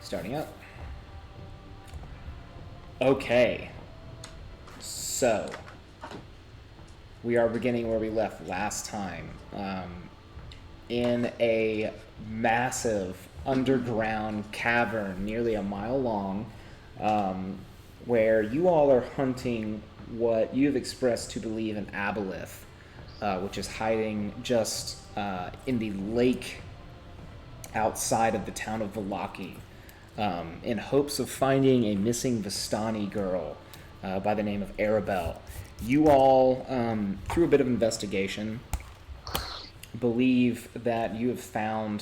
Starting up. Okay. So, we are beginning where we left last time. In a massive underground cavern, nearly a mile long, where you all are hunting what you've expressed to believe an aboleth, which is hiding just in the lake outside of the town of Vallaki, in hopes of finding a missing Vistani girl by the name of Arabelle. You all, through a bit of investigation, believe that you have found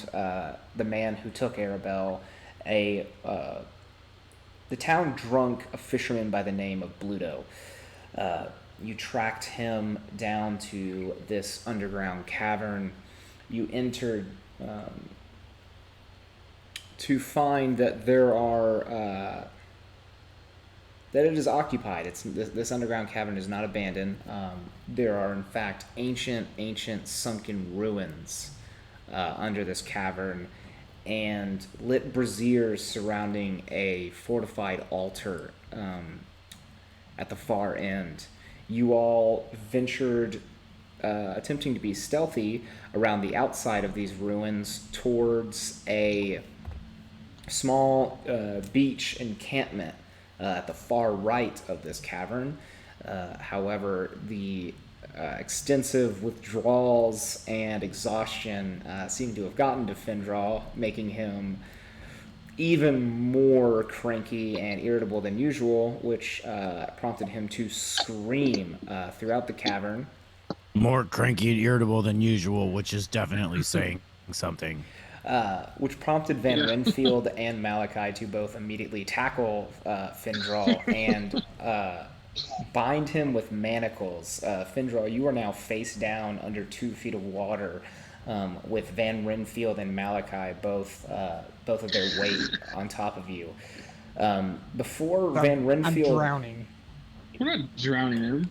the man who took Arabelle, the town drunk, a fisherman by the name of Bluto. You tracked him down to this underground cavern. You entered to find that there are that it is occupied. This underground cavern is not abandoned. There are, in fact, ancient sunken ruins under this cavern, and lit braziers surrounding a fortified altar at the far end. You all ventured, attempting to be stealthy, around the outside of these ruins towards a small beach encampment at the far right of this cavern. However, the extensive withdrawals and exhaustion seem to have gotten to Findral, making him even more cranky and irritable than usual, which prompted him to scream throughout the cavern. More cranky and irritable than usual, which is definitely saying something. Which prompted Van Renfield and Malachi to both immediately tackle Findral and bind him with manacles. Findral, you are now face down under 2 feet of water, with Van Renfield and Malachi both of their weight on top of you. Before Van Renfield, I'm drowning. We're not drowning him.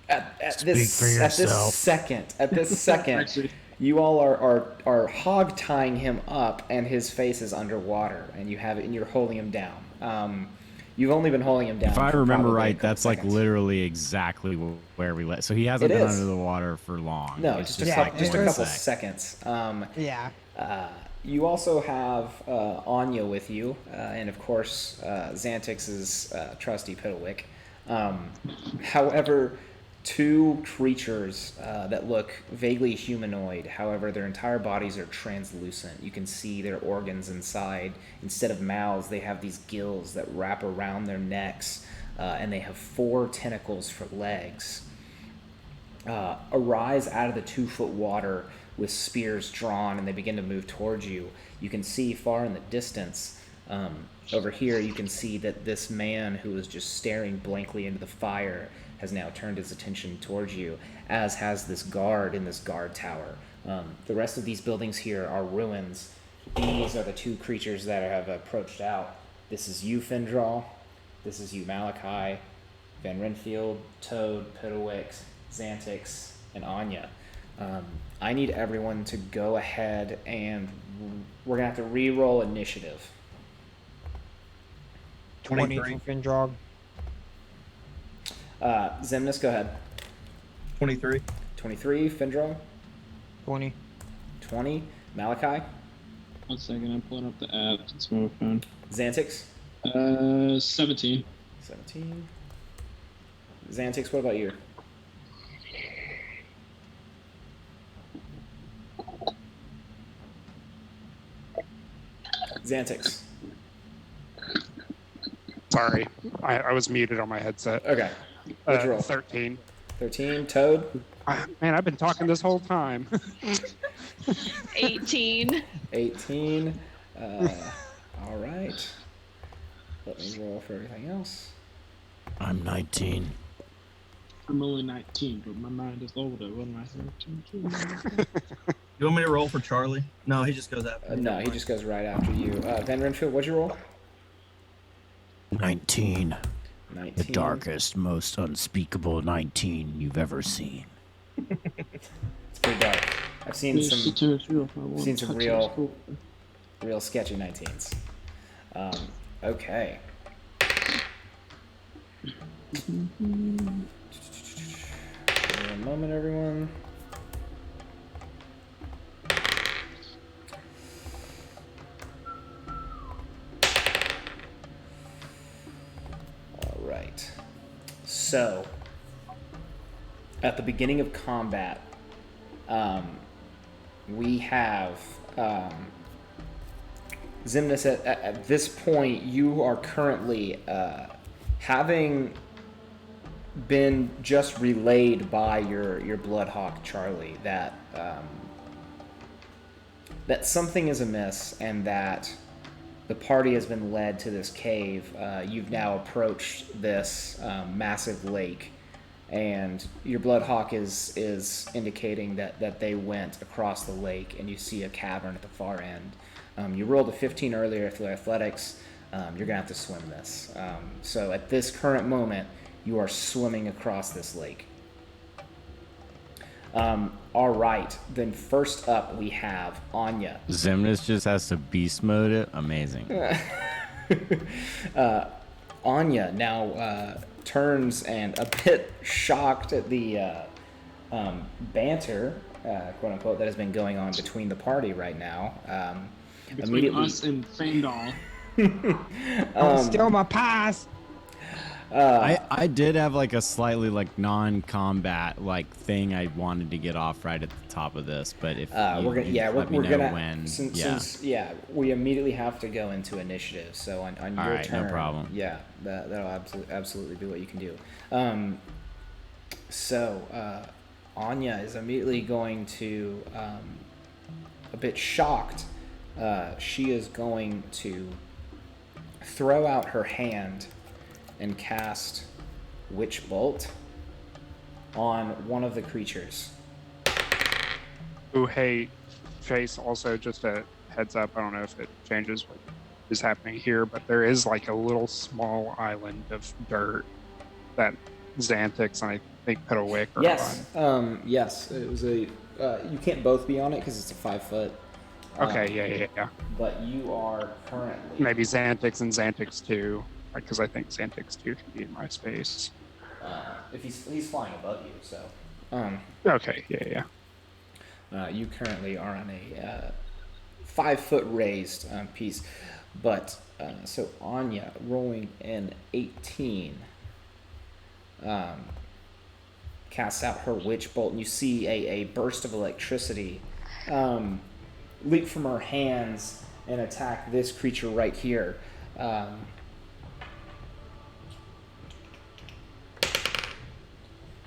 At this second, Actually, you all are hog tying him up, and his face is underwater, and you're holding him down. You've only been holding him down. If I remember right, couple that's seconds. like literally exactly where we let. So he hasn't It been is. under the water for long. No, It's just a couple seconds. Yeah. You also have Anya with you, and of course Xantix's trusty Piddlewick. However, 2 creatures that look vaguely humanoid. However, their entire bodies are translucent. You can see their organs inside. Instead of mouths, they have these gills that wrap around their necks, and they have 4 tentacles for legs. Arise out of the 2-foot water with spears drawn, and they begin to move towards you. You can see far in the distance, over here, you can see that this man who was just staring blankly into the fire has now turned his attention towards you, as has this guard in this guard tower. The rest of these buildings here are ruins. These are the 2 creatures that have approached out. This is you, Findral. This is you, Malachi, Van Renfield, Toad, Piddlewick, Xantix, and Anya. I need everyone to go ahead, and we're going to have to re-roll initiative. 20 for Findrog. Zemnis, go ahead. 23. 23, Findral. 20. 20, Malachi. 1 second, I'm pulling up the app. It's my phone. Xantix. 17. 17. Xantix, what about you? Xantix. Sorry, I was muted on my headset. Okay. What'd you roll? 13. 13, Toad. Man, I've been talking this whole time. 18. 18. All right. Let me roll for everything else. I'm 19. I'm only 19, but my mind is older. What am I saying? You want me to roll for Charlie? No, he just goes after me. No, he just goes right after you. Van Renfield, what'd you roll? 19. 19. The darkest, most unspeakable 19 you've ever seen. It's pretty dark. I've seen some real Real sketchy 19s. Okay. One moment, everyone. All right. So, at the beginning of combat, we have Xemnas. At this point, you are currently having been just relayed by your Bloodhawk Charlie that that something is amiss and that the party has been led to this cave. You've now approached this massive lake, and your Bloodhawk is indicating that they went across the lake, and you see a cavern at the far end. You rolled a 15 earlier for athletics. You're gonna have to swim this. So at this current moment, you are swimming across this lake. All right, then first up we have Anya. Xemnas just has to beast mode it. Amazing. Anya now turns and a bit shocked at the banter, quote unquote, that has been going on between the party right now. Between us and Fandal. Steal my pies. I did have like a slightly like non-combat like thing I wanted to get off right at the top of this, but if we're gonna when, since we immediately have to go into initiative. So on your right, turn, no problem. Yeah, that'll absolutely be what you can do. Anya is immediately going to, a bit shocked. She is going to throw out her hand and cast Witch Bolt on one of the creatures. Ooh, hey, Chase, also just a heads up, I don't know if it changes what is happening here, but there is like a little small island of dirt that Xantix and I think put a wick Yes, on. yes, it was a. You can't both be on it because it's a 5 foot. Okay, yeah. But you are currently. Maybe Xantix and Xantix 2, because I think Xantix 2 can be in my space. If he's flying above you, so. Okay, yeah. You currently are on a 5 foot raised piece, but so Anya rolling an 18 casts out her witch bolt, and you see a burst of electricity leap from her hands and attack this creature right here.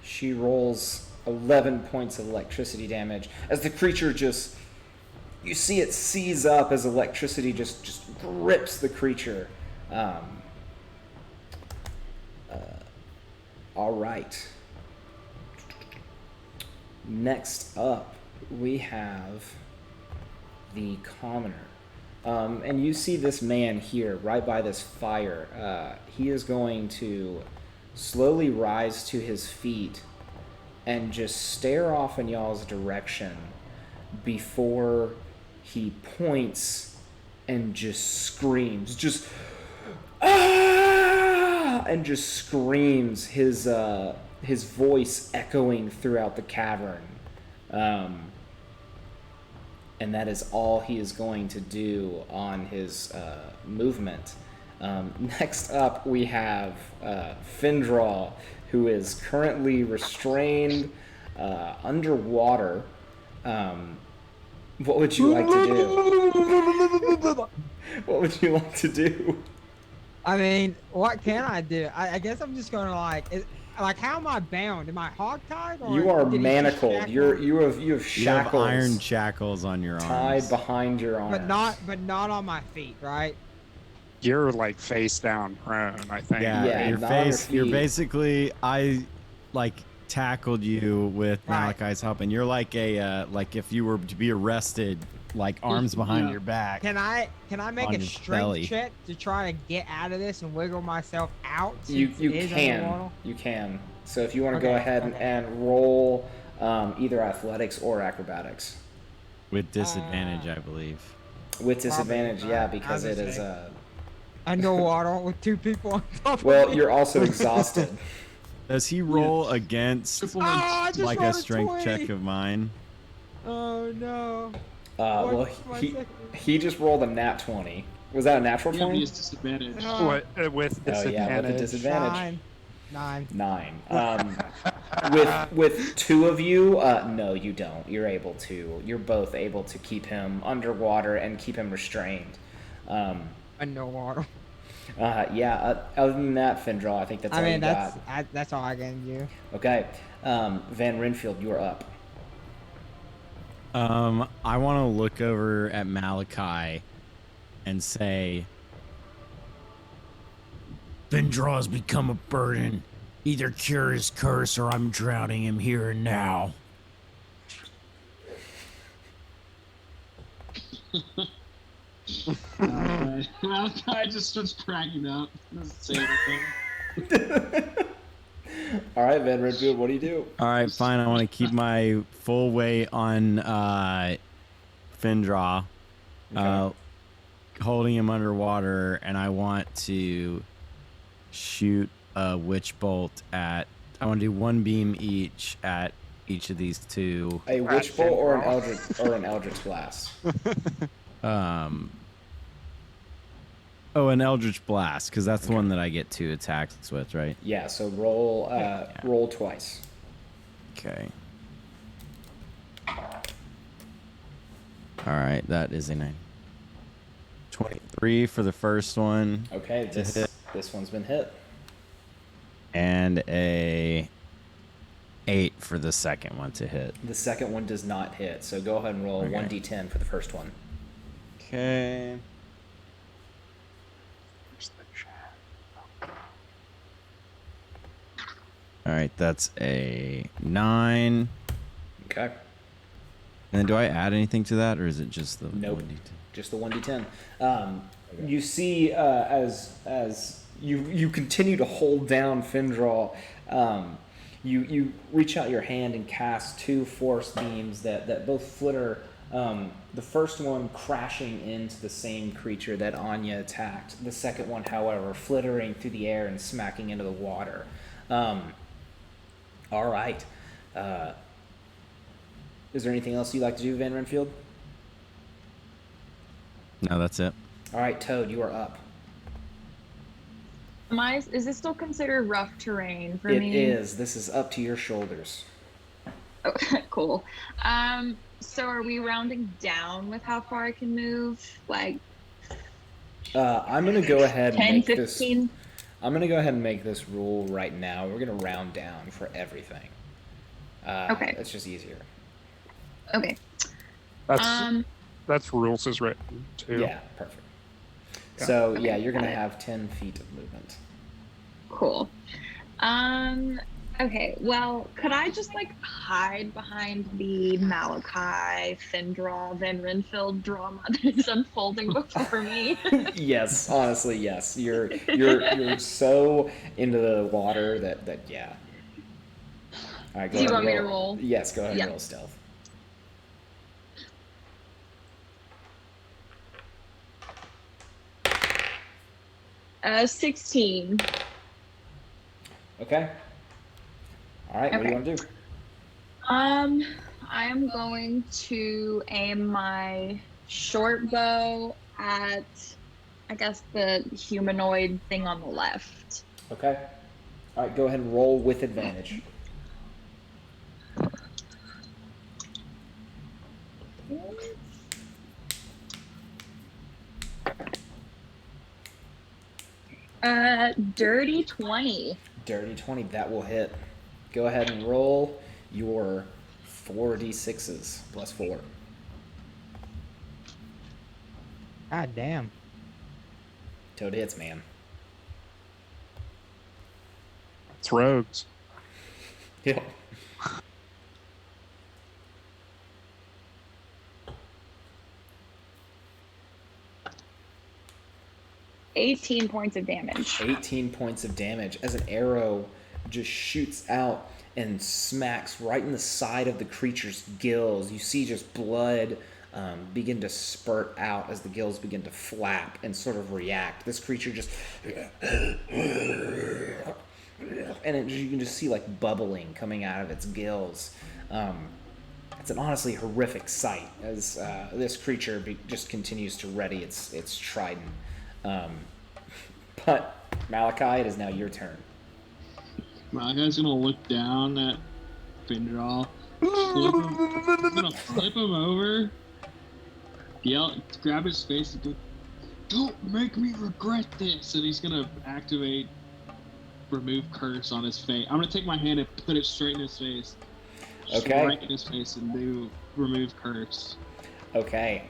She rolls 11 points of electricity damage as the creature just, you see it seize up as electricity just grips the creature. All right. Next up, we have the commoner. And you see this man here, right by this fire. He is going to slowly rise to his feet and just stare off in y'all's direction before he points and just screams, and just screams, his voice echoing throughout the cavern. And that is all he is going to do on his movement. Next up, we have Findraw, who is currently restrained underwater. What would you like to do? What would you like to do? I mean, what can I do? I guess I'm just gonna like, how am I bound? Am I hogtied? Or You are did he just manacled. shackle? You have You shackles have iron shackles on your tied arms. behind your arms. But not on my feet, right? You're like face down prone, I think. Yeah, your not on your face. You're feet. basically. I like tackled you with Right. Malachi's help, and you're like a like if you were to be arrested, like arms behind Yeah. your back. Can I make On a your strength belly. check to try to get out of this and wiggle myself out? You since it is underwater? can. So if you want to go Okay, ahead okay. and roll either athletics or acrobatics. With disadvantage, I believe. With disadvantage, Probably, yeah, right? because I it was is. gonna say, underwater with 2 people on top of Well, me. you're also exhausted. Does he roll against Triple Oh, one. I just like rolled a a strength 20. check of mine? Oh no. Well, What's my second? he just rolled a nat 20. Was that a natural Yeah, but 20? he has disadvantage. What with Oh yeah, with the disadvantage? disadvantage. 9. 9. With 2 of you, no, you don't. You're both able to keep him underwater and keep him restrained. Underwater. Other than that, Findral, I think that's I all mean, you got. that's all I can do. Okay, Van Renfield, you are up. I want to look over at Malachi and say, Vindra has become a burden. Either cure his curse or I'm drowning him here and now. I just starts cracking up. Doesn't say anything. All right, Van Renfield, what do you do? All right, fine. I want to keep my full weight on Findra, Okay. holding him underwater, and I want to shoot a witch bolt at. I want to do 1 beam each at each of these 2. A witch bolt or an eldritch blast? Oh, an eldritch blast, because that's the one that I get 2 attacks with, right? Yeah. So roll twice. Okay. All right, that is a 9. 23 for the first one. Okay, this one's been hit. And a 8 for the second one to hit. The second one does not hit. So go ahead and roll Okay. 1d10 for the first one. Okay. All right, that's a 9. Okay. And then do I add anything to that, or is it just the Nope. 1d10? Just the 1d10. You see, as you continue to hold down Findral, you reach out your hand and cast 2 force beams that both flitter. The first one crashing into the same creature that Anya attacked. The second one, however, flittering through the air and smacking into the water. All right. Is there anything else you'd like to do, Van Renfield? No, that's it. All right, Toad, you are up. Is this still considered rough terrain for It me? is. This is up to your shoulders. Oh, cool. So are we rounding down with how far I can move? Like I'm gonna go ahead and 10, make 15? this. I'm gonna go ahead and make this rule right now. We're gonna round down for everything. Okay. It's just easier. Okay. That's rules is written too. Yeah, perfect. So Okay, yeah, you're gonna got it. have 10 feet of movement. Cool. Okay, well, could I just like hide behind the Malachi, Findra, Van Renfield drama that is unfolding before me? Yes, honestly, yes. You're so into the water that yeah. All right, go Do you ahead want and me to roll? Yes, go ahead and Yeah. roll stealth. Uh, 16. Okay. All right. What do you Okay. want to do? I am going to aim my short bow at, I guess, the humanoid thing on the left. Okay. All right. Go ahead and roll with advantage. Dirty 20. Dirty 20. That will hit. Go ahead and roll your 4d6s plus 4. God damn. Toad hits, man. It's rogues. Yep. $18 points of damage. 18 points of damage as an arrow just shoots out and smacks right in the side of the creature's gills. You see just blood begin to spurt out as the gills begin to flap and sort of react. This creature just... and you can just see like bubbling coming out of its gills. It's an honestly horrific sight as this creature just continues to ready its trident. But Malachi, it is now your turn. Malachi's gonna look down at Findraw, flip him over, yell, grab his face, and go, "Don't make me regret this!" And he's gonna activate remove curse on his face. I'm gonna take my hand and put it straight in his face. Okay. Right in his face and do remove curse. Okay.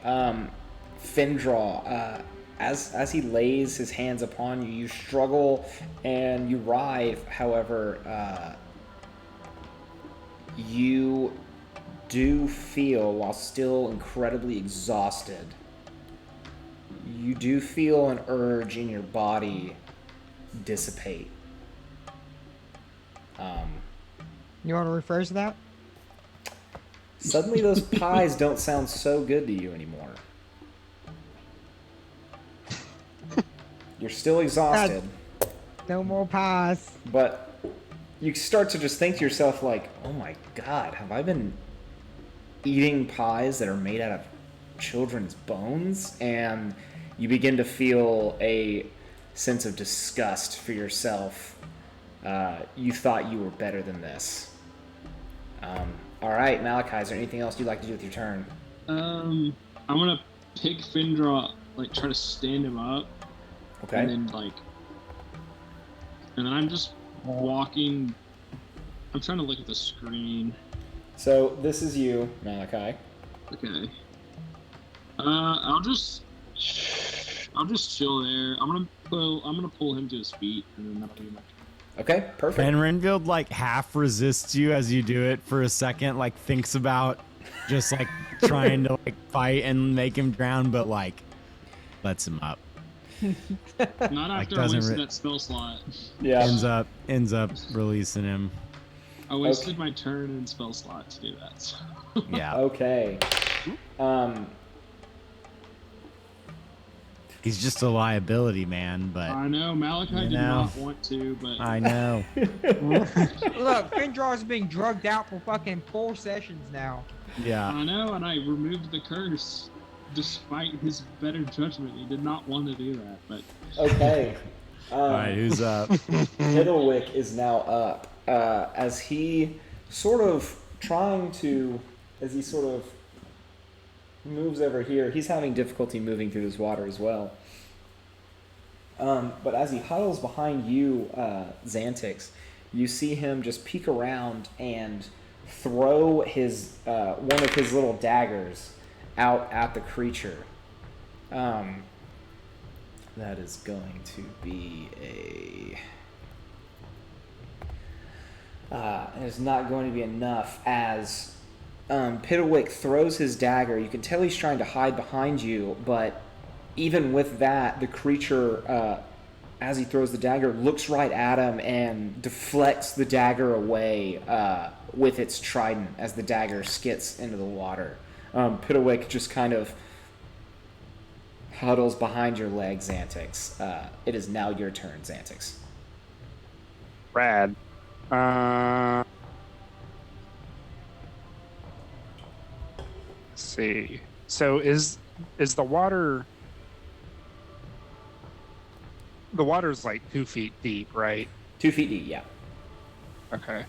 Findraw, as he lays his hands upon you, you struggle and you writhe. However, you do feel, while still incredibly exhausted, you do feel an urge in your body dissipate. You want to rephrase that? Suddenly those pies don't sound so good to you anymore. You're still exhausted. No more pies. But you start to just think to yourself like, oh my god, have I been eating pies that are made out of children's bones? And you begin to feel a sense of disgust for yourself. You thought you were better than this. All right, Malachi, is there anything else you'd like to do with your turn? I'm gonna pick Findraw, like try to stand him up. Okay. And then I'm just walking. I'm trying to look at the screen. So this is you, Malachi. Okay. I'll just chill there. I'm gonna pull him to his feet, and then that'll be my turn. Okay, perfect. And Renfield like half resists you as you do it for a second, like thinks about just like trying to like fight and make him drown, but like lets him up. Not after I doesn't wasted that spell slot. Yeah. Ends up releasing him. I wasted my turn and spell slot to do that. So. Yeah. Okay. He's just a liability, man, but I know Malachi did not want to, but I know. Look, Findraw's being drugged out for fucking 4 sessions now. Yeah. I know, and I removed the curse despite his better judgment. He did not want to do that, but Okay. All right, who's up? Piddlewick is now up. As he sort of moves over here, he's having difficulty moving through this water as well. But as he huddles behind you, Xantix, you see him just peek around and throw his one of his little daggers out at the creature. That is going to be it is not going to be enough as Piddlewick throws his dagger. You can tell he's trying to hide behind you, but even with that, the creature, as he throws the dagger, looks right at him and deflects the dagger away with its trident as the dagger skits into the water. Piddlewick just kind of huddles behind your leg, Xantix. It is now your turn, Xantix. Rad. Let's see. So is the water? The water's like 2 feet deep, right? 2 feet deep, yeah. Okay.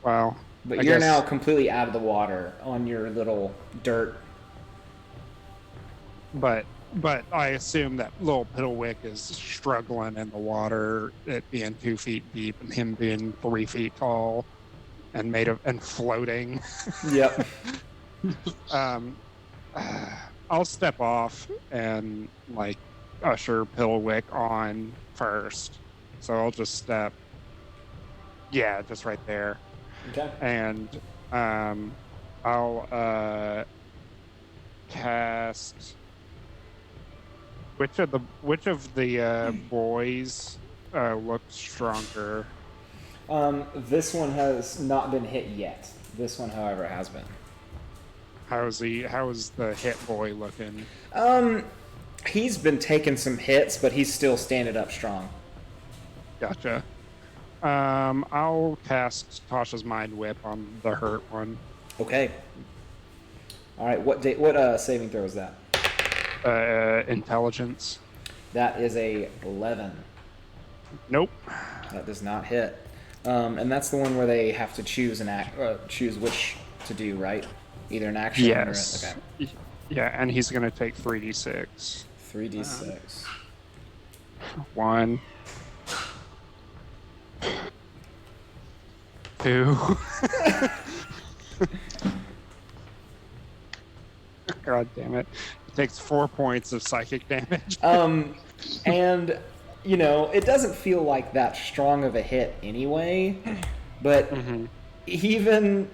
Well, But I you're guess- now completely out of the water on your little dirt. But I assume that little Piddlewick is struggling in the water, it being 2 feet deep, and him being 3 feet tall, and floating. Yep. I'll step off and like usher Piddlewick on first. So I'll just step. Yeah, just right there. Okay. And I'll cast. Which of the boys looks stronger? This one has not been hit yet. This one, however, has been. How is the hit boy looking? He's been taking some hits, but he's still standing up strong. Gotcha. I'll cast Tasha's Mind Whip on the hurt one. Okay. All right. What saving throw is that? Intelligence. That is a 11. Nope. That does not hit. And that's the one where they have to choose choose which to do, right? Either an action Yes. or okay. Yeah, and he's gonna take 3d6. 3d6. 1, 2. God damn it! It takes 4 points of psychic damage. And it doesn't feel like that strong of a hit anyway, but even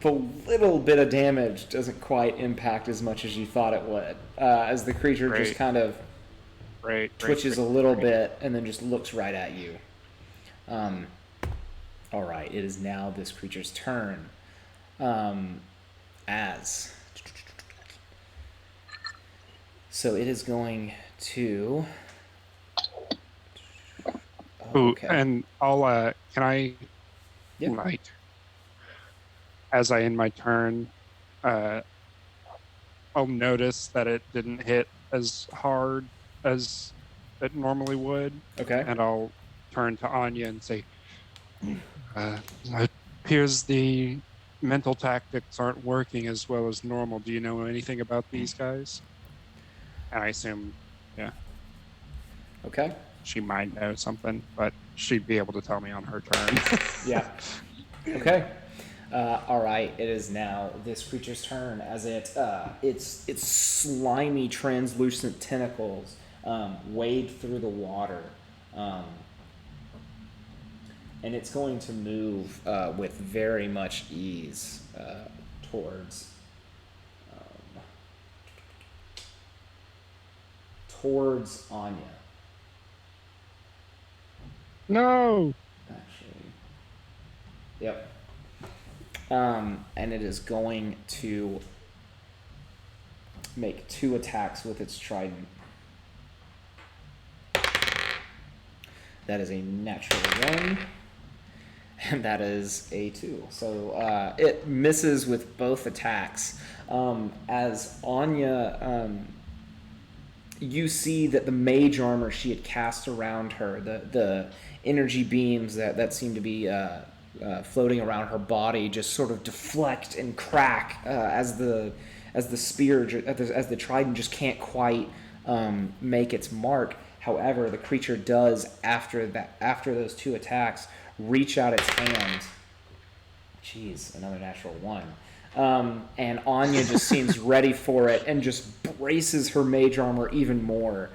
the little bit of damage doesn't quite impact as much as you thought it would, as the creature just kind of twitches a little bit and then just looks right at you. All right, it is now this creature's turn. So it is going to... Okay. Ooh, and I'll, can I, as I end my turn, I'll notice that it didn't hit as hard as it normally would. Okay. And I'll turn to Anya and say, it appears the mental tactics aren't working as well as normal. Do you know anything about these guys? And I assume, yeah. Okay. She might know something, but she'd be able to tell me on her turn. Yeah. Okay. All right. It is now this creature's turn as its slimy, translucent tentacles wade through the water, and it's going to move with very much ease towards Anya. No. Actually, yep. And it is going to make 2 attacks with its trident. That is a natural 1, and that is a 2. So it misses with both attacks. As Anya, you see that the mage armor she had cast around her, the energy beams that seem to be floating around her body, just sort of deflect and crack as the trident just can't quite make its mark. However, the creature does, after those 2 attacks, reach out its hand. Jeez, another natural 1. And Anya just seems ready for it and just braces her mage armor even more.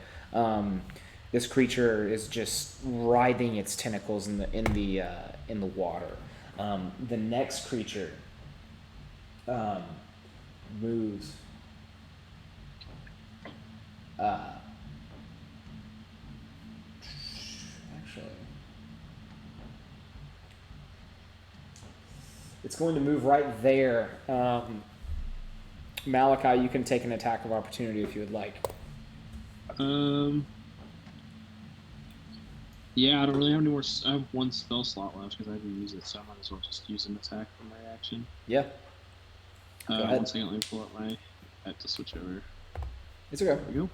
This creature is just writhing its tentacles in the water. The next creature moves. It's going to move right there. Malachi, you can take an attack of opportunity if you would like. Yeah, I don't really have any more. I have 1 spell slot left because I didn't use it, so I might as well just use an attack for my action. Yeah. Go ahead. 1 second, let me pull up I have to switch over. It's okay. There we go.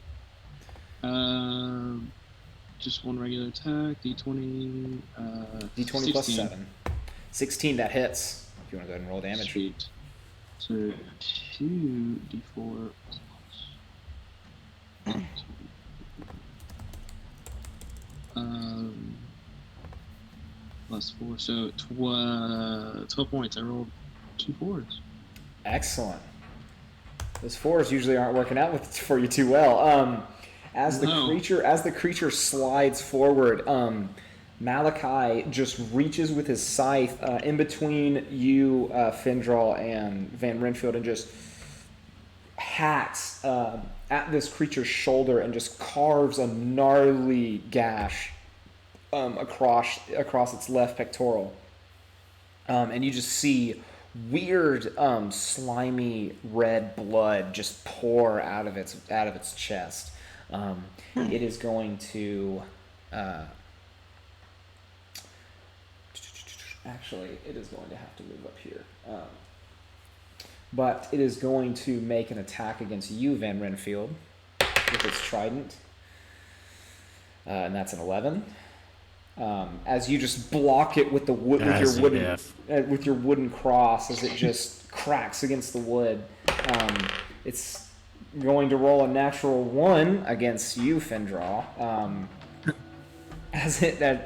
Just 1 regular attack. D20. D20 16. plus 7. 16, that hits. If you want to go ahead and roll damage. Sweet. So 2 D4 plus 4, so 12 points. I rolled 2 4s. Excellent. Those 4s usually aren't working out for you too well. As the creature slides forward, Malachi just reaches with his scythe in between you, Findral, and Van Renfield, and just hacks at this creature's shoulder and just carves a gnarly gash across its left pectoral, and you just see weird, slimy red blood just pour out of its chest. It is going to. Actually, it is going to have to move up here. But it is going to make an attack against you, Van Renfield, with its trident. And that's an 11. As you just block it with with your wooden cross, as it just cracks against the wood. It's going to roll a natural 1 against you, Findraw. A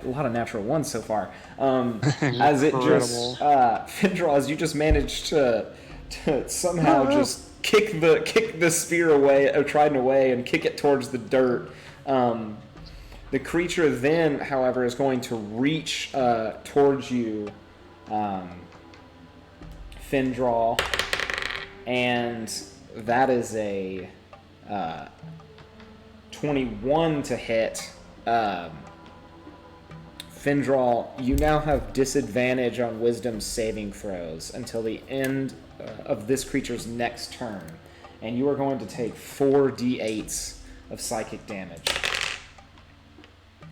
lot of natural ones so far. As it just Findraw, as you just managed to somehow just kick the spear away, or trident away, and kick it towards the dirt. The creature then, however, is going to reach towards you, Findraw, and that is a 21 to hit. Findraw, you now have disadvantage on wisdom saving throws until the end of this creature's next turn, and you are going to take 4d8s of psychic damage.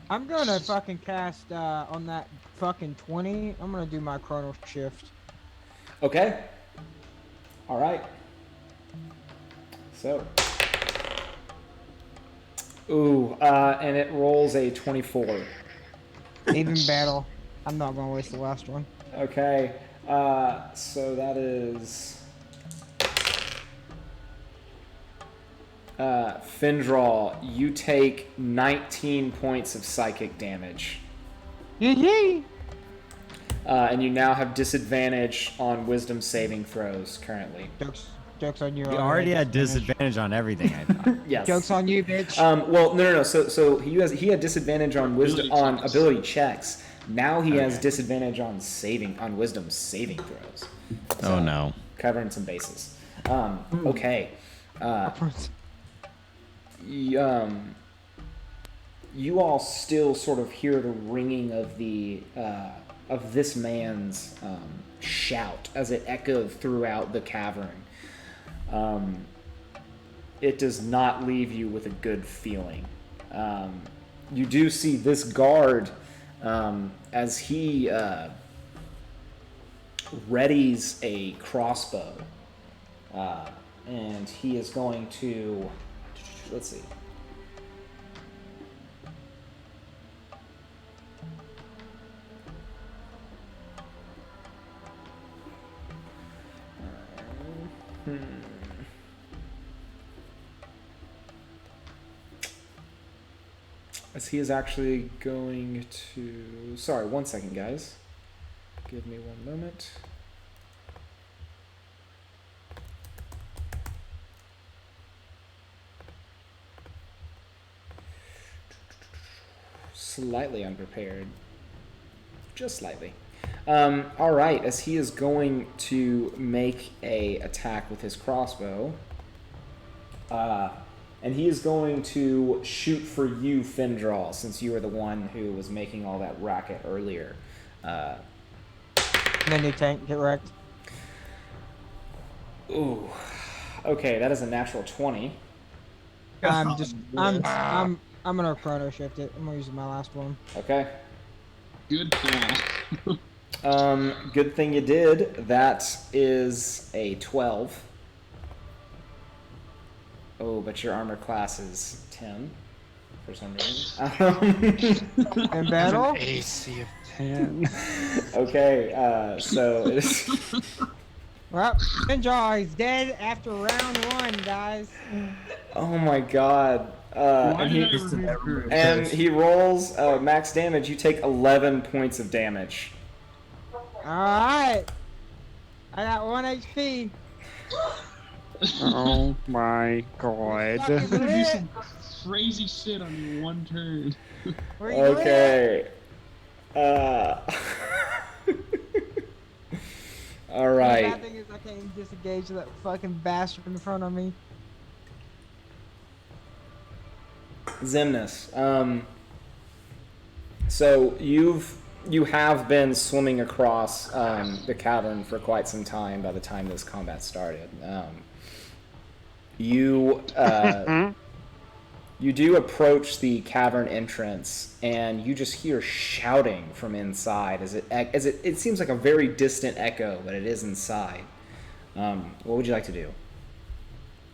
I'm gonna fucking cast on that fucking 20. I'm gonna do my chrono shift. Okay. All right. So. And it rolls a 24. Even battle. I'm not gonna waste the last one. Okay. So that is. Findraw, you take 19 points of psychic damage. Yee. And you now have disadvantage on wisdom saving throws currently. Jokes on you. You already had disadvantage on everything, I thought. Yes. Jokes on you, bitch. Well, no. So he had disadvantage on wisdom ability checks. Now he has disadvantage on wisdom saving throws. So, Oh no. Covering some bases. Okay. You all still sort of hear the ringing of of this man's shout as it echoed throughout the cavern. It does not leave you with a good feeling. You do see this guard as he readies a crossbow, and he is going to. Let's see. As he is actually going to. Sorry, 1 second, guys. Give me 1 moment. Slightly unprepared. Just slightly. All right, as he is going to make a attack with his crossbow, and he is going to shoot for you, Findraw, since you were the one who was making all that racket earlier. And then you tank, get wrecked. Ooh. Okay, that is a natural 20. I'm gonna chrono shift it. I'm gonna use my last one. Okay. Good call. Good thing you did. That is a 12. Oh, but your armor class is 10 for some reason. In battle? AC of 10. Okay, so it is. Well, Findraw is dead after round 1, guys. Oh my god. And he rolls max damage. You take 11 points of damage. Alright. I got 1 HP. Oh my god. Fucking You're gonna do lit. some crazy shit on your 1 turn. Where you lit? Okay. All The right. bad thing is I can't disengage that fucking bastard in front of me. Xemnas. So you have been swimming across the cavern for quite some time by the time this combat started. You you do approach the cavern entrance, and you just hear shouting from inside as it seems like a very distant echo, but it is inside. What would you like to do?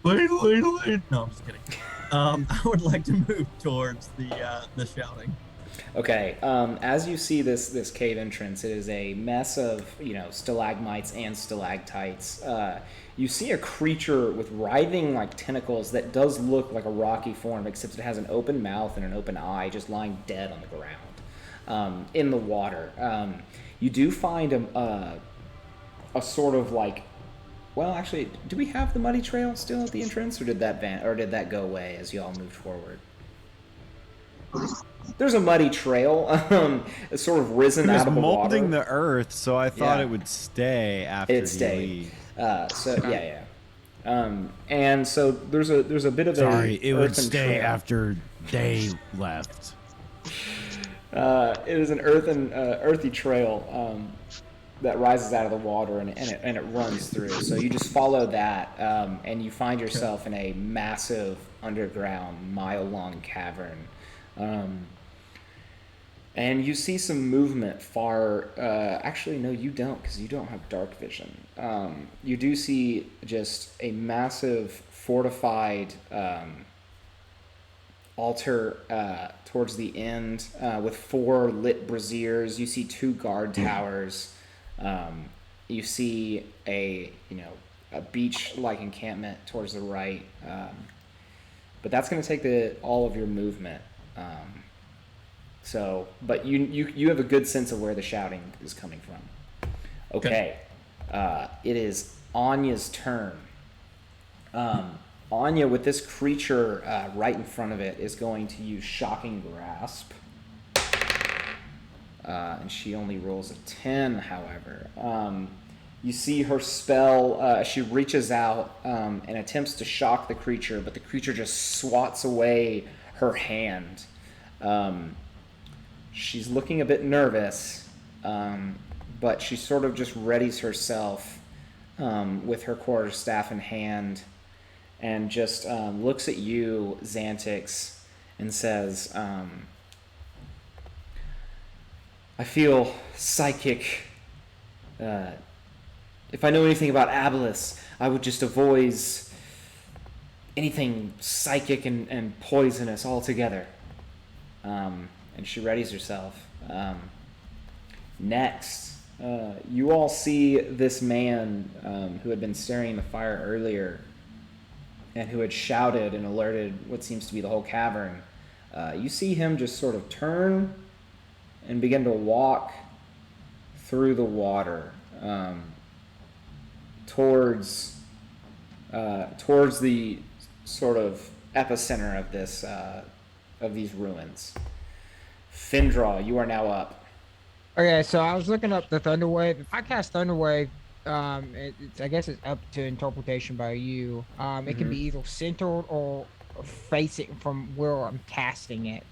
Wait. No, I'm just kidding. I would like to move towards the shouting. Okay, as you see this cave entrance, it is a mess of stalagmites and stalactites. You see a creature with writhing like tentacles that does look like a rocky form, except it has an open mouth and an open eye, just lying dead on the ground in the water. You do find a sort of like, well, actually, do we have the muddy trail still at the entrance, or did that go away as you all moved forward? There's a muddy trail, it's sort of risen out of the water. It was molding the earth, so I thought Yeah. it would stay after It you stayed. leave. And so there's a bit of Sorry, a it would earthen stay trail. after they left. It is an earthy trail that rises out of the water and it runs through. So you just follow that, and you find yourself in a massive underground, mile-long cavern. And you see some movement far. Actually, no, you don't, because you don't have dark vision. You do see just a massive fortified altar towards the end with 4 lit braziers. You see 2 guard towers. You see a beach-like encampment towards the right. But that's going to take all of your movement. But you have a good sense of where the shouting is coming from. Okay. It is Anya's turn. Anya, with this creature right in front of it, is going to use Shocking Grasp. And she only rolls a 10, however. You see her spell, she reaches out and attempts to shock the creature, but the creature just swats away her hand. She's looking a bit nervous, but she sort of just readies herself with her quarterstaff in hand and just looks at you, Xantix, and says, I feel psychic. If I know anything about Abylis, I would just avoid anything psychic and poisonous altogether. And she readies herself. Next, you all see this man who had been staring in the fire earlier and who had shouted and alerted what seems to be the whole cavern. You see him just sort of turn and begin to walk through the water towards the sort of epicenter of this of these ruins. Findra, you are now up. Okay, so I was looking up the Thunder Wave. If I cast Thunder Wave, I guess it's up to interpretation by you. It can be either centered or facing from where I'm casting it.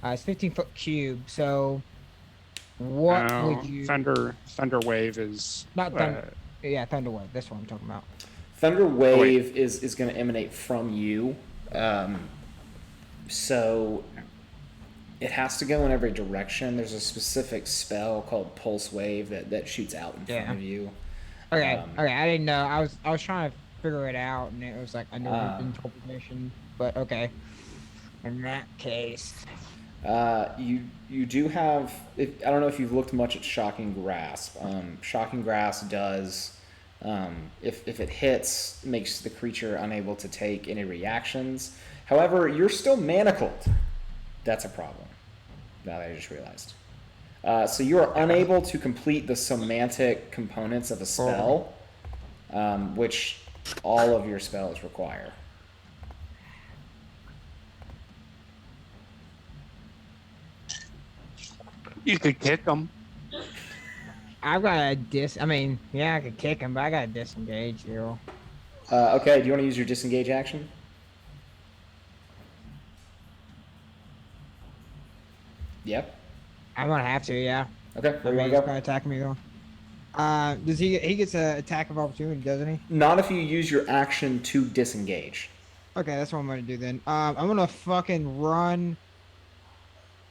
It's 15-foot cube. So, what would you? Thunder Wave is Not Thunder. Yeah, Thunder Wave. That's what I'm talking about. Thunder Wave is going to emanate from you. So it has to go in every direction. There's a specific spell called Pulse Wave that shoots out in front of you. Okay, I didn't know. I was trying to figure it out, and it was like I know interpretation, but okay. In that case, you do have. I don't know if you've looked much at Shocking Grasp. Shocking Grasp does. If it hits, makes the creature unable to take any reactions. However, you're still manacled. That's a problem. Now that I just realized. So you are unable to complete the semantic components of a spell, which all of your spells require. You could kick them. I've got a I mean, yeah, I could kick him, but I got to disengage here. Okay, do you want to use your disengage action? Yep. I'm gonna have to, yeah. Okay, I where do you mean, want he's to go? gonna attack me though. Does he gets an attack of opportunity, doesn't he? Not if you use your action to disengage. Okay, that's what I'm gonna do then. I'm gonna fucking run.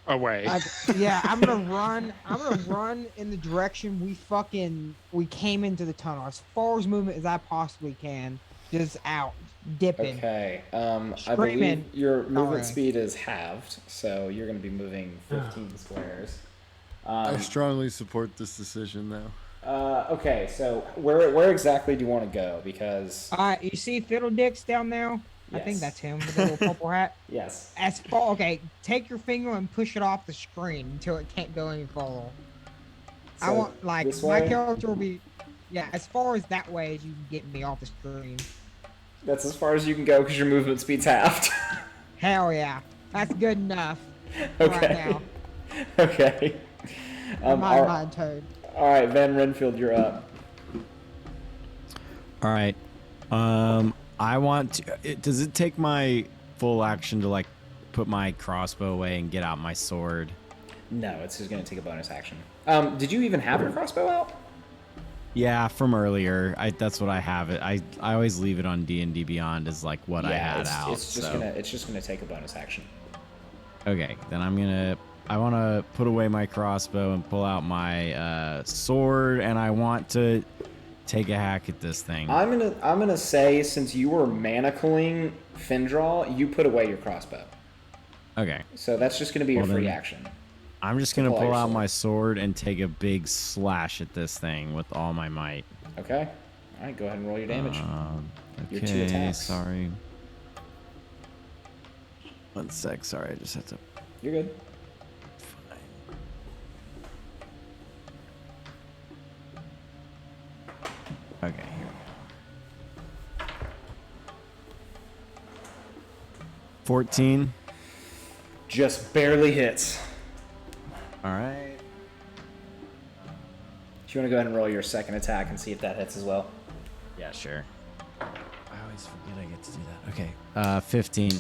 Away. Yeah, I'm gonna run. I'm gonna run in the direction we came into the tunnel as far as movement as I possibly can. Just out, dipping, Okay. I believe Screaming. your movement really. speed is halved, so you're going to be moving 15 squares. I strongly support this decision, though. Okay, so where exactly do you want to go? Because You see Fiddledicks down there? I think Yes. that's him with the little purple hat. yes, As far, okay, take your finger and push it off the screen until it can't go any further. I So, want like this my way? character will be, yeah, as far as that way as you can get me off the screen. that's as far as you can go because your movement speed's halved. Hell yeah, that's good enough right okay. now. okay. My all, mind toad. all right, Van Renfield, you're up. All right. I want to. Does it take my full action to like put my crossbow away and get out my sword? No, it's just going to take a bonus action. Did you even have your crossbow out? Yeah, from earlier. That's what I have it. I always leave it on D&D Beyond as like what I had it's, out. It's just so. gonna take a bonus action. Okay, then I want to put away my crossbow and pull out my sword, and I want to take a hack at this thing. I'm gonna say, since you were manacling Findraw, you put away your crossbow. Okay, So that's just gonna be your Well, free then- action. I'm just gonna pull out pull your out sword. my sword and take a big slash at this thing with all my might. Okay. All right. Go ahead and roll your damage. Your two Okay, attacks. sorry. 1 sec, sorry, I just had to. You're good. Okay, here we go. 14. Just barely hits. All right. Do you want to go ahead and roll your second attack and see if that hits as well? Yeah, sure. I always forget I get to do that. Okay. 15.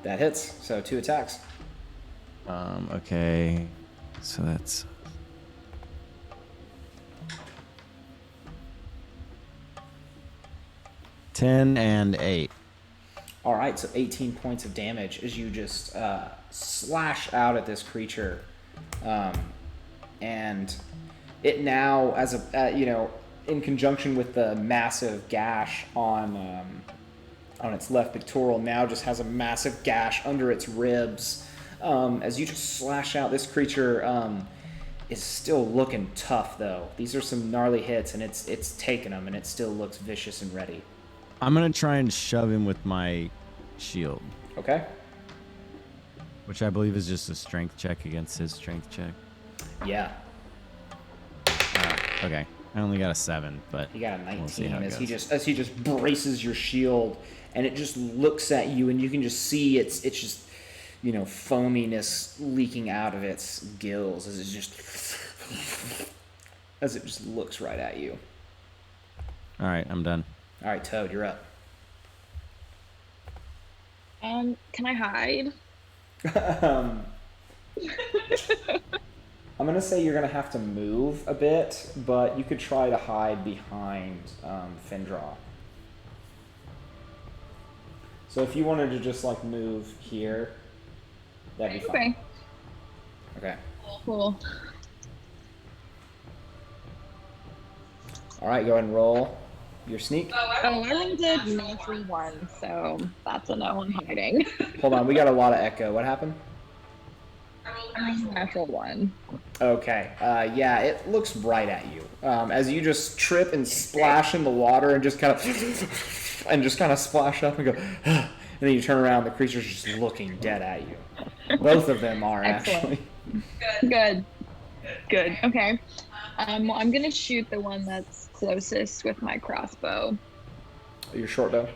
That hits. So 2 attacks. Okay. So that's 10 and 8. All right. So 18 points of damage as you just slash out at this creature, and it now, as a in conjunction with the massive gash on its left pectoral, now just has a massive gash under its ribs. As you just slash out, this creature is still looking tough, though. These are some gnarly hits, and it's taking them, and it still looks vicious and ready. I'm going to try and shove him with my shield, Okay? which I believe is just a strength check against his strength check. Yeah. Okay. I only got a 7, but You got a 19 we'll see how it as goes. he just braces your shield, and it just looks at you, and you can just see it's just foaminess leaking out of its gills as it just looks right at you. All right, I'm done. All right, Toad, you're up. Can I hide? I'm gonna say you're gonna have to move a bit, but you could try to hide behind Findraw. So if you wanted to just like move here, that'd be fine. Okay. Cool. All right, go ahead and roll your sneak. Oh, I rolled a natural 1, so that's a no on hiding. Hold on, we got a lot of echo. What happened? I rolled a natural 1. Okay. Yeah, it looks right at you. As you just trip and splash in the water and just kind of splash up and go, and then you turn around, the creature's just looking dead at you. Both of them are Excellent. actually. Good. Okay. Well, I'm gonna shoot the one that's closest with my crossbow. Your short bow.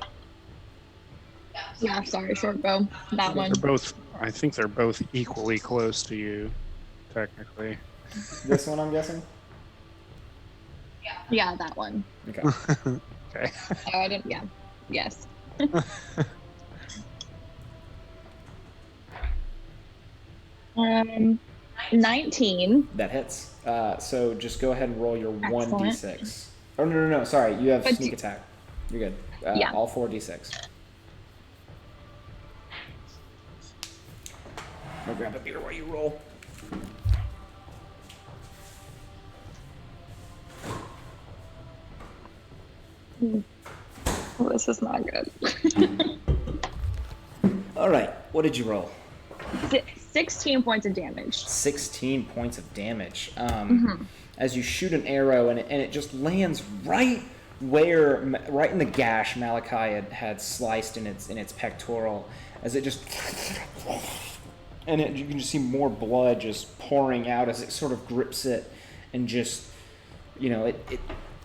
Yeah, sorry, short bow. That one. They're both. I think they're both equally close to you, technically. This one, I'm guessing. Yeah, that one. Okay. Okay. Oh, I didn't. Yeah. Yes. 19. That hits. So just go ahead and roll your Excellent. 1d6. Oh, no. Sorry. You have But sneak attack. You're good. Yeah. All 4d6. I'm going to grab a beer while you roll. Well, this is not good. All right. What did you roll? 16 points of damage. 16 points of damage. As you shoot an arrow, and it just lands right in the gash Malachi had sliced in its pectoral, as it just, and you can just see more blood just pouring out as it sort of grips it, and just,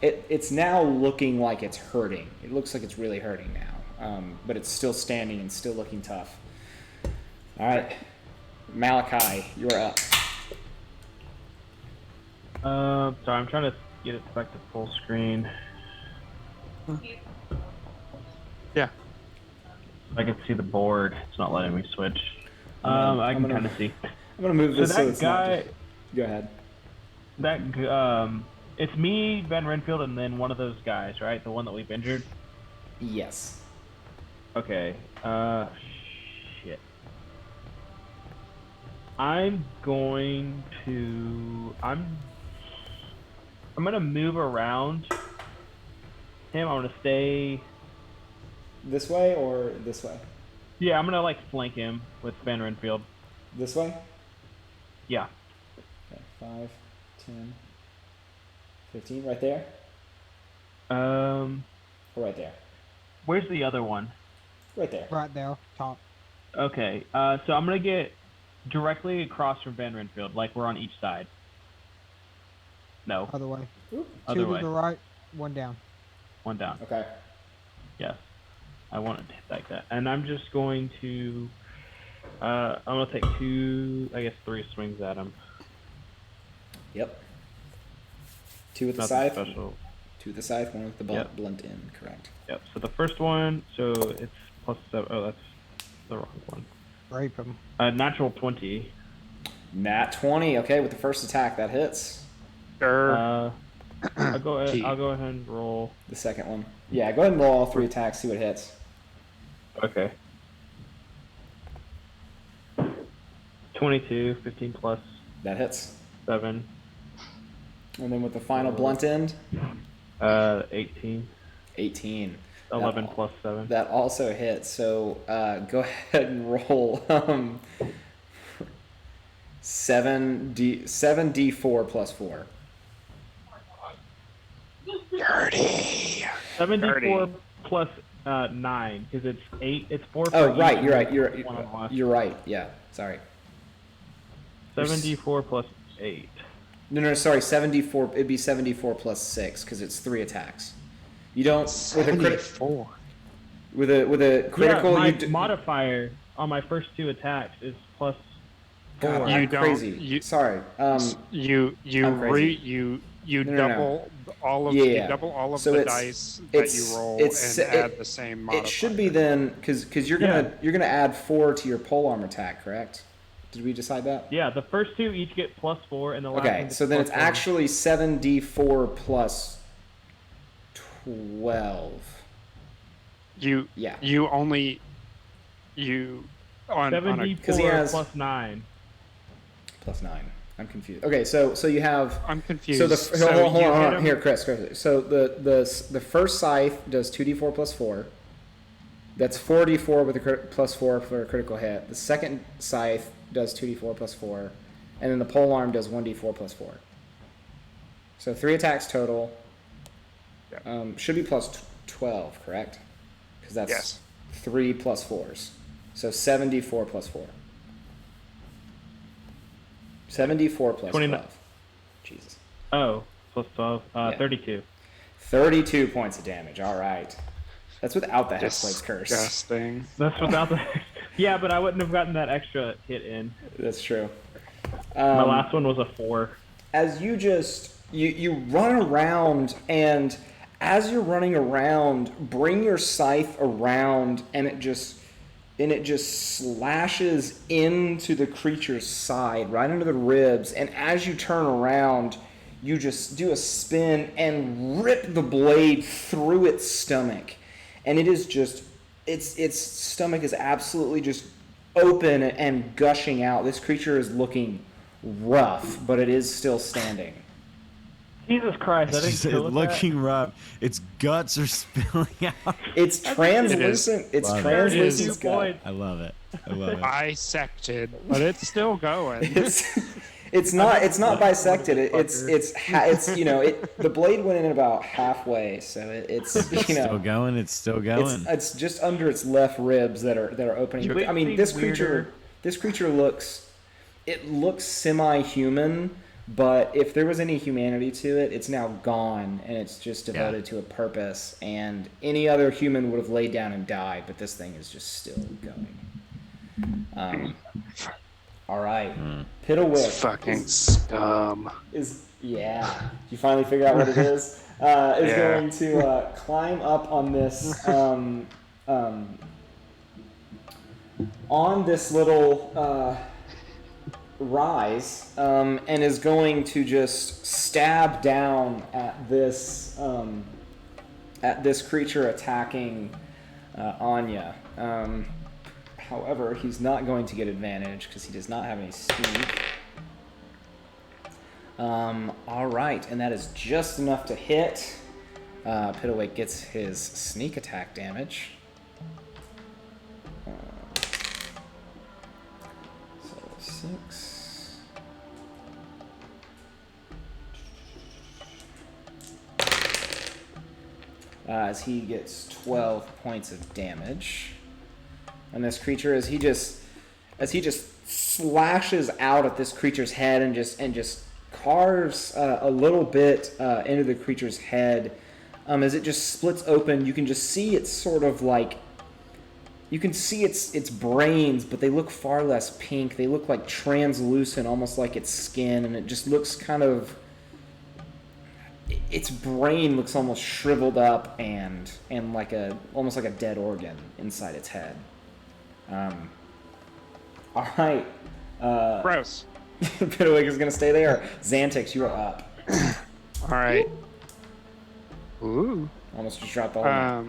it's now looking like it's hurting. It looks like it's really hurting now, but it's still standing and still looking tough. All right, Malachi, you're up. Sorry, I'm trying to get it back to full screen. Yeah. I can see the board. It's not letting me switch. I can kind of see. I'm gonna move this so that it's guy, not just... Go ahead. It's me, Ben Renfield, and then one of those guys, right? The one that we've injured? Yes. Okay. Shit. I'm going to move around him. I'm gonna stay This way or this way? Yeah, I'm gonna flank him with Ben Renfield. This way? Yeah. Okay, 5, 10, 15, right there? Or right there? Where's the other one? Right there. Right there, top. Okay, so I'm gonna get directly across from Ben Renfield, like we're on each side. No. Other way. Other Two way. to the right, one down. One down. Okay. Yes. I want it to hit like that. And I'm just going to I'm gonna take 3 swings at him. Yep. 2 with the Nothing scythe. special. 2 with the scythe, 1 with the Yep. blunt end, correct. Yep. So the first one, so it's +7. Oh, that's the wrong one. Rape him. Natural 20. Nat 20. Okay, with the first attack, that hits. I'll go ahead and roll. The second one. Yeah, go ahead and roll all 3 attacks, see what hits. Okay. 22, 15 plus That hits. 7. And then with the final blunt end, 18. 18. 11 plus 7. That also hits. So go ahead and roll 7d4 plus 4. 30. 74 plus 9 because it's 8. It's 4. For Oh, right. each You're right. one on the last. You're right. Yeah. Sorry. 74 plus 8. No, sorry. 74. It'd be 74 plus 6 because it's 3 attacks. You don't with a critical. With a critical, Yeah, my you do, modifier on my first 2 attacks is plus 4. God, You I'm don't- crazy. you- Sorry. You I'm crazy. you No. double all of Yeah. you double all of So the it's- dice that you roll and add the same modifier. It should be then because you're gonna add 4 to your polearm attack, correct? Did we decide that? Yeah, the first 2 each get plus 4, and the last Okay, one gets so then plus it's 4. actually 7d4 plus 12. You Yeah. you only you on a 74 he has- plus 9. Plus 9. I'm confused. Okay, so you have. I'm confused. So hold you hit on. him- Here, Chris. So the first scythe does 2d4 plus 4. That's 4d4 with a plus 4 for a critical hit. The second scythe does 2d4 plus 4, and then the polearm does 1d4 plus 4. So 3 attacks total. Should be plus 12, correct? Because that's Yes. 3 plus 4s. So 7d4 plus 4. 7d4 plus 29. 12. Jesus. Oh, plus 12. Yeah. 32. 32 points of damage. All right. That's without the Hexblade's curse. Disgusting. That's without the. Yeah, but I wouldn't have gotten that extra hit in. That's true. My last one was a 4. As you just you run around, and as you're running around, bring your scythe around, and it just and it just slashes into the creature's side, right under the ribs. And as you turn around, you just do a spin and rip the blade through its stomach. And it is just, its stomach is absolutely just open and gushing out. This creature is looking rough, but it is still standing. Jesus Christ, I didn't It's kill it. looking rough. Its guts are spilling out. It's translucent. It's Love it. translucent gut. I love it. I love it. Bisected, but it's still going. It's not bisected. It's you know, the blade went in about halfway, so it's you know Still going. It's still going. it's just under its left ribs that are opening. But, I mean, this creature looks semi-human, but if there was any humanity to it, it's now gone, and it's just devoted to a purpose. And any other human would have laid down and died, but this thing is just still going. All right, Piddlewick. Fucking scum. You finally figure out what it is. Going to climb up on this on this little rise, and is going to just stab down at this creature attacking Anya. However, he's not going to get advantage because he does not have any sneak. All right, and that is just enough to hit. Piddlewake gets his sneak attack damage. So 6. As he gets 12 points of damage. And this creature, as he just slashes out at this creature's head and just carves a little bit into the creature's head, as it just splits open, you can just see it's sort of like, you can see its brains, but they look far less pink. They look like translucent, almost like its skin, and it just looks kind of, its brain looks almost shriveled up and like almost like a dead organ inside its head. All right. Gross. Piddlewig is going to stay there. Xantix, you are up. All right. Ooh. Almost just dropped the whole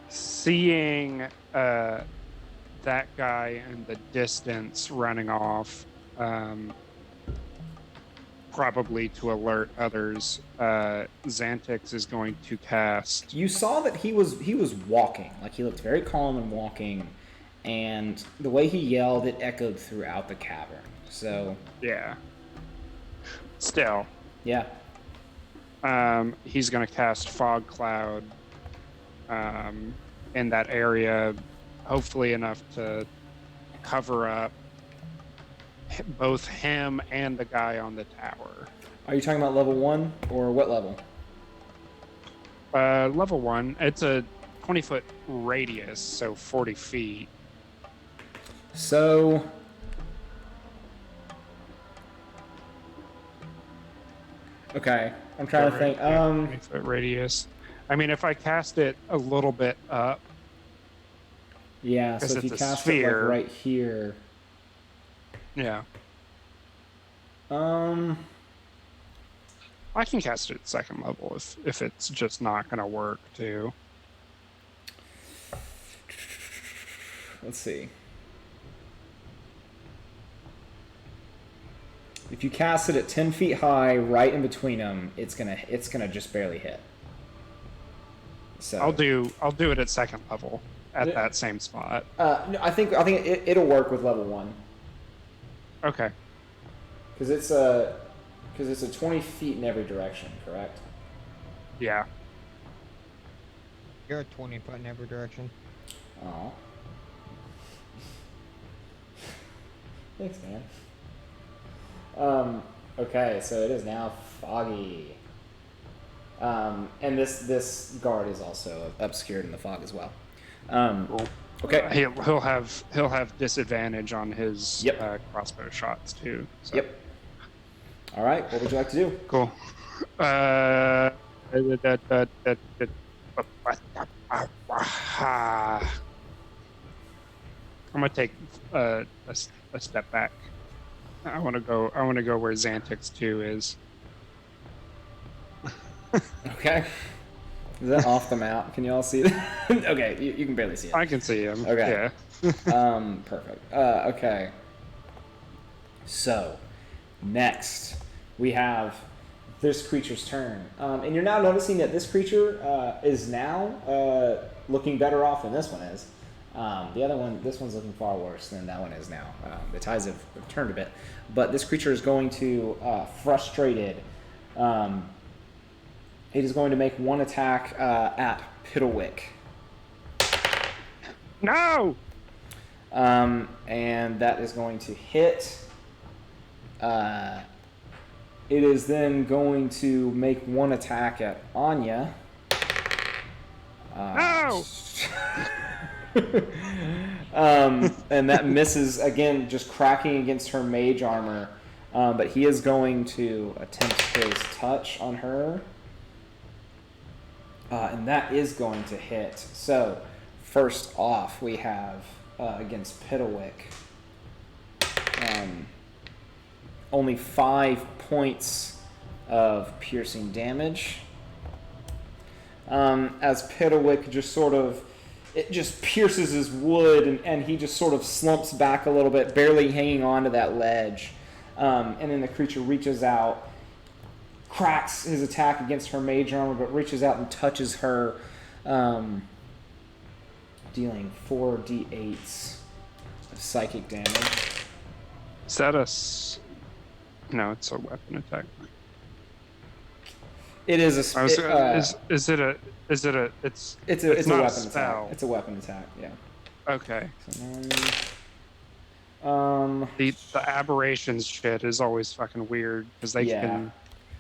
Seeing that guy in the distance running off, probably to alert others, Xantix is going to cast. You saw that he was walking. Like, he looked very calm and walking, and the way he yelled, it echoed throughout the cavern. So Yeah. Still. yeah. He's going to cast Fog Cloud in that area, hopefully enough to cover up both him and the guy on the tower. Are you talking about level 1 or what level? Level 1. It's a 20-foot radius, so 40 feet. So okay, I'm trying to think. 20-foot radius. I mean, if I cast it a little bit up. Yeah, so if you it's a cast sphere. it like right here. Yeah. I can cast it at second level if it's just not going to work too. Let's see. If you cast it at 10 feet high, right in between them, it's gonna just barely hit. So I'll do it at second level at that same spot. No, I think it'll work with level 1. Okay. Because it's a 20 feet in every direction, correct? Yeah. You're 20 foot in every direction. Oh. Thanks, man. Okay, so it is now foggy. And this guard is also obscured in the fog as well. Cool. Okay. He'll have disadvantage on his crossbow shots too. So. Yep. All right. What would you like to do? Cool. I'm gonna take a step back. I want to go. I want to go where Xantix 2 is. Okay. Is that off the map? Can you all see it? Okay, you can barely see it. I can see him. Okay. Yeah. Perfect. Okay. So, next we have this creature's turn, and you're now noticing that this creature is now looking better off than this one is. The other one, this one's looking far worse than that one is now. The tides have turned a bit, but this creature is going to frustrated. It is going to make one attack at Piddlewick. No! And that is going to hit. It is then going to make one attack at Anya. No! And that misses again, just cracking against her mage armor. But he is going to attempt his touch on her. And that is going to hit. So, first off, we have against Piddlewick only 5 points of piercing damage. As Piddlewick just sort of, it just pierces his wood, and he just sort of slumps back a little bit, barely hanging on to that ledge. And then the creature reaches out, cracks his attack against her mage armor, but reaches out and touches her, dealing 4d8s of psychic damage. Is that a... No, it's a weapon attack. It is a... Is it a... It's a not weapon a spell. attack. It's a weapon attack, yeah. Okay. So, The aberrations shit is always fucking weird because they can...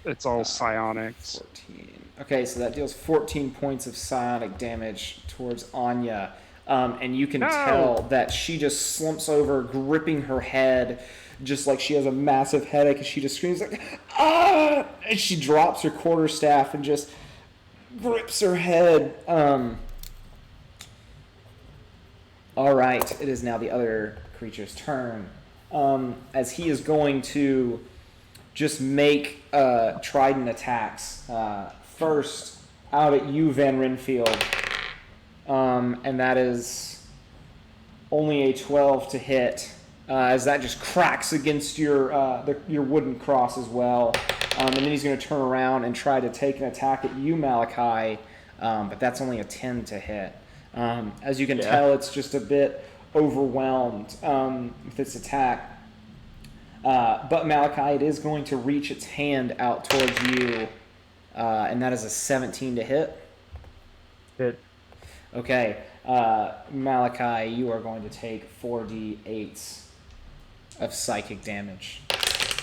It's all psionics. 14. Okay, so that deals 14 points of psionic damage towards Anya. And you can tell that she just slumps over, gripping her head, just like she has a massive headache, and she just screams like, ah! And she drops her quarterstaff and just grips her head. All right, it is now the other creature's turn. As he is going to just make trident attacks. First, out at you, Van Renfield. And that is only a 12 to hit, as that just cracks against your wooden cross as well. And then he's going to turn around and try to take an attack at you, Malachi, but that's only a 10 to hit. As you can tell, it's just a bit overwhelmed with its attack. But Malachi, it is going to reach its hand out towards you, and that is a 17 to hit. Hit. Okay, Malachi, you are going to take 4d8 of psychic damage.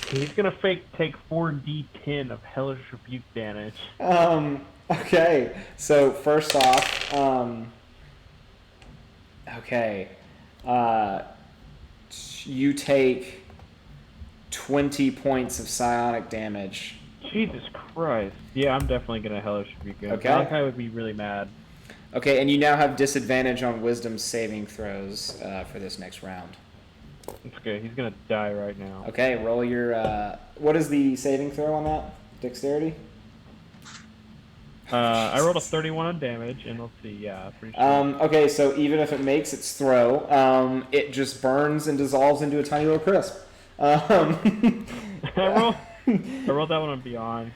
He's gonna take 4d10 of hellish rebuke damage. Okay, so first off, you take 20 points of psionic damage. Jesus Christ. Yeah, I'm definitely gonna hellish rebuke him. Okay. Malachi would be really mad. Okay, and you now have disadvantage on wisdom saving throws for this next round. It's good. He's gonna die right now. Okay, roll your... what is the saving throw on that? Dexterity? I rolled a 31 on damage, and let's see, yeah, pretty sure. Okay, so even if it makes its throw, it just burns and dissolves into a tiny little crisp. I rolled that one on Beyond.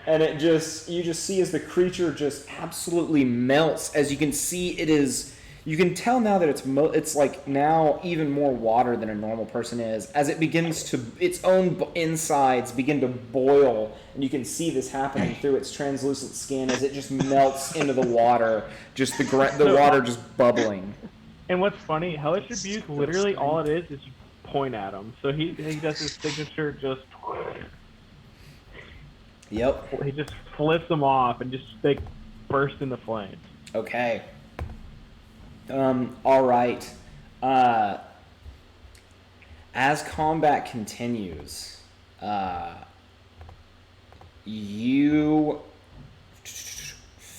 And you just see as the creature just absolutely melts. As you can see, it is... You can tell now that it's like now even more water than a normal person is. As it begins to... Its own insides begin to boil. And you can see this happening through its translucent skin as it just melts into the water. Just the water just bubbling. And what's funny, Hellish Rebuke, literally all it is you point at him. So he does his signature just... Yep. He just flips them off and just they burst into flames. Okay. All right. As combat continues, you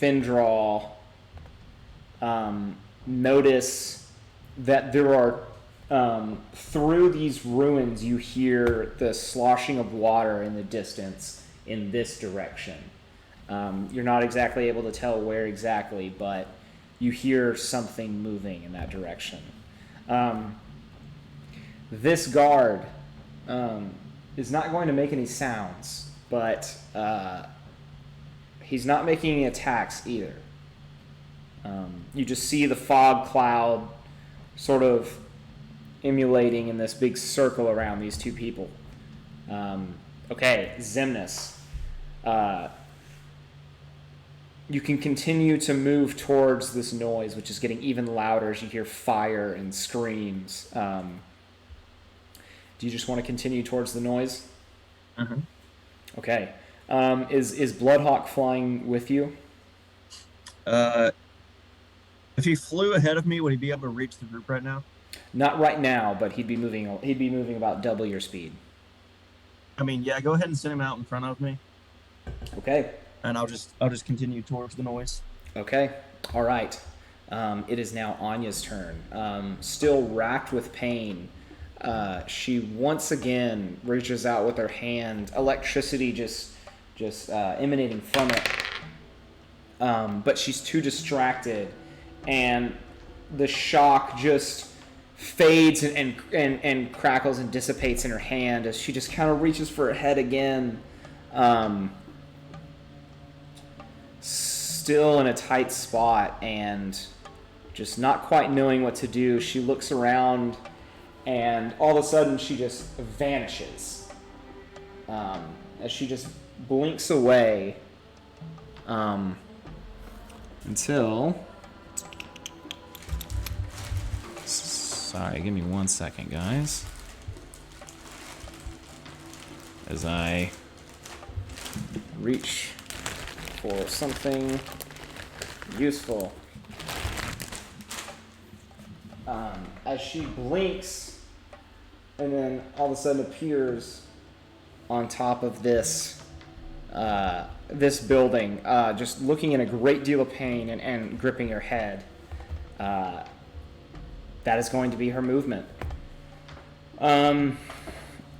Findral notice that there are, through these ruins, you hear the sloshing of water in the distance in this direction. You're not exactly able to tell where exactly, but you hear something moving in that direction. This guard is not going to make any sounds, but he's not making any attacks either. You just see the fog cloud sort of emulating in this big circle around these two people. Okay, Xemnas. You can continue to move towards this noise, which is getting even louder as you hear fire and screams. Do you just want to continue towards the noise? Mm-hmm. Okay. Is Bloodhawk flying with you? If he flew ahead of me, would he be able to reach the group right now? Not right now, but he'd be moving. He'd be moving about double your speed. I mean, yeah. Go ahead and send him out in front of me, Okay. and I'll just continue towards the noise. Okay. All right. It is now Anya's turn. Still racked with pain, she once again reaches out with her hand, electricity just emanating from it. But she's too distracted, and the shock just fades and crackles and dissipates in her hand as she just kind of reaches for her head again. Still in a tight spot and just not quite knowing what to do, she looks around and all of a sudden she just vanishes. As she just blinks away until... Sorry, give me 1 second, guys. As I reach for something useful. As she blinks and then all of a sudden appears on top of this this building, just looking in a great deal of pain and gripping her head. That is going to be her movement. All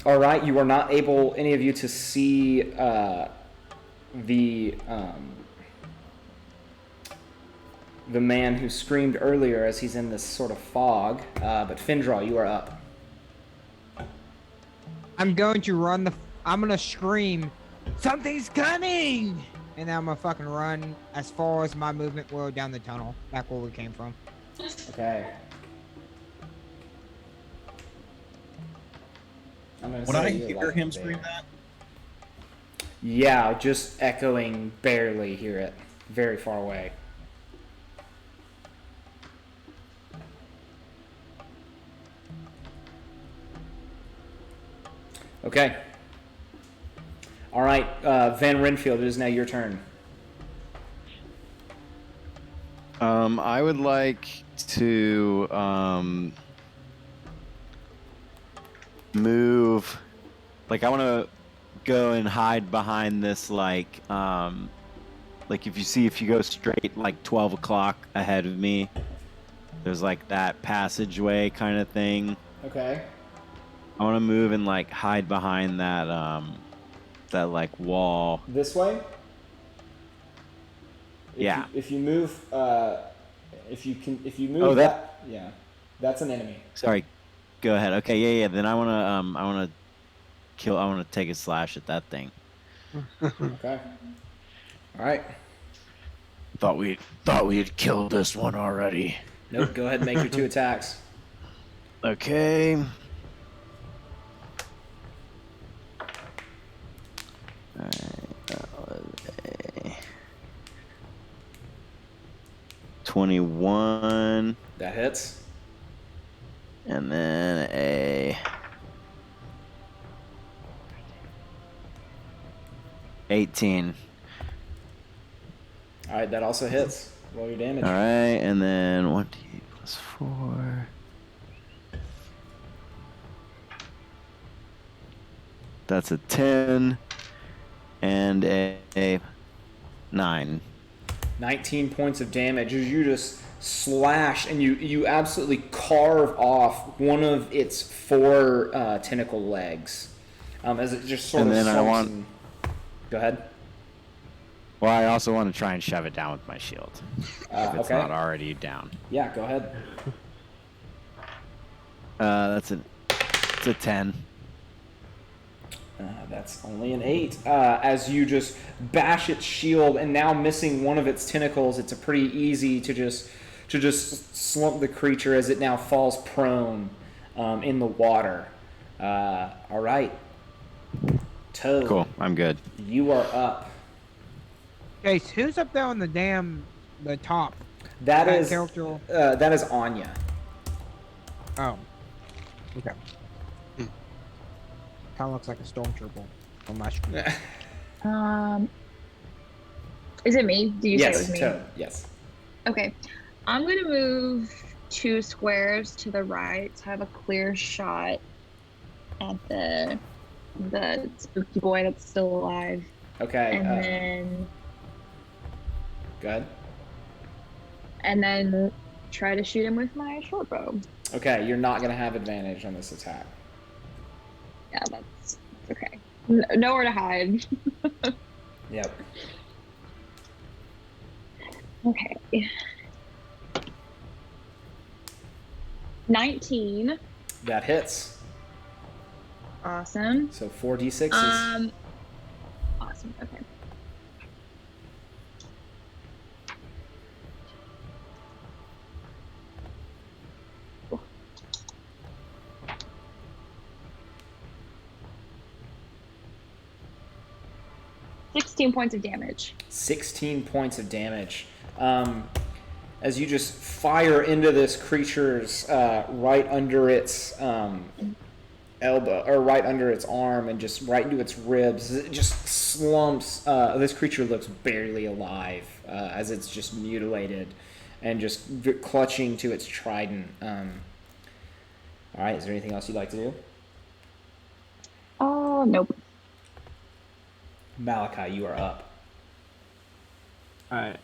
right, you are not able, any of you, to see the man who screamed earlier as he's in this sort of fog. But Findral, you are up. I'm going to I'm going to scream, "Something's coming!" And then I'm going to fucking run as far as my movement will down the tunnel, back where we came from. Okay. Would I hear him scream that? Yeah, just echoing, barely hear it. Very far away. Okay. All right, Van Renfield, it is now your turn. I would like to move. Like, I want to go and hide behind this, like if you go straight, like 12 o'clock ahead of me, there's like that passageway kind of thing. Okay. I want to move and like hide behind that that like wall. This way? Yeah. If you move, if you move. Oh, yeah, that's an enemy. Sorry. Go ahead. Okay. Yeah. Then I want to take a slash at that thing. Okay. All right. Thought we had killed this one already. Nope. Go ahead and make your 2 attacks. Okay. Alright. 21. That hits. And then a 18. All right, that also hits. Roll your damage. All right, and then 1d8 plus 4. That's a 10 and a 9. 19 points of damage as you just slash and you absolutely carve off one of its 4 tentacle legs. As it just sort And of then I slumps want- and... Go ahead. Well, I also want to try and shove it down with my shield. If it's Okay. not already down. Yeah, go ahead. It's a 10. That's only an 8. As you just bash its shield and now missing one of its tentacles, it's a pretty easy to just slump the creature as it now falls prone in the water. All right. Toad. Cool. I'm good. You are up. Chase, who's up there on the top? That is character. that is Anya. Oh. Okay. Kind of looks like a stormtrooper on my screen. Is it me? Do you say it was me? Toad. Yes. Okay. I'm going to move 2 squares to the right to have a clear shot at the spooky boy that's still alive. Okay. And then Go ahead. and then try to shoot him with my short bow. Okay, you're not gonna have advantage on this attack. Yeah, that's okay. Nowhere to hide. Yep. Okay. 19. That hits. Awesome. So 4d6s. Awesome. Okay. $16 points of damage. 16 points of damage. As you just fire into this creature's right under its elbow, or right under its arm, and just right into its ribs. It just slumps. This creature looks barely alive as it's just mutilated and just clutching to its trident. All right, is there anything else you'd like to do? Oh, nope. Malachi, you are up. Alright.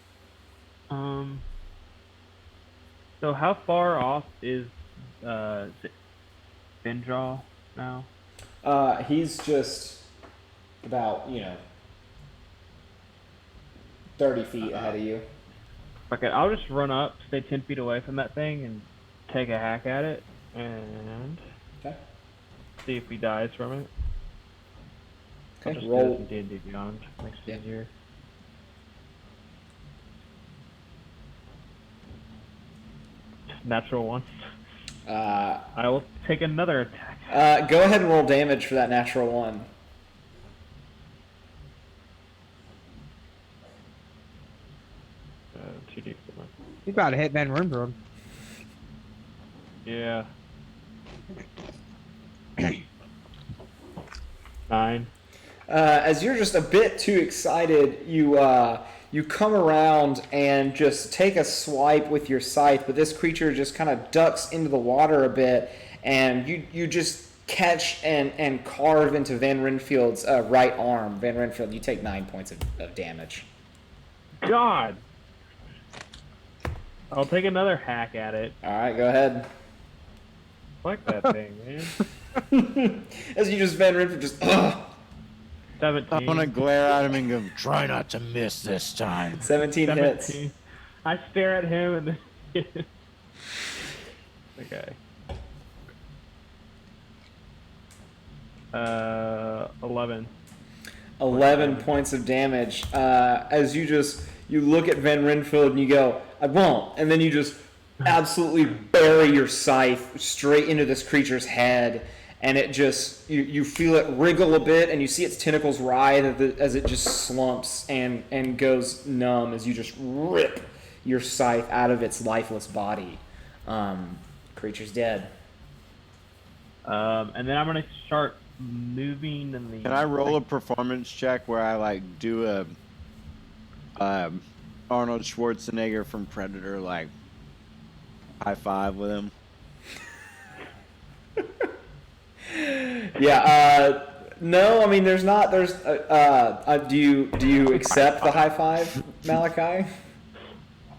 So how far off is Findraw now? He's just about, 30 feet ahead of you. Okay, I'll just run up, stay 10 feet away from that thing, and take a hack at it, and Okay. see if he dies from it. I'll Okay, just roll. do some D&D Beyond. Makes it easier. Natural one. I will take another attack. Go ahead and roll damage for that natural one. Uh, 2d4. You about to hit Van Rimberg. Yeah. 9. As you're just a bit too excited, you come around and just take a swipe with your scythe, but this creature just kind of ducks into the water a bit, and you just catch and carve into Van Renfield's right arm. Van Renfield, you take 9 points of damage. God! I'll take another hack at it. All right, go ahead. Fuck that thing, man. As you just Van Renfield just 17. I want to glare at him and go, try not to miss this time. 17 hits. 17. I stare at him and then... Okay. 11. 11 points of damage. As you look at Van Renfield and you go, I won't. And then you just absolutely bury your scythe straight into this creature's head. And it just, you feel it wriggle a bit, and you see its tentacles writhe as it just slumps and goes numb as you just rip your scythe out of its lifeless body. Creature's dead. And then I'm going to start moving in the... Can I roll a performance check where I do a Arnold Schwarzenegger from Predator high five with him? Yeah. No, I mean there's not. There's. Do you accept the high five, Malachi?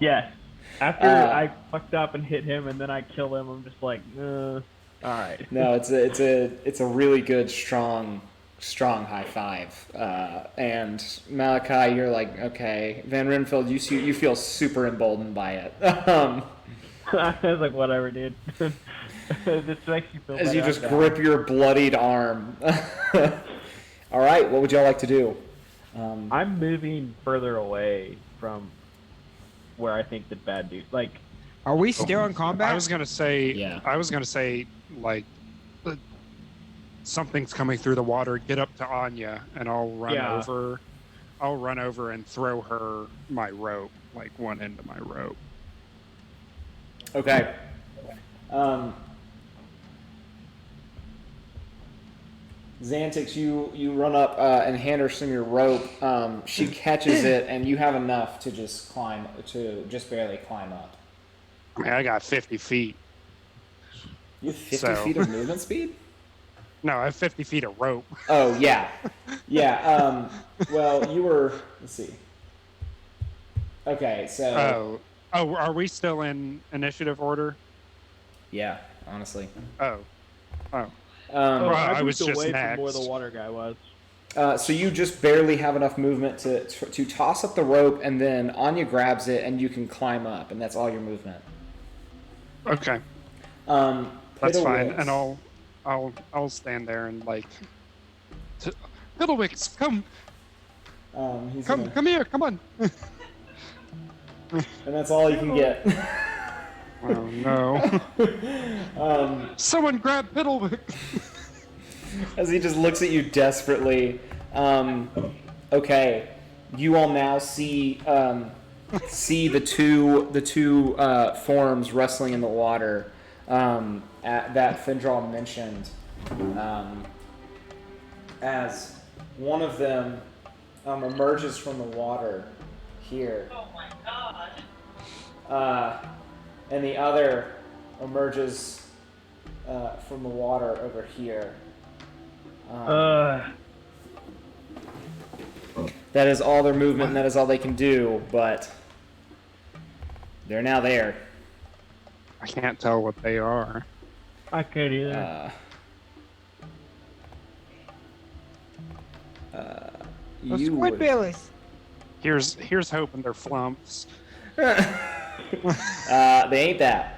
Yes. After Uh, I fucked up and hit him, and then I kill him, I'm just like, all right. No, it's a really good strong high five. And Malachi, you're like, okay. Van Renfield, you feel super emboldened by it. I was like, whatever, dude. This makes you feel As better. you just I'm down. grip your bloodied arm. All right, what would y'all like to do? I'm moving further away from where I think the bad dude. Like, Are we still in combat? I was gonna say. Yeah. I was gonna say like. Something's coming through the water. Get up to Anya, and I'll run Yeah. over. I'll run over and throw her my rope, like one end of my rope. Okay. Xantix, you run up and hand her some of your rope. She catches it, and you have enough to just barely climb up. I mean, I got 50 feet. You have 50 So- feet of movement speed? No, I have 50 feet of rope. Oh, yeah. Yeah, well, you were... Let's see. Okay, so... Oh, are we still in initiative order? Yeah, honestly. Oh. Um, Well, I moved was just away from where next. the water guy was. so you just barely have enough movement to toss up the rope, and then Anya grabs it, and you can climb up, and that's all your movement. Okay, that's fine. Piddlewicks. And I'll stand there and like, Piddlewicks, come He's gonna- here, come on. and that's all you can get. Oh no! Someone grab Piddlewicks. As he just looks at you desperately. Okay, you all now see the two forms wrestling in the water that Findral mentioned. As one of them emerges from the water here. Oh my god! And the other emerges from the water over here. That is all their movement, and that is all they can do, but they're now there. I can't tell what they are. I can't either. You would- Squidbillies. Here's hoping they're flumps. they ain't that.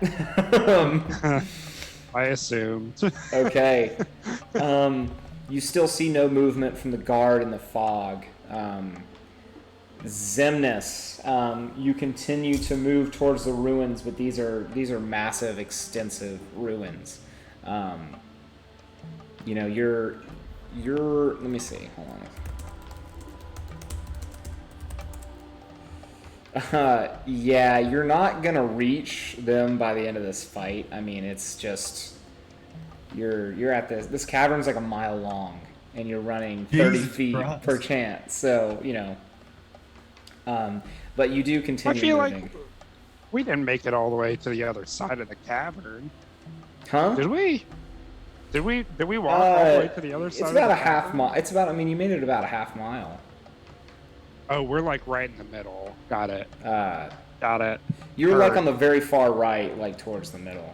I assumed. Okay. You still see no movement from the guard in the fog. Zemnis, you continue to move towards the ruins, but these are massive, extensive ruins. You're let me see. Hold on. Yeah, you're not gonna reach them by the end of this fight. I mean, it's just you're at this cavern's like a mile long, and you're running 30 Jesus feet Christ. per chance. So but you do continue I feel moving. like we didn't make it all the way to the other side of the cavern, Huh? did we? Did we walk all the way to the other side? It's of about the a half cavern? mile. It's about. I mean, you made it about a half mile. Oh, we're like right in the middle. Got it. Got it. You're like Heard. on the very far right, like towards the middle.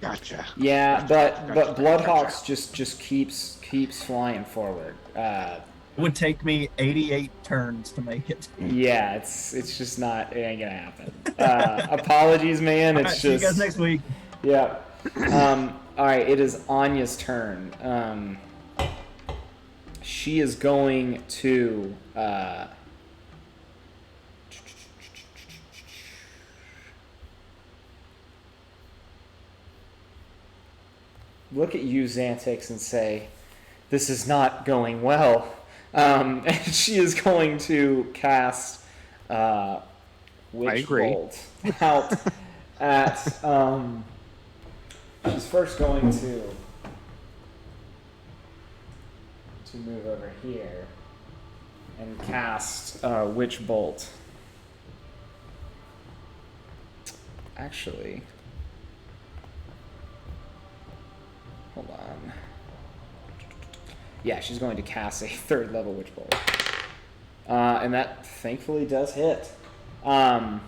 Gotcha. Yeah, but Gotcha. Bloodhawks just keeps flying forward. It would take me 88 turns to make it. Yeah, it's just not. It ain't gonna happen. Apologies, man. All It's right, see you just. guys next week. Yeah. All right. It is Anya's turn. She is going to. Look at you, Xantix, and say, "This is not going well." And she is going to cast Witch agree. Bolt out at. She's first going to move over here and cast Witch Bolt. Actually, hold on. Yeah, she's going to cast a 3rd level Witch Bolt. And that thankfully does hit. As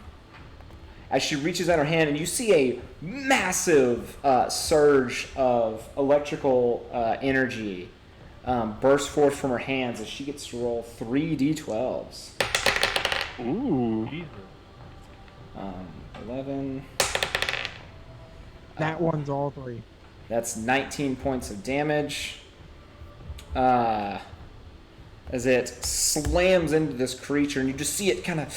she reaches out her hand, and you see a massive surge of electrical energy burst forth from her hands as she gets to roll 3 d12s. Ooh. Jesus. 11. That one's all 3. That's 19 points of damage. As it slams into this creature, and you just see it kind of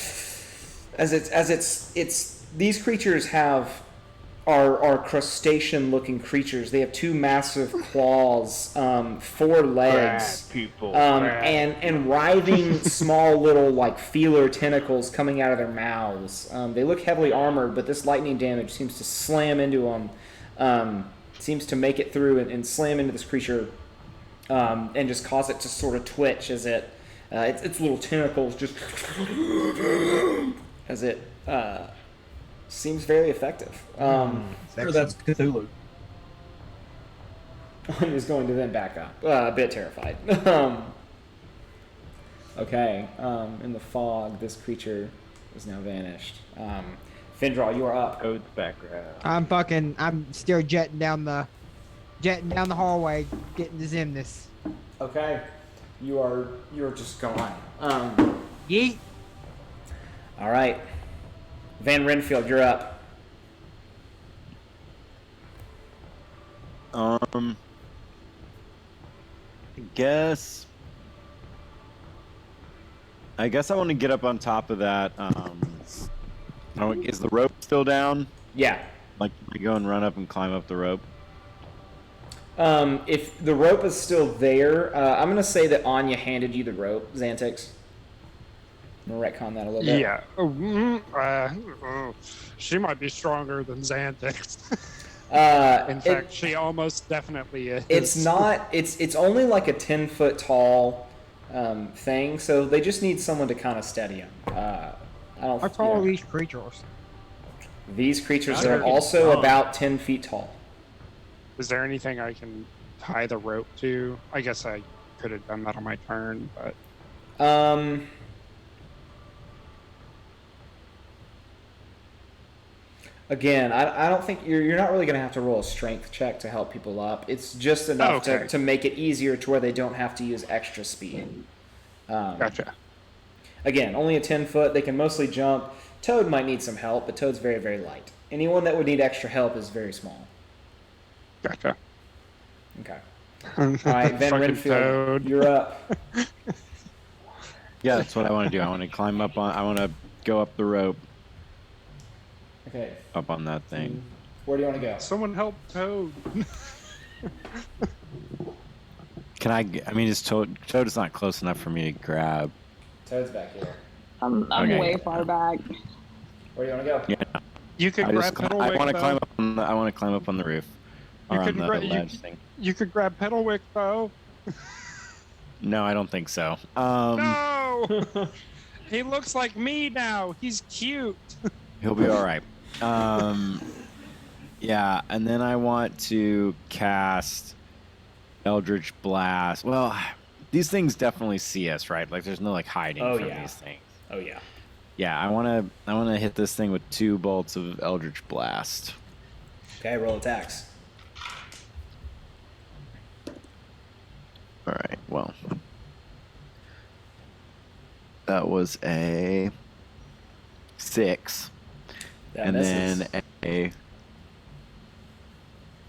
as it's these creatures are crustacean-looking creatures. They have 2 massive claws, 4 legs, Crab people. and writhing small little like feeler tentacles coming out of their mouths. They look heavily armored, but this lightning damage seems to slam into them. Seems to make it through and slam into this creature, and just cause it to sort of twitch as its little tentacles just as it seems very effective. Sure, that's Cthulhu. Is going to then back up, a bit terrified. Okay, in the fog, this creature is now vanished. Findral, you are up. Code's background. I'm still jetting down the hallway, getting to Zimnus. Okay, you're just gone. Yeet. All right, Van Renfield, you're up. I guess I want to get up on top of that. Is the rope still down? Yeah. Like, I go and run up and climb up the rope. If the rope is still there, I'm gonna say that Anya handed you the rope, Xantix. I'm gonna retcon that a little bit. Yeah. She might be stronger than Xantix. In fact, she almost definitely is. It's not. It's only like a 10-foot tall thing, so they just need someone to kind of steady them. How tall are these creatures? These creatures are also about 10 feet tall. Is there anything I can tie the rope to? I guess I could have done that on my turn, but again, I don't think you're not really going to have to roll a strength check to help people up. It's just enough to make it easier to where they don't have to use extra speed. Gotcha. Again, only a 10-foot. They can mostly jump. Toad might need some help, but Toad's very, very light. Anyone that would need extra help is very small. Gotcha. Okay. All right, Van Fucking Renfield, Toad. you're up. Yeah, that's what I want to do. I want to climb up on. I want to go up the rope. Okay. Up on that thing. Where do you want to go? Someone help Toad. Can I? I mean, is Toad is not close enough for me to grab. Toad's back here. I'm Okay. way far back. Where do you want to go? Yeah. You could grab Petalwick. I want to though. climb up. I want to climb up on the roof. You Or could on the gra- ledge thing. You could grab Petalwick though. No, I don't think so. No. He looks like me now. He's cute. He'll be all right. Yeah, and then I want to cast Eldritch Blast. Well, these things definitely see us, right? Like, there's no like hiding from these things. Oh yeah. Yeah, I wanna hit this thing with 2 bolts of Eldritch Blast. Okay, roll attacks. All right. Well, that was a 6, That and misses. then a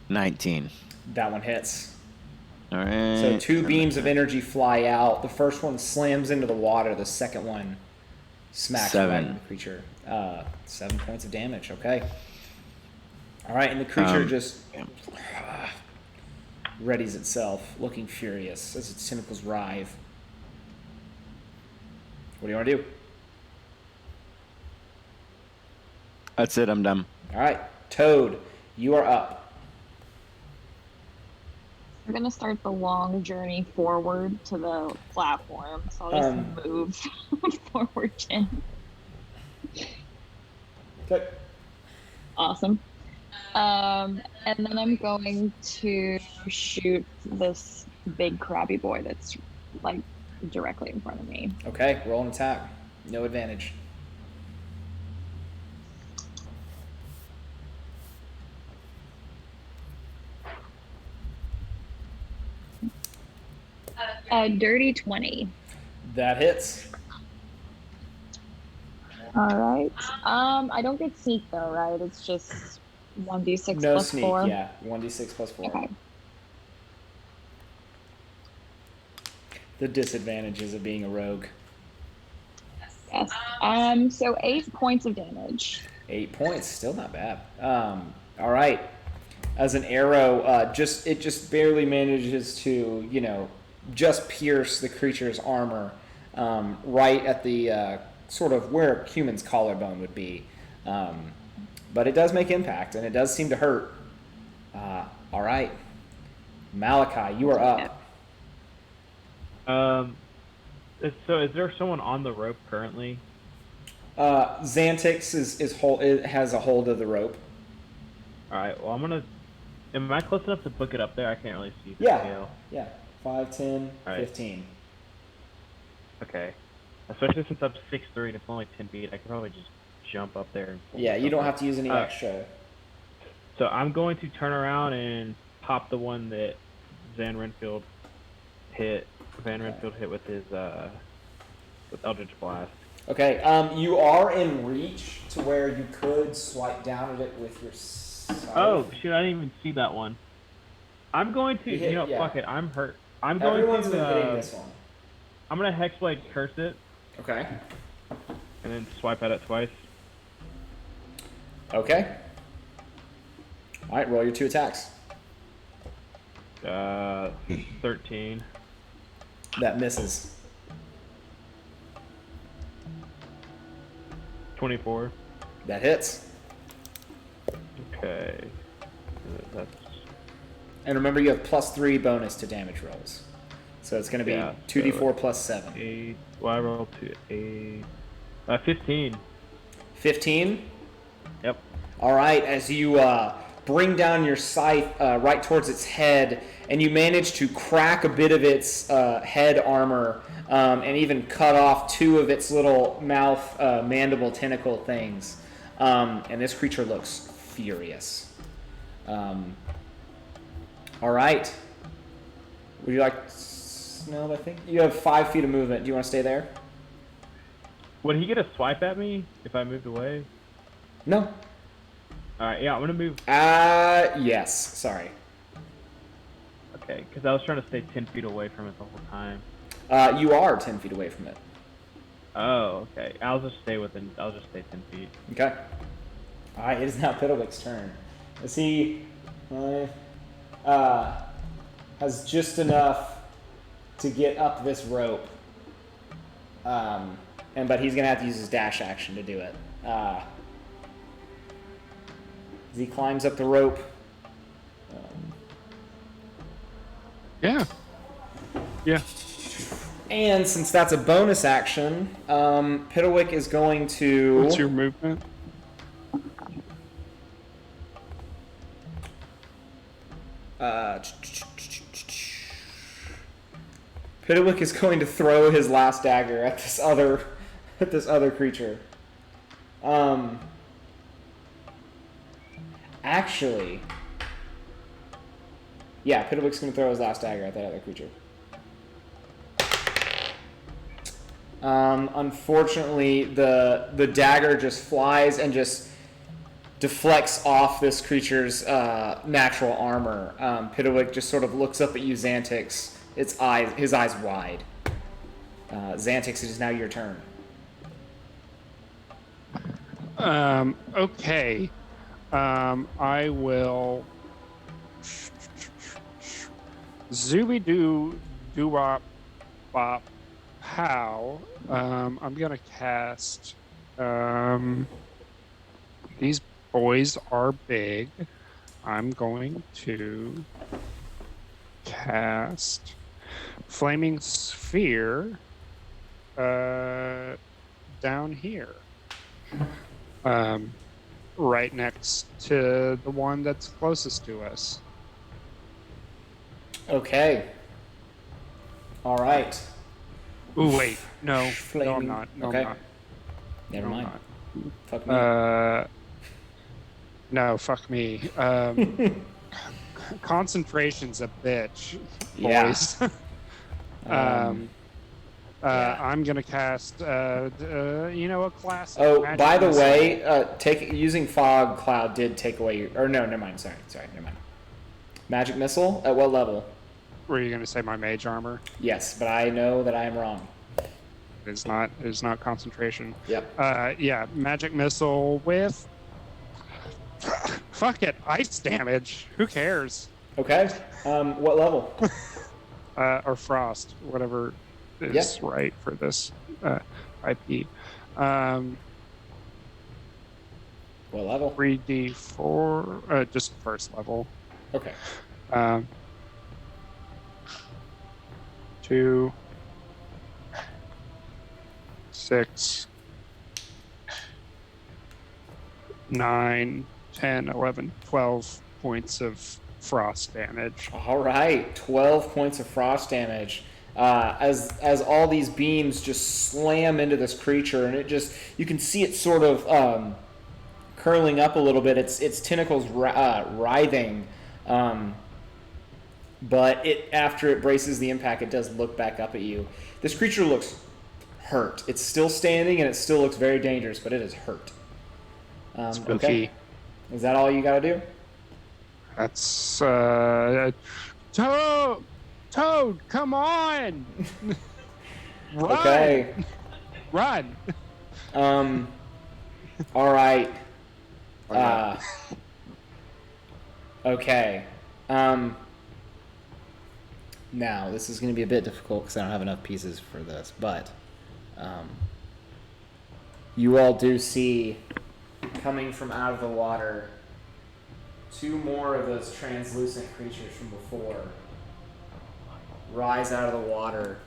19. That one hits. All right. So 2 beams of energy fly out. The first one slams into the water. The second one smacks right 7. into the creature. 7 points of damage. Okay. All right, and the creature just readies itself, looking furious as its tentacles writhe. What do you want to do? That's it. I'm done. All right, Toad, you are up. I'm gonna start the long journey forward to the platform, so I'll just move forward 10. Okay. Awesome. And then I'm going to shoot this big crabby boy that's like directly in front of me. Okay, roll an attack. No advantage. A dirty 20. That hits. All right. I don't get sneak though, right? It's just 1d6 No plus sneak, 4. yeah. 1d6 plus 4. Okay. The disadvantages of being a rogue. Yes. So 8 points of damage. 8 points, still not bad. All right. As an arrow, it just barely manages to, just pierce the creature's armor, right at the sort of where a human's collarbone would be. But it does make impact, and it does seem to hurt. All right. Malachi, you are up. So is there someone on the rope currently? Xantix has a hold of the rope. All right. Well, am I close enough to book it up there? I can't really see the Yeah. scale. Yeah. 5, 10, All right. 15. Okay. Especially since I'm 6'3" and it's only 10 feet, I could probably just jump up there. And pull Yeah, you don't myself have to use any up. extra. So I'm going to turn around and pop the one that Van Renfield hit with his with Eldritch Blast. Okay, you are in reach to where you could swipe down at it with your scythe. Oh shoot! I didn't even see that one. I'm going to, fuck it. I'm hurt. Everyone's been hitting this one. I'm gonna Hexblade curse it. Okay. And then swipe at it twice. Okay. All right, roll your 2 attacks. 13. That misses. 24. That hits. Okay. That's. And remember, you have +3 bonus to damage rolls. So it's going to be 2d4 plus 7. 8. Well, I rolled 8. 15. 15? Yep. All right, as you bring down your scythe right towards its head, and you manage to crack a bit of its head armor, and even cut off 2 of its little mouth mandible tentacle things. And this creature looks furious. All right. Would you like... No, I think you have 5 feet of movement. Do you want to stay there? Would he get a swipe at me if I moved away? No. Alright, yeah, I'm gonna move. Yes. Sorry. Okay, because I was trying to stay 10 feet away from it the whole time. You are 10 feet away from it. Oh, okay. I'll just stay 10 feet. Okay. Alright, it is now Piddlewick's turn. As he has just enough to get up this rope. But he's gonna have to use his dash action to do it. As he climbs up the rope. Yeah. And since that's a bonus action, Piddlewick is going to... What's your movement? Piddlewick is going to throw his last dagger at this other creature. Actually, yeah, Piddlewick's going to throw his last dagger at that other creature. Unfortunately, the dagger just flies and just deflects off this creature's natural armor. Piddlewick just sort of looks up at you, Xantix. His eyes wide. Xantix, it is now your turn. Okay. I will Zooby doo doo wop bop pow. I'm gonna cast these boys are big. I'm going to cast Flaming Sphere down here. Right next to the one that's closest to us. Okay. All right. Ooh, wait. No. Flaming. No, I'm not. No, Okay. I'm not. Never No, I'm mind. not. Fuck me. No, fuck me. Concentration's a bitch, Yeah. boys. Yeah. I'm gonna cast, a classic. Oh, magic by the missile. way, using fog cloud did take away your. Or no, never mind. Sorry, never mind. Magic missile at what level? Were you gonna say my mage armor? Yes, but I know that I am wrong. It is not concentration. Yep. Yeah, magic missile with. Fuck it, ice damage. Who cares? Okay. What level? Or frost, whatever is right for this IP. What level? 3d4, just first level. Okay. 2, 6, 9, 10, 11, 12 points of frost damage. All right, 12 points of frost damage. As all these beams just slam into this creature, and you can see it sort of curling up a little bit. Its tentacles writhing, but after it braces the impact, it does look back up at you. This creature looks hurt. It's still standing, and it still looks very dangerous, but it is hurt. Spooky. Okay. Is that all you gotta do? That's Toad, come on! Run! Okay. Run! All right. Okay. Now this is going to be a bit difficult because I don't have enough pieces for this, but you all do see coming from out of the water 2 more of those translucent creatures from before rise out of the water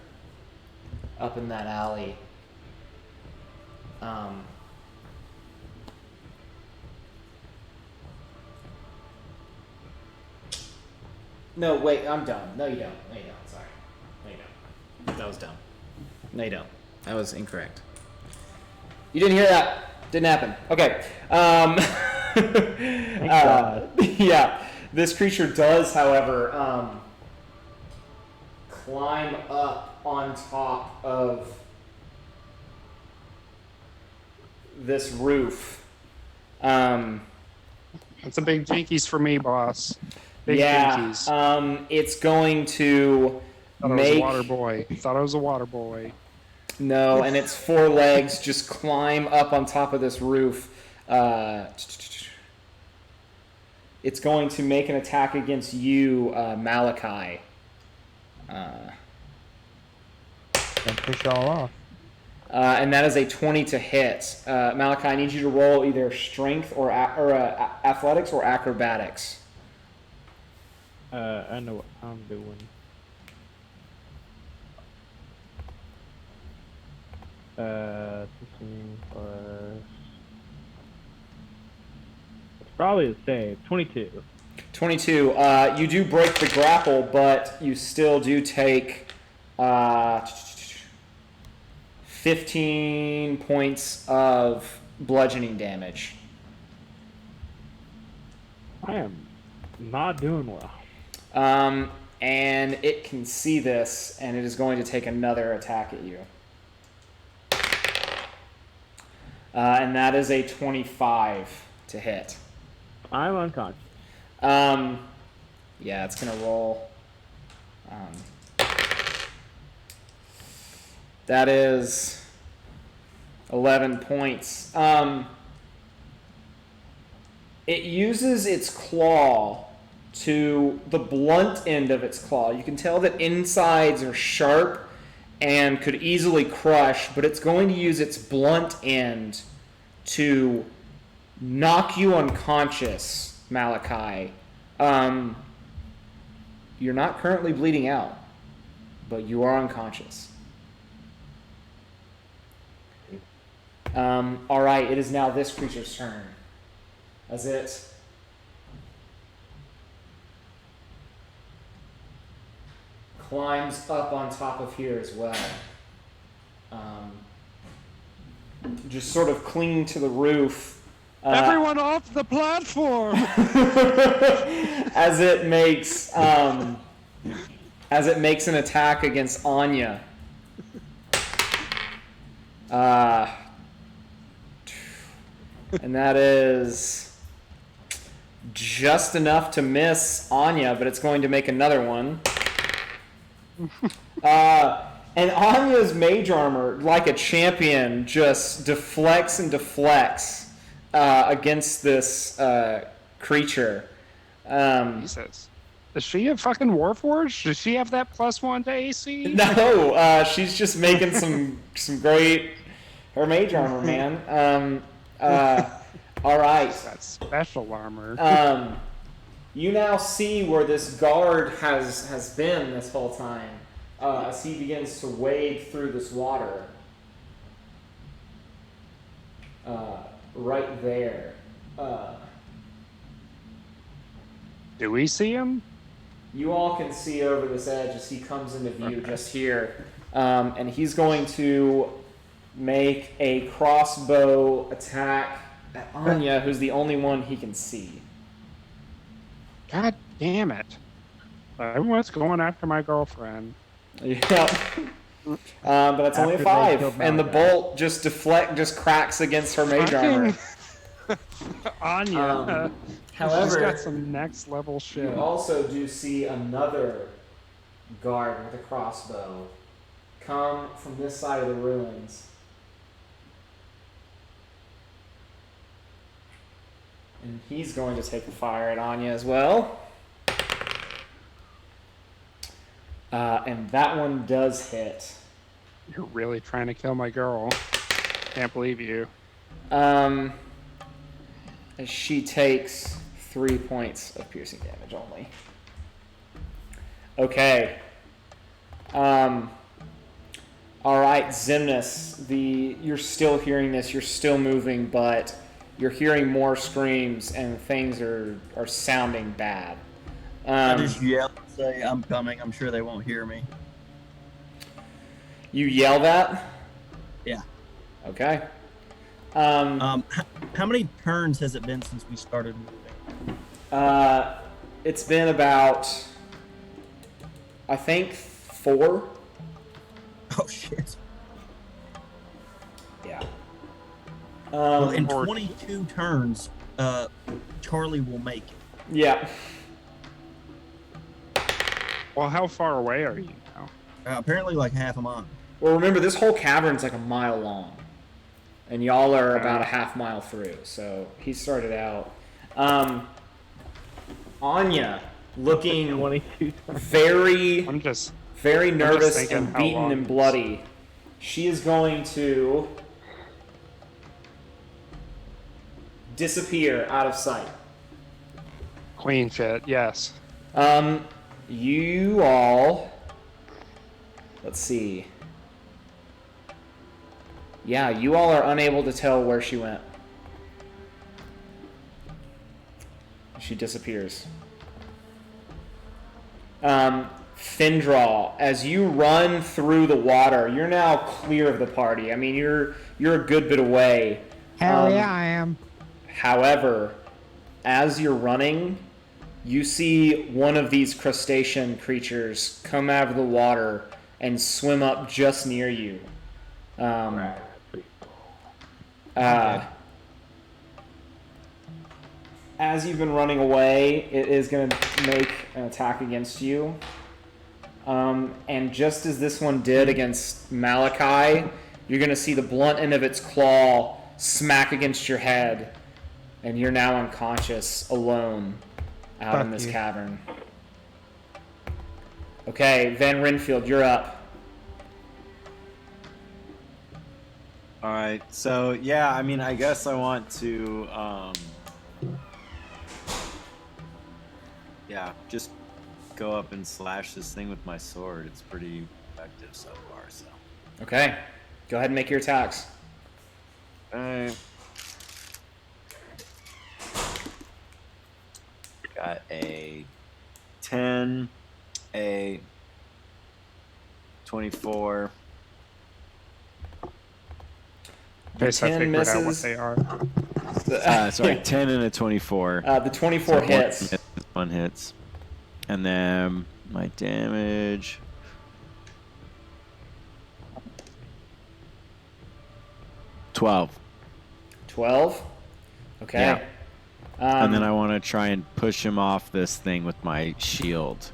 up in that alley. No, wait, I'm dumb. No, you don't. No, you don't. Sorry. No, you don't. That was dumb. No, you don't. That was incorrect. You didn't hear that. Didn't happen. Okay. Yeah. This creature does, however, climb up on top of this roof. That's a big jinkies for me, boss. Big Yeah. jinkies. It's going to Thought make... I was a water boy. Thought I was a water boy. No, and its 4 legs just climb up on top of this roof. It's going to make an attack against you, Malachi. And push y'all off. And that is a 20 to hit. Malachi, I need you to roll either strength or athletics or acrobatics. I know what I'm doing. It's probably the same. 22. 22. You do break the grapple, but you still do take 15 points of bludgeoning damage. I am not doing well. And it can see this, and it is going to take another attack at you. And that is a 25 to hit. I'm unconscious. Yeah, it's gonna roll. That is 11 points. It uses its claw to the blunt end of its claw. You can tell that insides are sharp and could easily crush, but it's going to use its blunt end to knock you unconscious, Malachi. You're not currently bleeding out, but you are unconscious. All right, it is now this creature's turn. As it climbs up on top of here as well. Just sort of clinging to the roof. Everyone off the platform! As it makes as it makes an attack against Anya. And that is just enough to miss Anya, but it's going to make another one. And Anya's mage armor, like a champion, just deflects and deflects against this creature. Jesus. Is she a fucking Warforged? Does she have that +1 to AC? No, she's just making some great her mage armor, man. All right. That's special armor. You now see where this guard has been this whole time. As he begins to wade through this water. Right there. Do we see him? You all can see over this edge as he comes into view just here. And he's going to make a crossbow attack at Anya, who's the only one he can see. God damn it. Everyone's going after my girlfriend. Yeah. But that's only a 5. And the bolt just cracks against her mage armor. Anya. However, she's got some next level shit. You also do see another guard with a crossbow come from this side of the ruins. And he's going to take a fire at Anya as well. And that one does hit. You're really trying to kill my girl. Can't believe you. As she takes 3 points of piercing damage only. Okay. All right, Xemnas. You're still hearing this. You're still moving, but you're hearing more screams and things are sounding bad. I just yell and say, "I'm coming." I'm sure they won't hear me. You yell that? Yeah. Okay. How many turns has it been since we started moving? It's been about, I think, 4. Oh shit. Yeah. Well, in 22 turns, Charlie will make it. Yeah. Well, how far away are you now? Apparently like half a mile. Well, remember, this whole cavern's like a mile long. And y'all are about a half mile through. So he started out. Anya, looking very nervous and beaten and bloody. She is going to disappear out of sight. Queen shit, yes. You all, let's see. Yeah, you all are unable to tell where she went. She disappears. Findraw, as you run through the water, you're now clear of the party. I mean, you're a good bit away. Hell yeah, I am. However, as you're running, you see one of these crustacean creatures come out of the water and swim up just near you. As you've been running away, it is going to make an attack against you. And just as this one did against Malachi, you're going to see the blunt end of its claw smack against your head, and you're now unconscious, alone, out in this cavern. Okay, Van Renfield, you're up. All right. So yeah, I mean, I guess I want to, yeah, just go up and slash this thing with my sword. It's pretty effective so far. So. Okay, go ahead and make your attacks. Got a 10, a 24. Guess I 10 figured out what misses. they are. Sorry, 10 and a 24. The 24 hits. One hits. And then my damage. 12. 12. Okay. Yeah. And then I want to try and push him off this thing with my shield.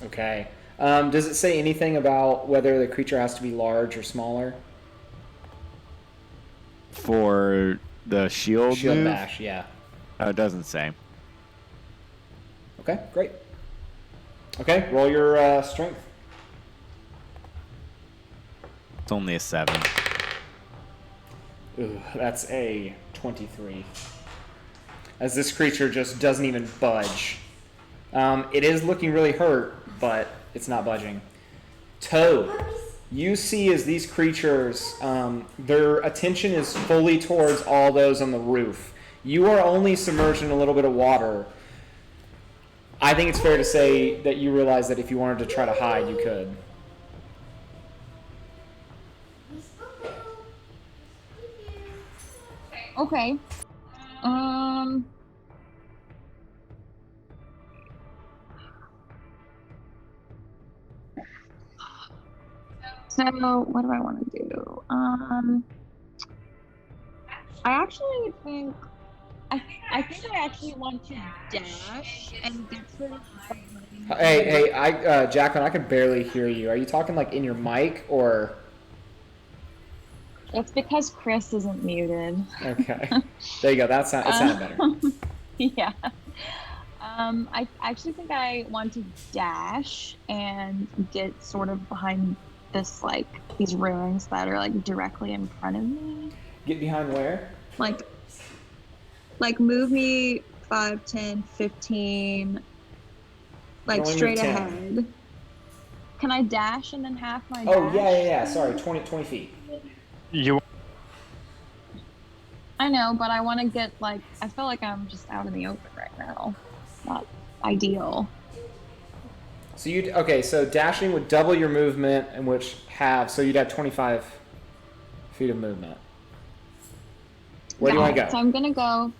Okay. Does it say anything about whether the creature has to be large or smaller? For the shield move? bash, yeah. Oh, it doesn't say. Okay, great. Okay, roll your strength. It's only a 7. Ooh, that's a 23. As this creature just doesn't even budge. It is looking really hurt, but it's not budging. Toad, you see as these creatures, their attention is fully towards all those on the roof. You are only submerged in a little bit of water. I think it's fair to say that you realize that if you wanted to try to hide, you could. Okay. So what do I want to do? I actually think I think I actually want to dash and get to. Hey, Jacqueline, I can barely hear you. Are you talking like in your mic or? It's because Chris isn't muted. Okay. There you go. It sounded better. Yeah. I actually think I want to dash and get sort of behind this, like, these ruins that are, like, directly in front of me. Get behind where? Like move me 5, 10, 15, like straight ahead. Can I dash and then half my dash? Oh, yeah. Sorry, 20 feet. I know, but I want to get, like, I feel like I'm just out in the open right now. Not ideal. So dashing would double your movement, in which so you'd have 25 feet of movement. Where do you want to go? So I'm going to go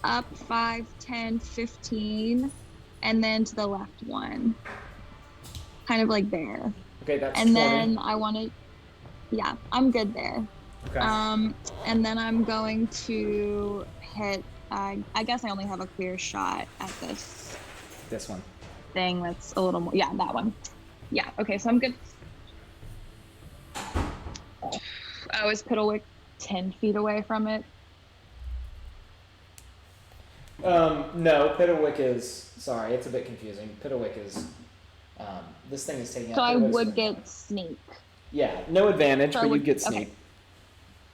up 5, 10, 15, and then to the left one. Kind of like there. Okay, that's and 20. Then I want to, yeah, I'm good there. Okay. And then I'm going to hit, I guess I only have a clear shot at this one. Thing that's a little more, yeah, that one. Yeah, okay, so I'm good. Oh, is Piddlewick 10 feet away from it? No, Piddlewick is, sorry, it's a bit confusing. Piddlewick is, this thing is taking out. So I would get sneak. Yeah, no advantage, but you'd get sneak.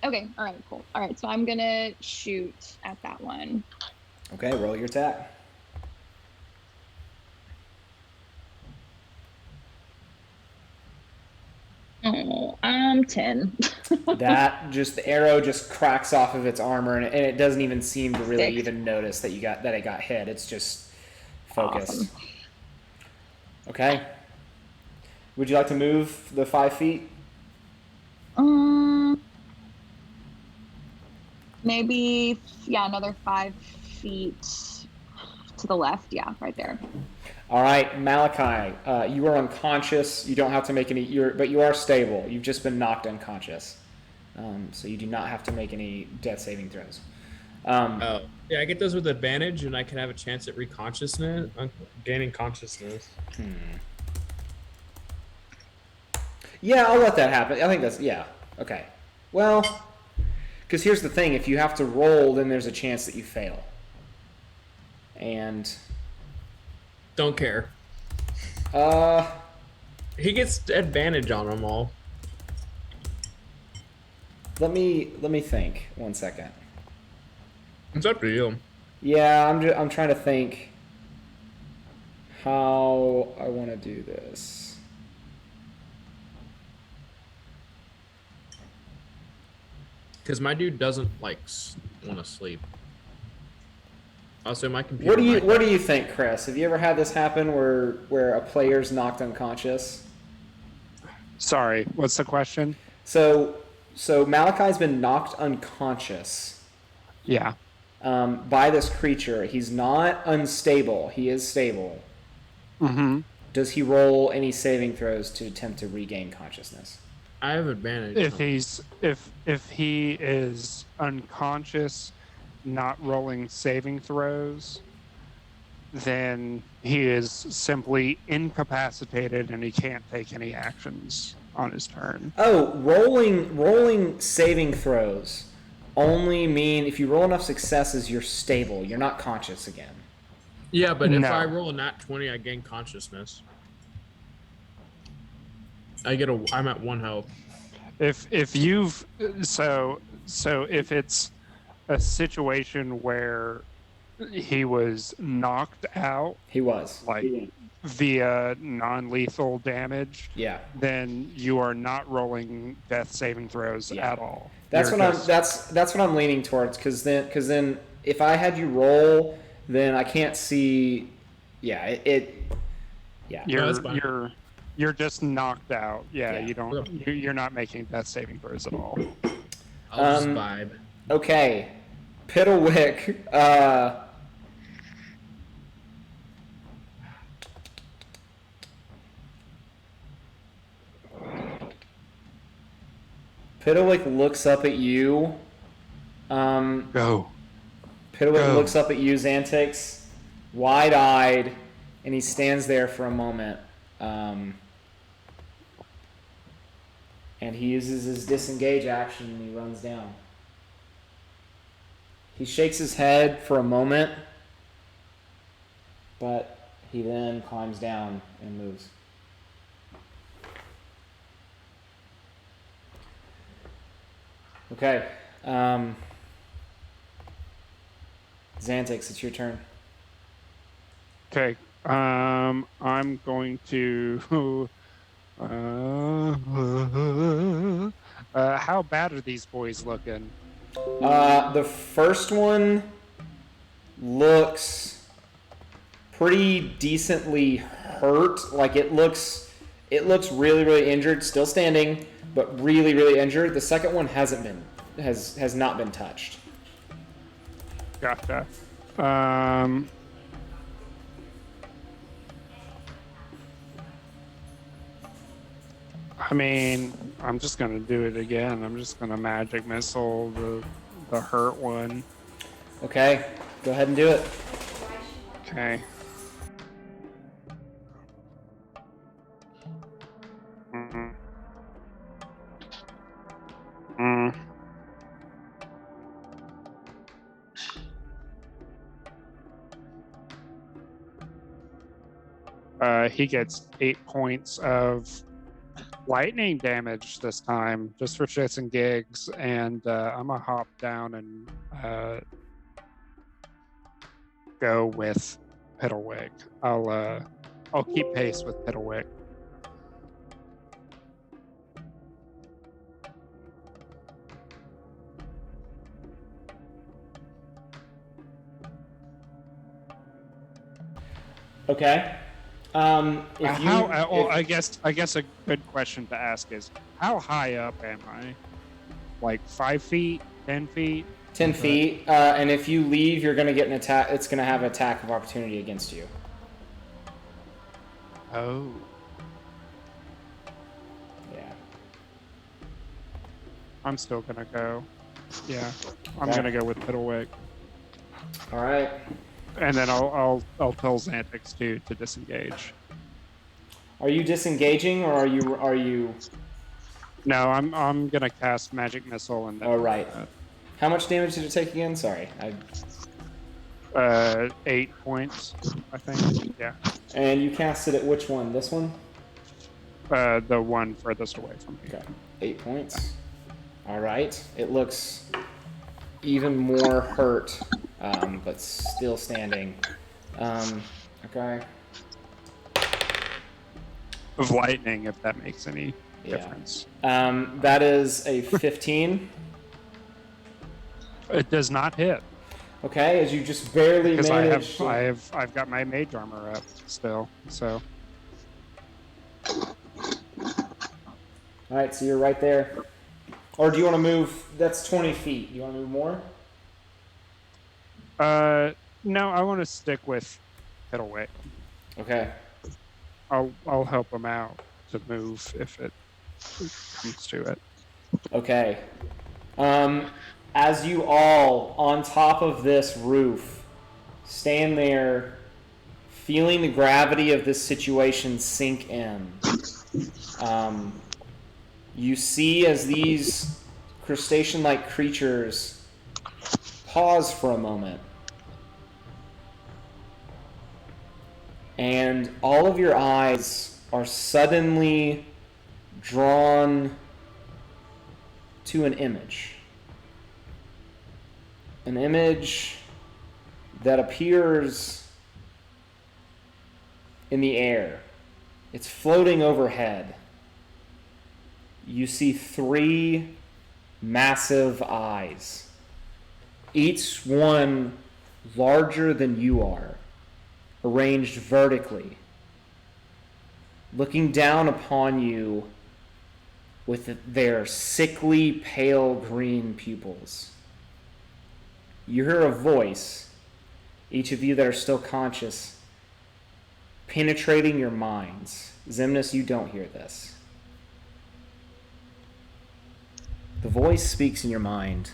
Okay, all right, cool. All right, so I'm gonna shoot at that one. Okay, roll your attack. Oh, 10. The arrow just cracks off of its armor, and it doesn't even seem to really even notice that it got hit. It's just focused. Awesome. Okay. Would you like to move the 5 feet? Maybe, yeah, another 5 feet to the left. Yeah, right there. All right, Malachi, you are unconscious. You don't have to make any, but you are stable. You've just been knocked unconscious. So you do not have to make any death saving throws. Yeah, I get those with advantage, and I can have a chance at gaining consciousness. Yeah, I'll let that happen. I think that's, yeah, okay. Well, because here's the thing. If you have to roll, then there's a chance that you fail. And... Don't care. He gets advantage on them all. Let me think. 1 second. It's up to you. Yeah, I'm trying to think how I want to do this. Because my dude doesn't want to sleep. Also, my computer. What do you think, Chris? Have you ever had this happen where a player's knocked unconscious? Sorry, what's the question? So Malachi's been knocked unconscious. Yeah. By this creature. He's not unstable. He is stable. Mm-hmm. does he roll any saving throws to attempt to regain consciousness? I have advantage. If he is unconscious, not rolling saving throws, then he is simply incapacitated and he can't take any actions on his turn. Oh, rolling saving throws only mean if you roll enough successes, you're stable. You're not conscious again. Yeah, but if No. I roll a nat 20, I gain consciousness. I'm at 1 health. If you've so if it's a situation where he was knocked out, He was. like via non-lethal damage, Yeah. then you are not rolling death saving throws at all. That's You're what just- that's what I'm leaning towards, because then if I had you roll, then I can't see. Yeah, yeah. You're just knocked out. Yeah, Yeah. you're not making death saving throws at all. I'll just vibe. Okay, Piddlewick. Piddlewick looks up at you. Go. Piddlewick looks up at you, Xantix, wide-eyed, and he stands there for a moment. And he uses his disengage action and he runs down. He shakes his head for a moment, but he then climbs down and moves. Okay. Xantix, it's your turn. Okay. I'm going to. How bad are these boys looking? The first one looks pretty decently hurt. Like it looks really, really injured. Still standing, but really, really injured. The second one has not been touched. Gotcha. I mean, I'm just gonna do it again. I'm just gonna magic missile the hurt one. Okay, go ahead and do it. Okay. He gets 8 points of lightning damage this time, just for shits and gigs, and I'm gonna hop down and go with Piddlewick. I'll keep pace with Piddlewick. Okay. I guess a good question to ask is, how high up am I? Like 5 feet, 10 feet? 10 feet, and if you leave, you're going to get an attack. It's going to have an attack of opportunity against you. Oh. Yeah. I'm still gonna go. Yeah, I'm Okay. gonna go with Piddlewick. All right. And then I'll tell Xantix to disengage. Are you disengaging, or are you? No, I'm gonna cast magic missile and then. Oh right. How much damage did it take again? Sorry. 8 points, I think. Yeah. And you cast it at which one? This one? The one furthest away from me. Okay. 8 points. All right. It looks even more hurt, but still standing. Okay. Of lightning, if that makes any difference. That is a 15. It does not hit. Okay, as you just barely Because managed. I've got my mage armor up still, so. All right, so you're right there. Or do you want to move? That's 20 feet. Do you want to move more? No, I want to stick with Piddlewick. Okay. I'll help him out to move if it comes to it. Okay. As you all on top of this roof stand there, feeling the gravity of this situation sink in, you see as these crustacean-like creatures pause for a moment, and all of your eyes are suddenly drawn to an image. An image that appears in the air. It's floating overhead. You see 3 massive eyes, each one larger than you are, arranged vertically, looking down upon you with their sickly pale green pupils. You hear a voice, each of you that are still conscious, penetrating your minds. Xemnas, you don't hear this. The voice speaks in your mind.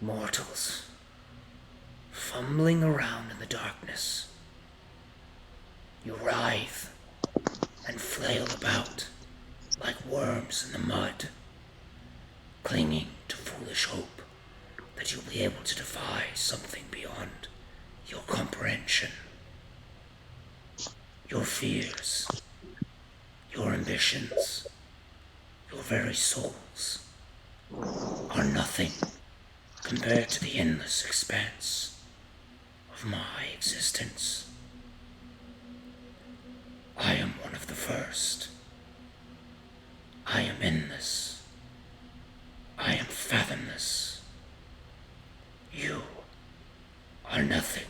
Mortals, fumbling around in the darkness, you writhe and flail about like worms in the mud, clinging to foolish hope that you'll be able to defy something beyond your comprehension. Your fears, your ambitions, your very souls are nothing compared to the endless expanse of my existence. I am one of the first. I am endless. I am fathomless. You are nothing.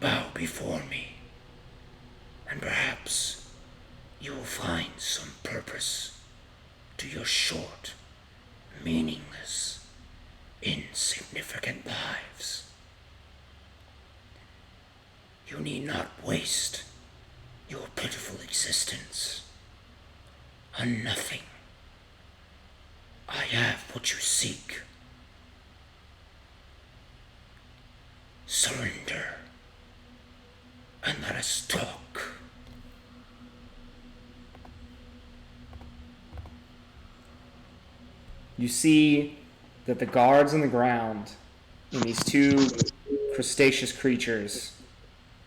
Bow before me, and perhaps you will find some purpose to your short, meaningless, insignificant lives. You need not waste your pitiful existence on nothing. I have what you seek. Surrender, and let us talk. You see that the guards on the ground in these 2 crustaceous creatures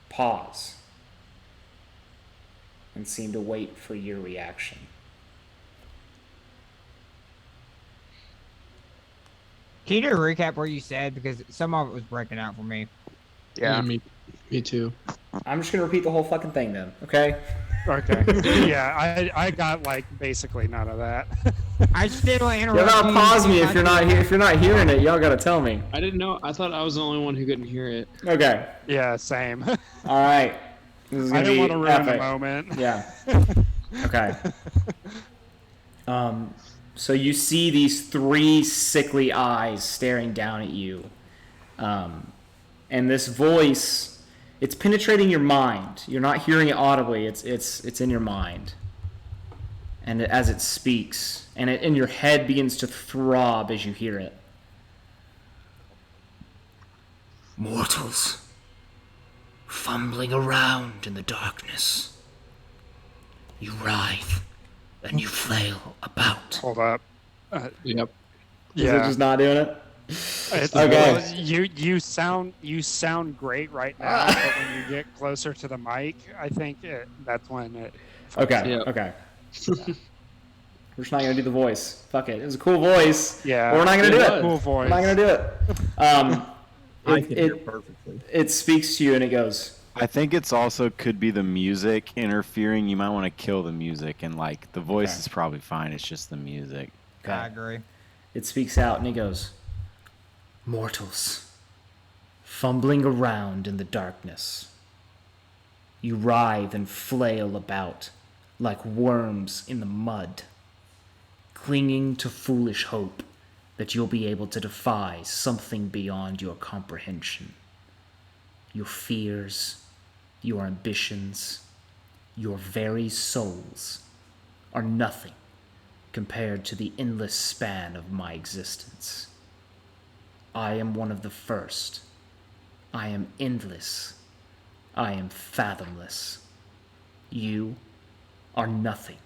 pause and seem to wait for your reaction. Can you do a recap what you said? Because some of it was breaking out for me. Yeah. Me too. I'm just going to repeat the whole fucking thing then, okay? Okay. Yeah, I got like basically none of that. I still Y'all interrupt gotta you. pause me if you're not hearing it. Y'all gotta tell me. I didn't know. I thought I was the only one who couldn't hear it. Okay. Yeah, same. All right. This is I gonna didn't be want to ruin the epic. moment. Yeah. Okay. So you see these 3 sickly eyes staring down at you, and this voice, it's penetrating your mind. You're not hearing it audibly. It's in your mind, and as it speaks, and your head begins to throb as you hear it. Mortals, fumbling around in the darkness, you writhe and you flail about. Hold up. Yep. Is it just not doing it? It's, Okay. well, you sound great right now, but when you get closer to the mic, I think that's when it. Okay. Yep. Okay. We're just not gonna do the voice. Fuck it. It was a cool voice. Yeah. But we're not gonna do it. Cool voice. We're not gonna do it. I can hear perfectly. It speaks to you and it goes. I think it's also could be the music interfering. You might want to kill the music, and like the voice Okay. is probably fine. It's just the music. Okay. I agree. It speaks out and it goes. Mortals, fumbling around in the darkness, you writhe and flail about like worms in the mud, clinging to foolish hope that you'll be able to defy something beyond your comprehension. Your fears, Your ambitions, your very souls, are nothing compared to the endless span of my existence. I am one of the first. I am endless. I am fathomless. You are nothing.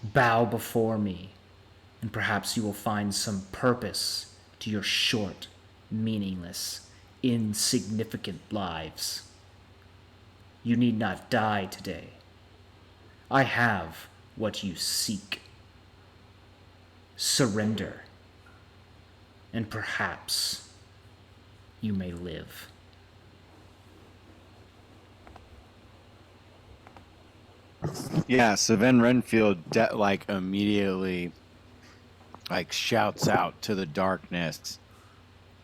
Bow before me, and perhaps you will find some purpose to your short, meaningless, insignificant lives. You need not die today. I have what you seek. Surrender, and perhaps you may live. Yeah, so Van Renfield immediately shouts out to the darkness,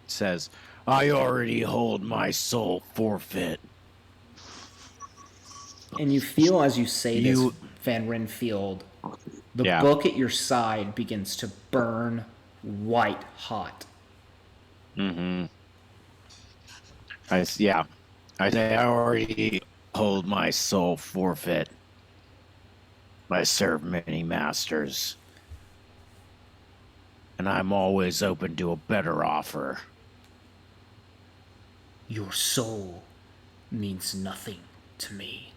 says, "I already hold my soul forfeit." And you feel as you say this, You- Van Renfield, the Yeah. book at your side begins to burn white hot. Mm-hmm. I say, I already hold my soul forfeit. I serve many masters, and I'm always open to a better offer. Your soul means nothing to me.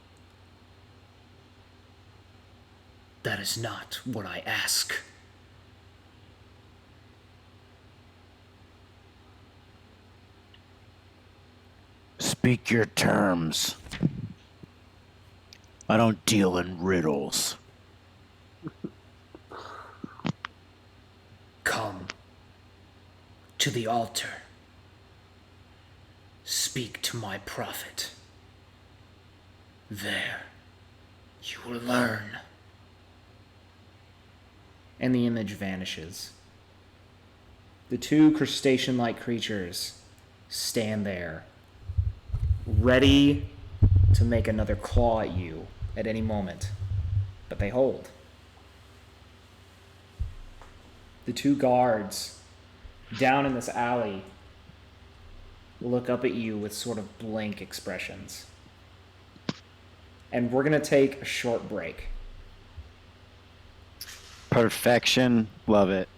That is not what I ask. Speak your terms. I don't deal in riddles. Come to the altar. Speak to my prophet. There, you will learn. And the image vanishes. The two crustacean-like creatures stand there, ready to make another claw at you at any moment, but they hold. The two guards down in this alley look up at you with sort of blank expressions. And we're going to take a short break. Perfection. Love it.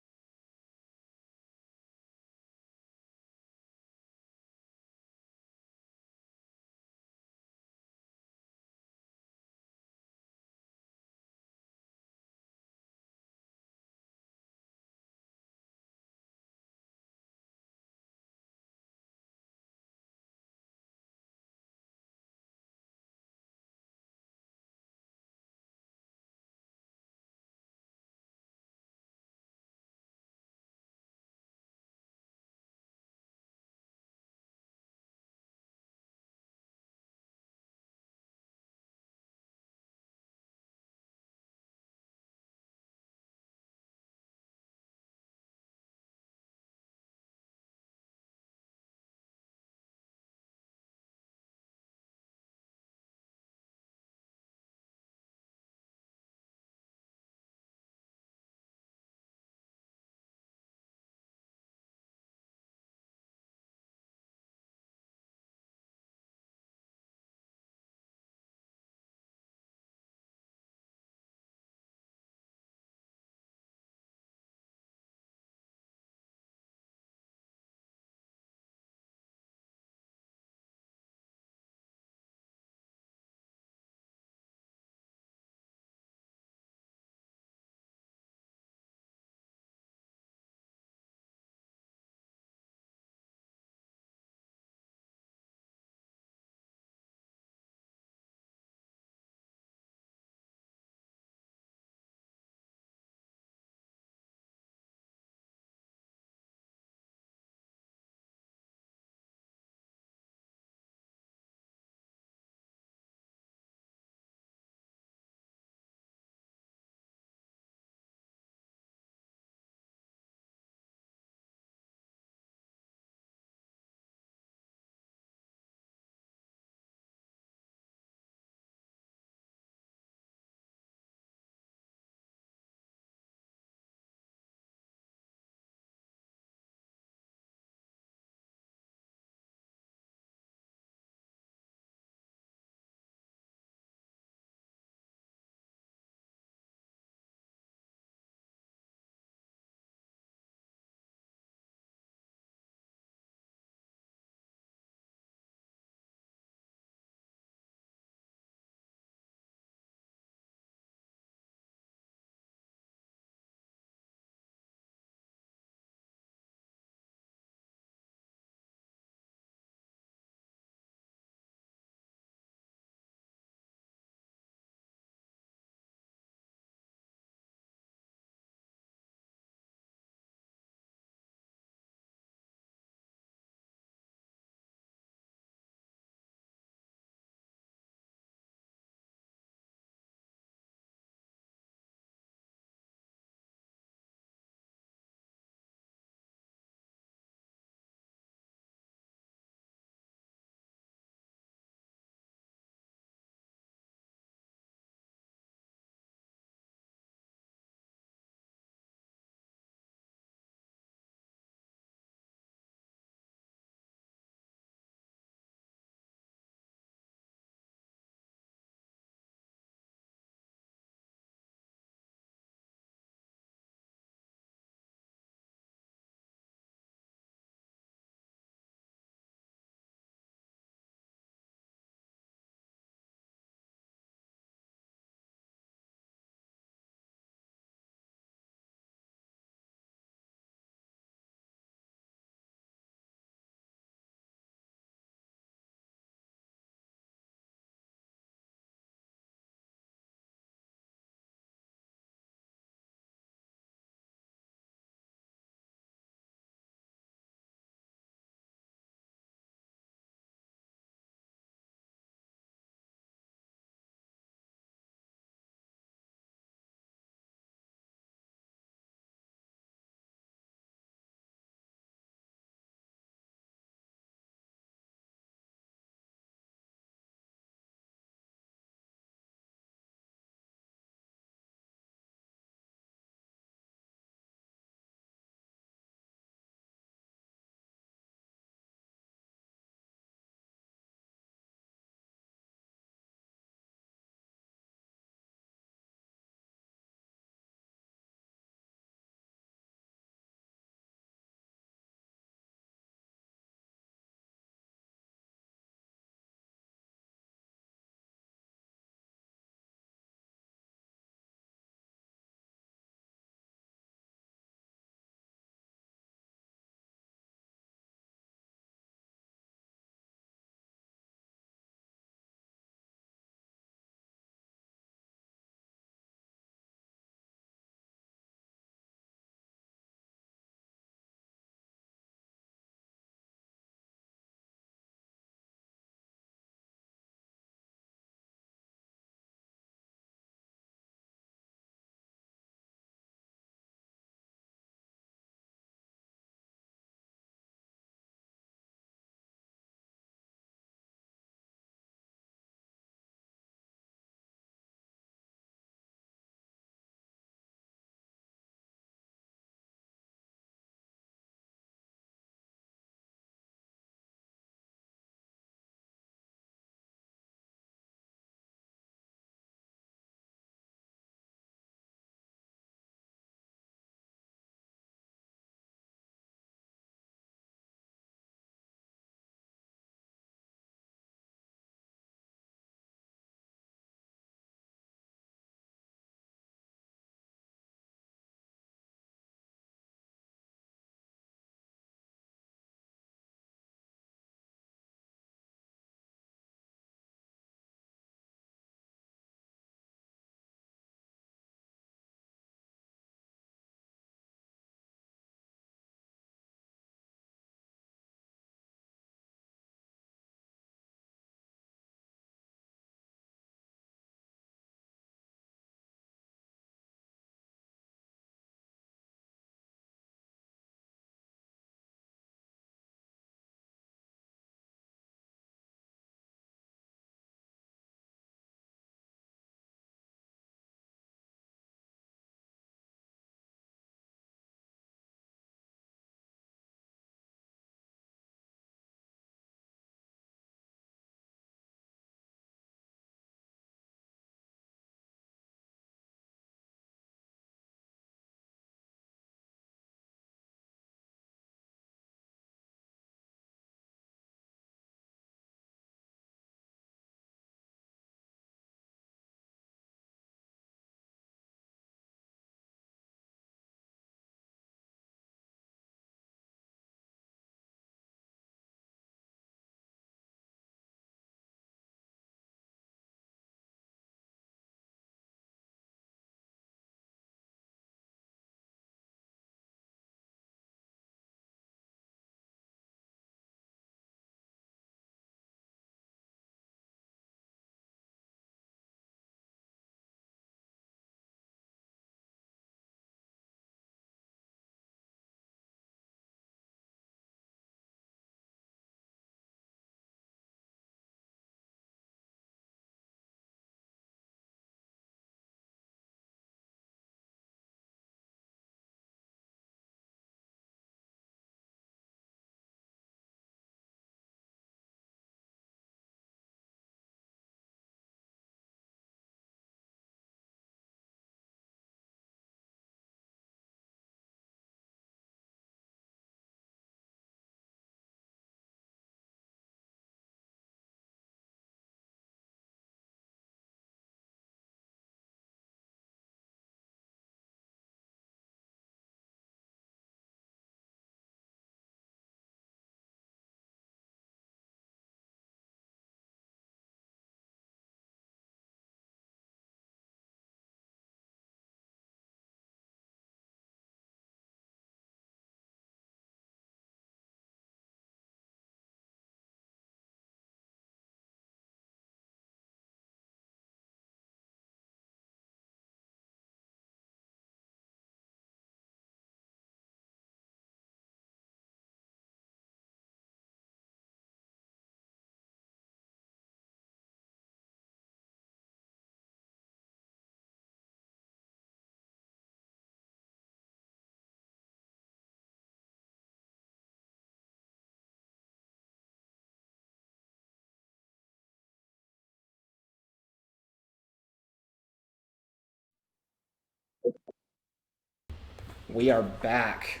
We are back.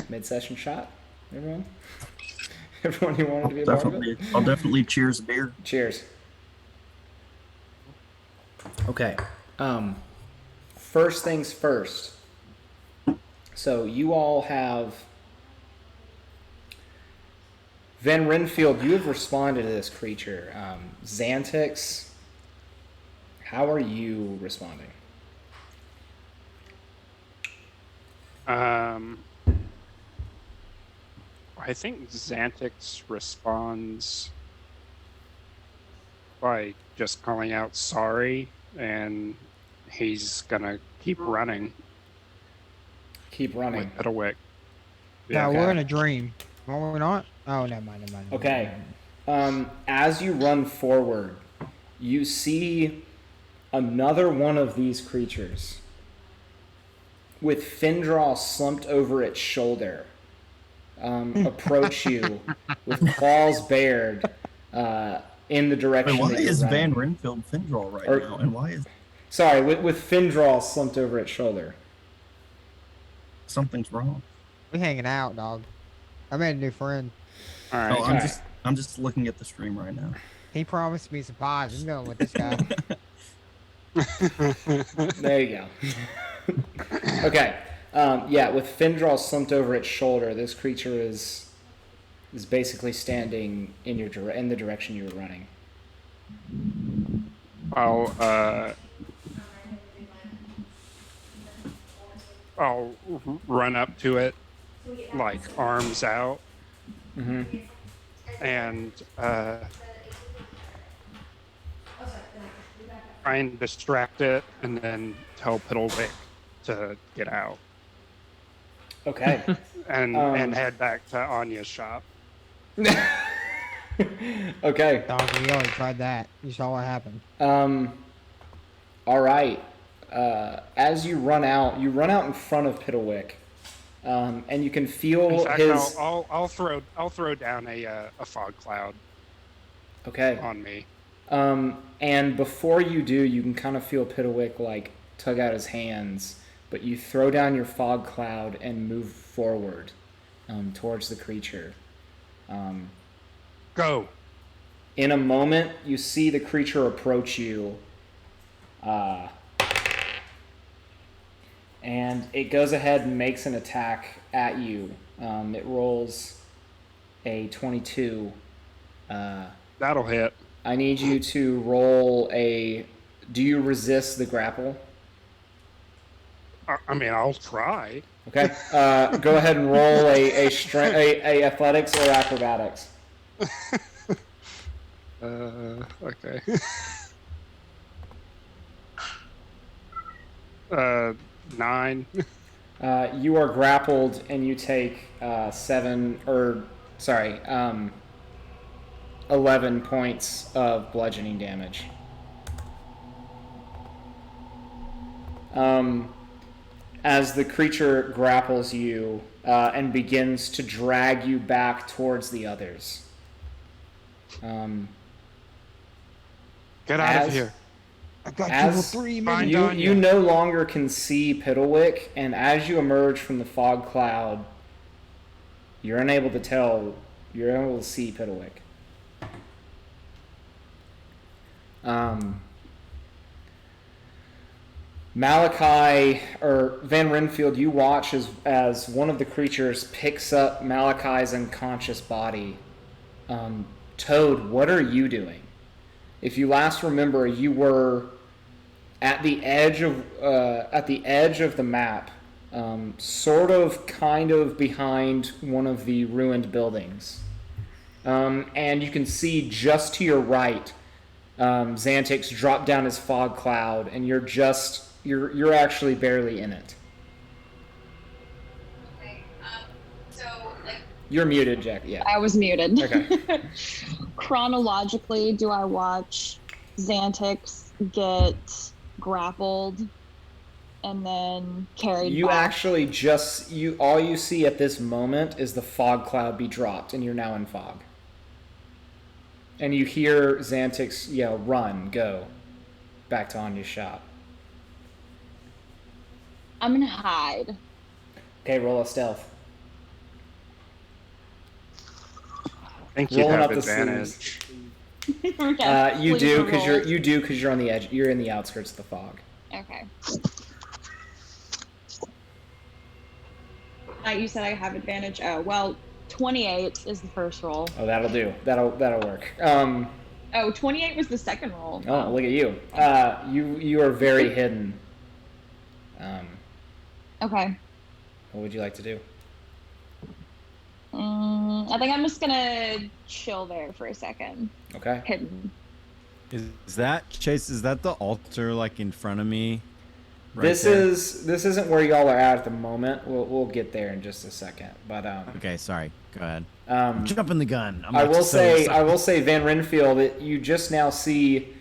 Mid-session shot, everyone. Everyone who wanted to be a part of it. I'll definitely cheers a beer. Cheers. Okay. First things first. So you all have Van Renfield. You have responded to this creature. Xantix, how are you responding? I think Xantix responds by just calling out sorry, and he's gonna keep running. Keep running. With Piddlewick. Yeah, we're in a dream. Are we not? Oh, never mind. Okay. As you run forward, you see another one of these creatures with Findraw slumped over its shoulder approach you with claws bared in the direction Why that you're is running. Van Renfield Findraw right now? And why is... Sorry, with Findraw slumped over its shoulder. Something's wrong. We hanging out, dog. I made a new friend. All right. Oh, I'm just looking at the stream right now. He promised me some pies. I'm going with this guy. There you go. Okay. Yeah, with Findraw slumped over its shoulder, this creature is basically standing in in the direction you were running. I'll run up to it, like arms out, and try and distract it, and then tell Piddlewick to get out. Okay. and head back to Anya's shop. Okay. Dog, we already tried that. You saw what happened. All right. As you run out in front of Piddlewick, and you can feel In fact, his. I'll throw down a fog cloud. Okay. On me. And before you do, you can kind of feel Piddlewick like tug out his hands, but you throw down your fog cloud and move forward, towards the creature. Go. In a moment, you see the creature approach you. And it goes ahead and makes an attack at you. It rolls a 22. That'll hit. I need you to roll a... Do you resist the grapple? I mean, I'll try. Okay. Go ahead and roll a athletics or acrobatics. Okay. 9. You are grappled and you take 11 points of bludgeoning damage. As the creature grapples you and begins to drag you back towards the others. Get out of here. I got you for 3 minutes. You no longer can see Piddlewick, and as you emerge from the fog cloud, you're unable to see Piddlewick. Malachi, or Van Renfield, you watch as one of the creatures picks up Malachi's unconscious body. Toad, what are you doing? If you last remember, you were at the edge of the map, sort of, kind of behind one of the ruined buildings, and you can see just to your right, Xantix drop down his fog cloud, and you're actually barely in it. Okay. You're muted, Jack. Yeah. I was muted. Okay. Chronologically, do I watch Xantix get grappled and then carried You back? actually all you see at this moment is the fog cloud be dropped, and you're now in fog. And you hear Xantix yell, "Run, go," back to Anya's shop. I'm gonna hide. Okay, roll a stealth. I think you Rolling have up the advantage. Okay, You please do roll. because you're on the edge. You're in the outskirts of the fog. Okay. You said I have advantage. Oh well, 28 is the first roll. Oh, that'll do. That'll work. Oh, 28 was the second roll. Oh, look at you. You are very hidden. Okay. What would you like to do? I think I'm just gonna chill there for a second. Okay. Hidden. Is that Chase? Is that the altar like in front of me? This isn't where y'all are at the moment. We'll get there in just a second. But okay, sorry. Go ahead. I'm jumping the gun. I will say, Van Renfield, that you just now see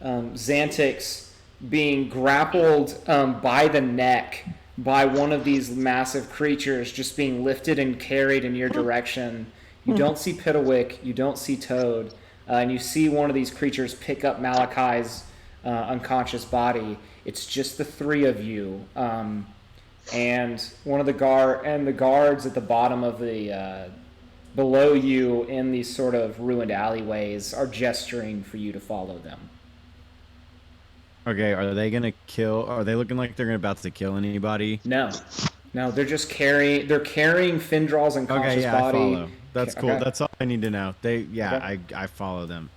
Xantix being grappled by the neck by one of these massive creatures, just being lifted and carried in your direction. You don't see Pitawick, you don't see Toad, and you see one of these creatures pick up Malachi's unconscious body. It's just the three of you, and one of the guards at the bottom of the below you in these sort of ruined alleyways are gesturing for you to follow them. Okay, are they gonna kill? Are they looking like they're about to kill anybody? No, they're just carrying Findral's unconscious body. I follow. That's cool. Okay. That's all I need to know. I follow them.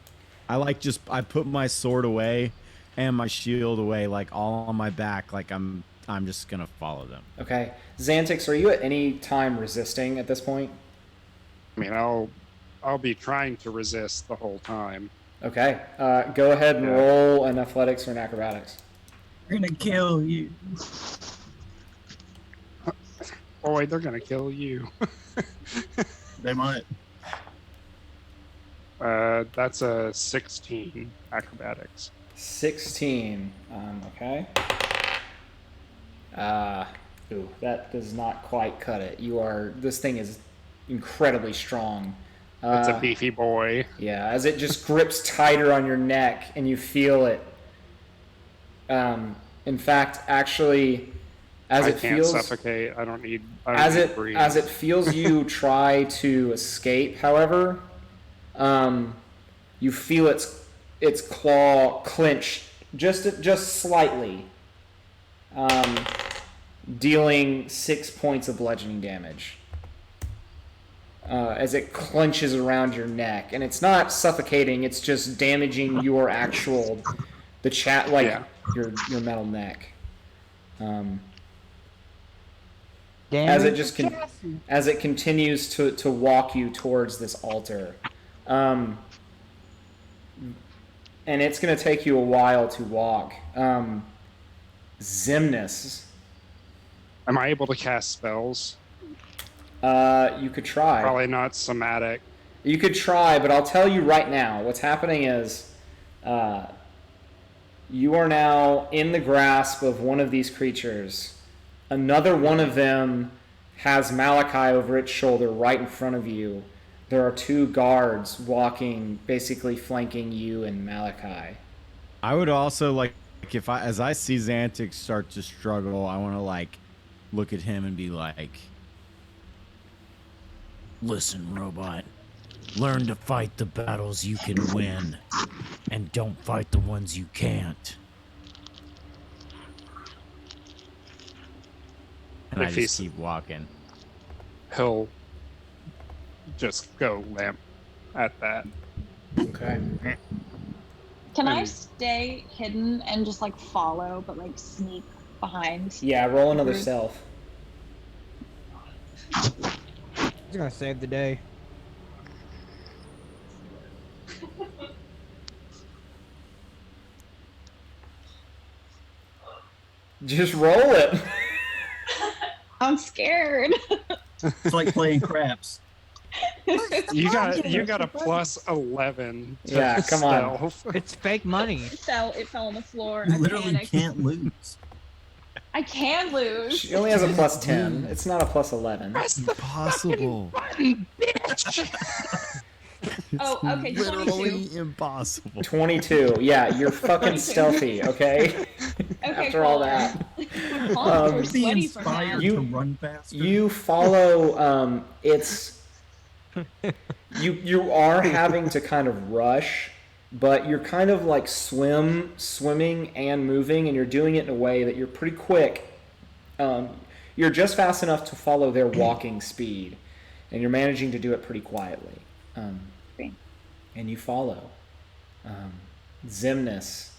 I put my sword away and my shield away, like all on my back, like I'm just gonna follow them. Okay, Xantix, are you at any time resisting at this point? I mean, I'll be trying to resist the whole time. Okay, go ahead and roll an athletics or an acrobatics. We're gonna kill you. Boy, they're gonna kill you. They might. That's a 16 acrobatics. 16. Okay. That does not quite cut it. This thing is incredibly strong. It's a beefy boy. Yeah, as it just grips tighter on your neck and you feel it. In fact, actually, I can't suffocate. I don't need breathe. As it feels you try to escape, however, you feel its claw clench just slightly, dealing 6 points of bludgeoning damage. As it clenches around your neck, and it's not suffocating; it's just damaging your actual your metal neck. As it continues to walk you towards this altar, and it's going to take you a while to walk. Xemnas. Am I able to cast spells? You could try. Probably not somatic. You could try, but I'll tell you right now, what's happening is you are now in the grasp of one of these creatures. Another one of them has Malachi over its shoulder right in front of you. There are two guards walking, basically flanking you and Malachi. I would also as I see Xantix start to struggle, I want to look at him and be like, listen, robot, learn to fight the battles you can win and don't fight the ones you can't. And I just keep walking. He'll just go limp at that. Okay. Can I stay hidden and just follow, but sneak behind? Yeah, roll another stealth. He's gonna save the day. Just roll it. I'm scared. It's like playing craps. You got a plus 11. Yeah, come on. It's fake money. It fell on the floor. You I literally panicked. can't lose. I can lose. She only has a plus 10. It's not a plus 11. Impossible. Oh, okay, 22. Literally impossible. 22. Yeah, you're fucking 22. stealthy, okay? Okay, After all cool. that. My palms are Be sweaty from that. inspired to run faster. You follow. It's you are having to kind of rush, but you're kind of like swimming and moving, and you're doing it in a way that you're pretty quick. You're just fast enough to follow their walking speed, and you're managing to do it pretty quietly. And you follow. Zimnus.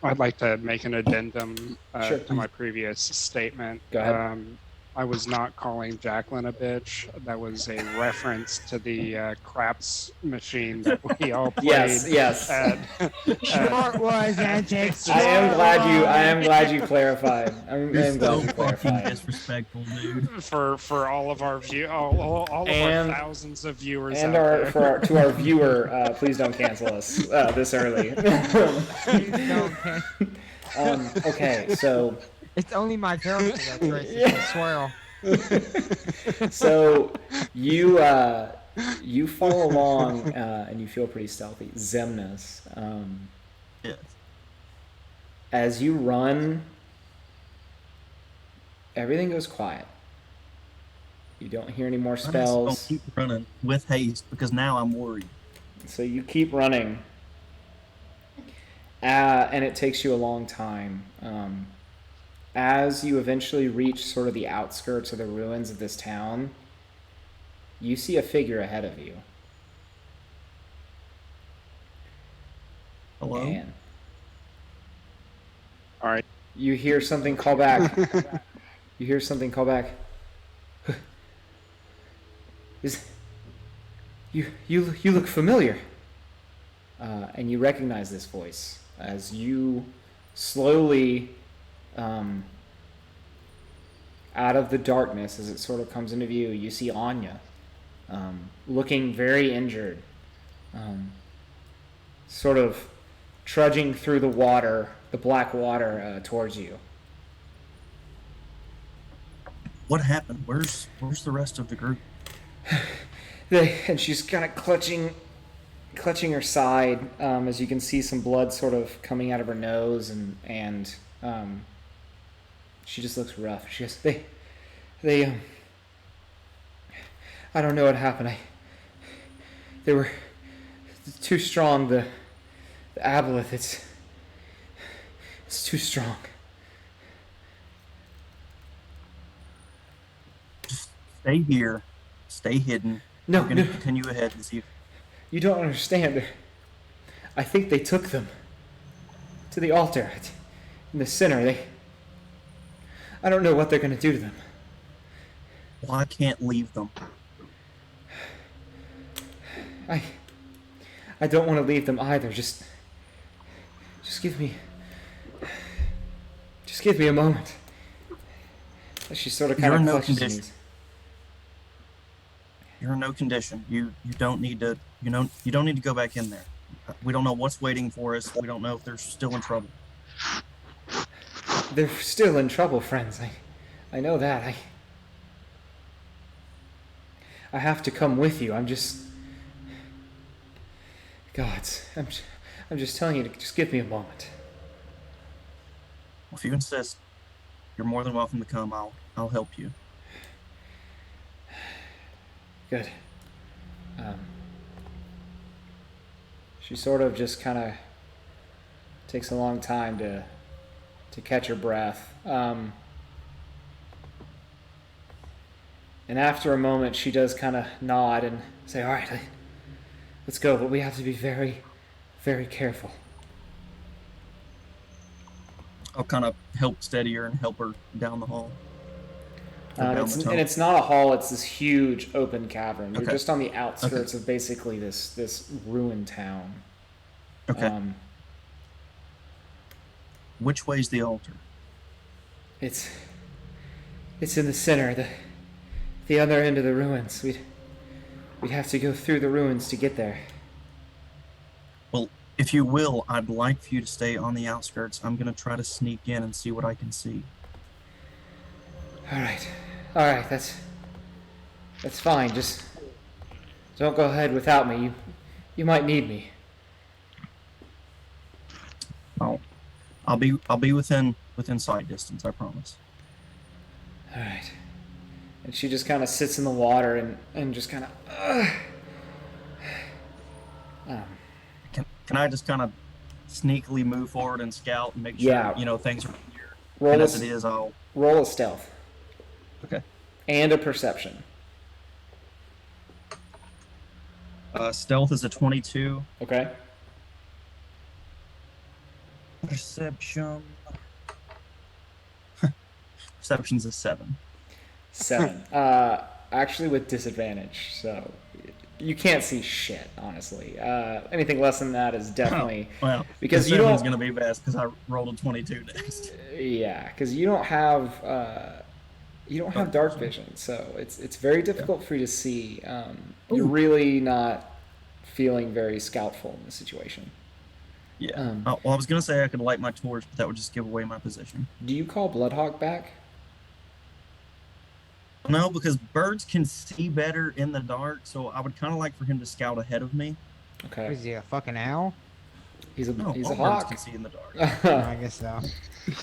I'd like to make an addendum Sure. to my previous statement. Go ahead. I was not calling Jacqueline a bitch. That was a reference to the craps machine that we all played. Yes. Sure it was, Antic. I am glad you clarified. I'm You're glad so you fucking clarified. disrespectful, dude. For all of our all of And- our thousands of viewers And out there. to our viewer, please don't cancel us this early. Okay, so It's only my character that's racist, I swear. so you follow along and you feel pretty stealthy. Zemnis, Yes. as you run, everything goes quiet. You don't hear any more I'll spells. keep running with haste because now I'm worried. So you keep running, and it takes you a long time. As you eventually reach sort of the outskirts of the ruins of this town, you see a figure ahead of you. Hello? And All right. you hear something call back. You hear something call back. You look familiar. And you recognize this voice as you slowly, out of the darkness, as it sort of comes into view, you see Anya, looking very injured, sort of trudging through the water, the black water, towards you. What happened? Where's the rest of the group? And she's kind of clutching her side, as you can see some blood sort of coming out of her nose, and she just looks rough. She goes, they I don't know what happened. They were too strong. The aboleth, it's too strong. Just stay here. Stay hidden. No, We're going to no. continue ahead and see if... You don't understand. I think they took them to the altar in the center. I don't know what they're going to do to them. Well, I can't leave them. I don't want to leave them either. Just give me a moment. She sort of kind You're of in no clutches condition. knees. You're in no condition. You don't need to you don't need to go back in there. We don't know what's waiting for us. We don't know if they're still in trouble. They're still in trouble, friends. I know that. I have to come with you. I'm just telling you to just give me a moment. Well, if you insist, you're more than welcome to come. I'll help you. Good. She sort of just kind of takes a long time to catch her breath. And after a moment, she does kind of nod and say, "All right, let's go, but we have to be very, very careful." I'll kind of help steady her and help her down the hall. Down the tunnel. And it's not a hall, it's this huge open cavern. You're Okay. just on the outskirts of basically this ruined town. Okay. Which way's the altar? It's in the center, the other end of the ruins. We'd have to go through the ruins to get there. Well, if you will, I'd like for you to stay on the outskirts. I'm gonna try to sneak in and see what I can see. All right, that's fine. Just don't go ahead without me. You might need me. I'll be within sight distance. I promise. All right. And she just kind of sits in the water and just kind of. Can I just kind of sneakily move forward and scout and make sure Yeah. Things are clear? Roll And a, as it is, I'll roll a stealth. Okay. And a perception. Stealth is a 22. Okay. Perception. Perception's a 7. 7. Actually with disadvantage, so you can't see shit, honestly. Anything less than that is definitely because you don't. Going to be best because I rolled a 22 next. Yeah, because you don't have dark vision, so it's very difficult for you to see. You're really not feeling very scoutful in this situation. Yeah. Well, I was going to say I could light my torch, but that would just give away my position. Do you call Bloodhawk back? No, because birds can see better in the dark, so I would kind of like for him to scout ahead of me. Okay. Is he a fucking owl? He's a all hawk. Birds can see in the dark. I guess so.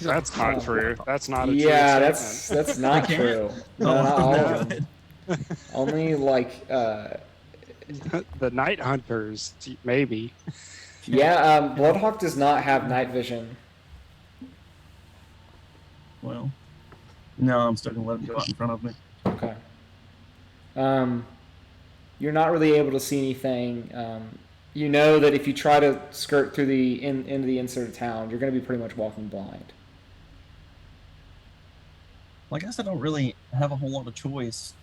That's not true. That's not a true Yeah, statement. that's not true. No, not all of them. Only like the night hunters, maybe. Yeah, Bloodhawk does not have night vision. Well, no, I'm still gonna let him go out in front of me. Okay. You're not really able to see anything. You know that if you try to skirt through into the inside of town, you're going to be pretty much walking blind. Well, I guess I don't really have a whole lot of choice.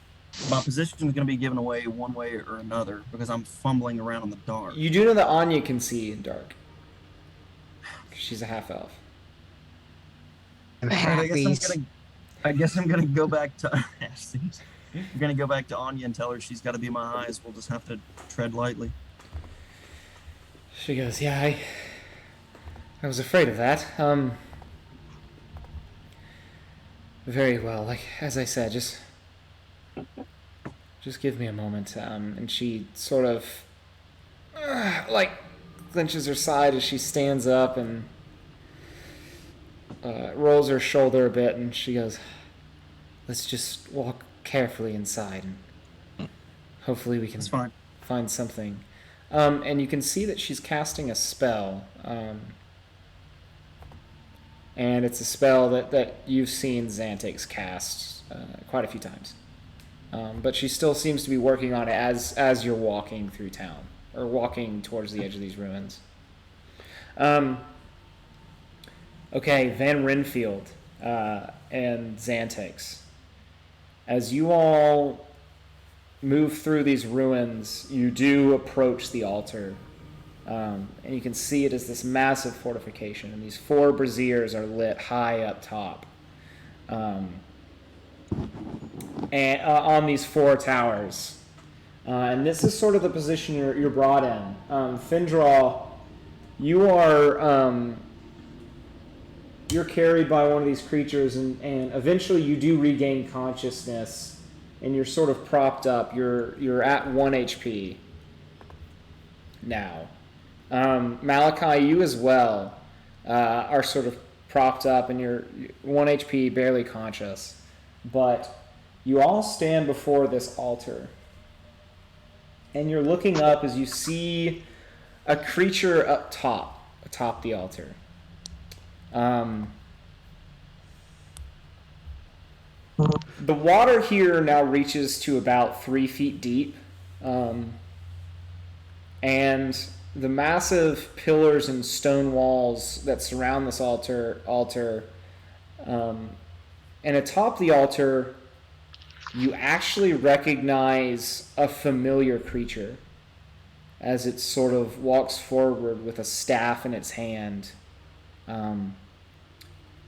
My position is going to be given away one way or another because I'm fumbling around in the dark. You do know that Anya can see in dark. She's a half elf. I guess I'm gonna go back to. I'm gonna go back to Anya and tell her she's got to be my eyes. We'll just have to tread lightly. She goes, "Yeah, I was afraid of that. Very well. Like as I said, just give me a moment." And she sort of like clenches her side as she stands up and rolls her shoulder a bit, and she goes, "Let's just walk carefully inside, and hopefully we can find something." And you can see that she's casting a spell, and it's a spell that you've seen Xantix cast quite a few times. But she still seems to be working on it as you're walking through town, or walking towards the edge of these ruins. Okay, Van Renfield and Xantix. As you all move through these ruins, you do approach the altar. And you can see it as this massive fortification. And these 4 braziers are lit high up top. And on these 4 towers. And this is sort of the position you're brought in. Findraw, you are... you're carried by one of these creatures, and eventually you do regain consciousness, and you're sort of propped up. You're at 1 HP now. Malachi, you as well are sort of propped up, and you're 1 HP, barely conscious. But you all stand before this altar, and you're looking up as you see a creature atop the altar. The water here now reaches to about 3 feet deep, and the massive pillars and stone walls that surround this altar, and atop the altar, you actually recognize a familiar creature as it sort of walks forward with a staff in its hand.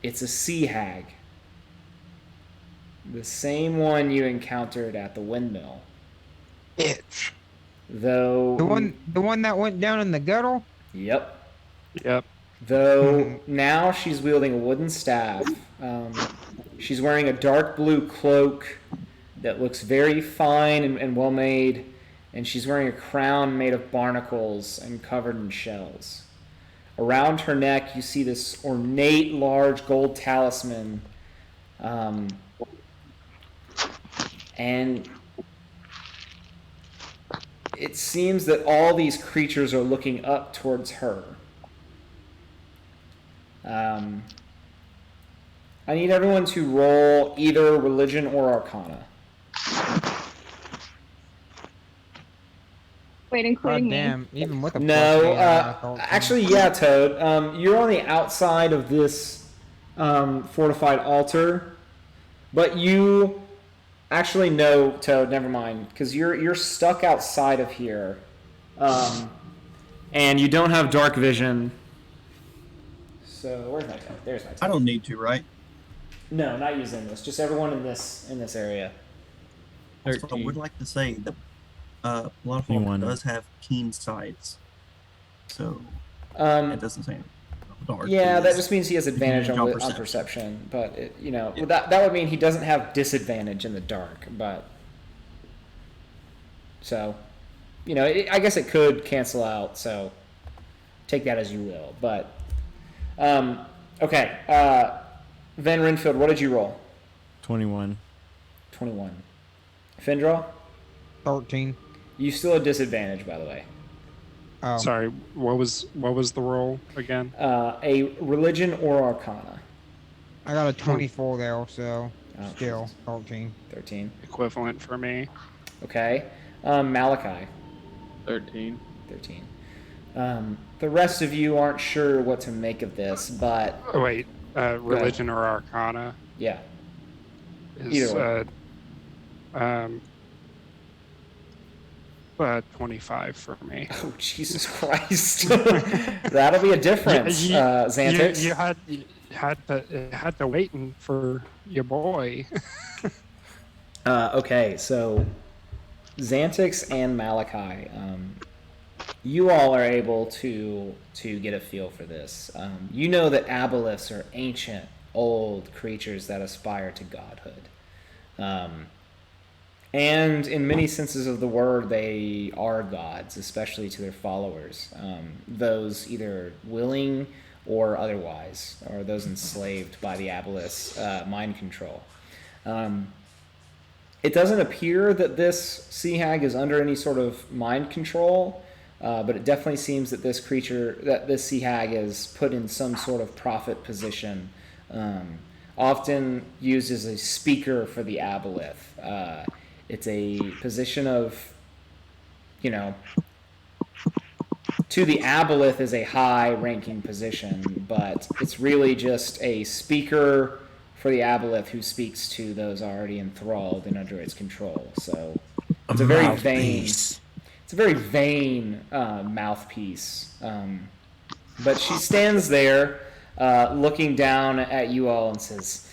It's a sea hag. The same one you encountered at the windmill. Bitch. Though the one that went down in the gutter? Yep. Yep. Though now she's wielding a wooden staff. She's wearing a dark blue cloak that looks very fine and well made, and she's wearing a crown made of barnacles and covered in shells. Around her neck, you see this ornate, large gold talisman. And it seems that all these creatures are looking up towards her. I need everyone to roll either religion or arcana. Wait, including me. Damn, even with a No, plus eight, I got a 13. actually, yeah, Toad. You're on the outside of this fortified altar, but you actually no, Toad. Never mind, because you're stuck outside of here, and you don't have dark vision. So where's my Toad? There's my Toad. I don't need to, right? No, not using this. Just everyone in this area. Also, I would like to say that Bloodhawk does have keen sights, so it doesn't say anything. Dark Yeah, that is just means he has advantage on perception. But that would mean he doesn't have disadvantage in the dark. But so, I guess it could cancel out. So take that as you will. But okay, Van Renfield, what did you roll? 21. 21. Findra? 13. You still have disadvantage, by the way. Oh. Sorry, what was the roll again? A religion or arcana. I got a 24 there, so Oh, still 13. 13. Equivalent for me. Okay. Malachi. 13. 13. The rest of you aren't sure what to make of this, but... Oh, wait, religion or arcana? Yeah. Is, Either way. 25 for me. Oh, Jesus Christ. That'll be a difference, Xantix. You had to wait for your boy. Okay, so Xantix and Malachi, you all are able to get a feel for this. You know that aboleths are ancient, old creatures that aspire to godhood. And in many senses of the word, they are gods, especially to their followers. Those either willing or otherwise, or those enslaved by the aboleth's mind control. It doesn't appear that this sea hag is under any sort of mind control, but it definitely seems that this sea hag is put in some sort of prophet position, often used as a speaker for the aboleth. It's a position of, to the aboleth is a high-ranking position, but it's really just a speaker for the aboleth who speaks to those already enthralled and under its control. So it's a very vain mouthpiece. But she stands there, looking down at you all and says.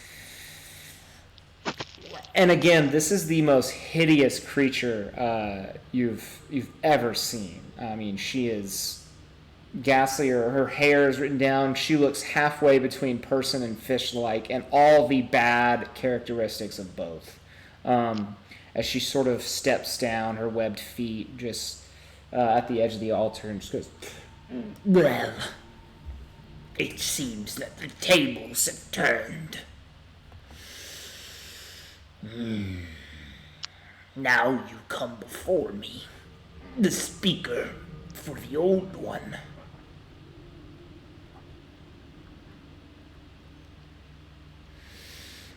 And again, this is the most hideous creature you've ever seen. I mean, she is ghastly. Her hair is written down. She looks halfway between person and fish-like, and all the bad characteristics of both. As she sort of steps down, her webbed feet just at the edge of the altar, and just goes, "Well, it seems that the tables have turned. Now you come before me, the speaker for the old one.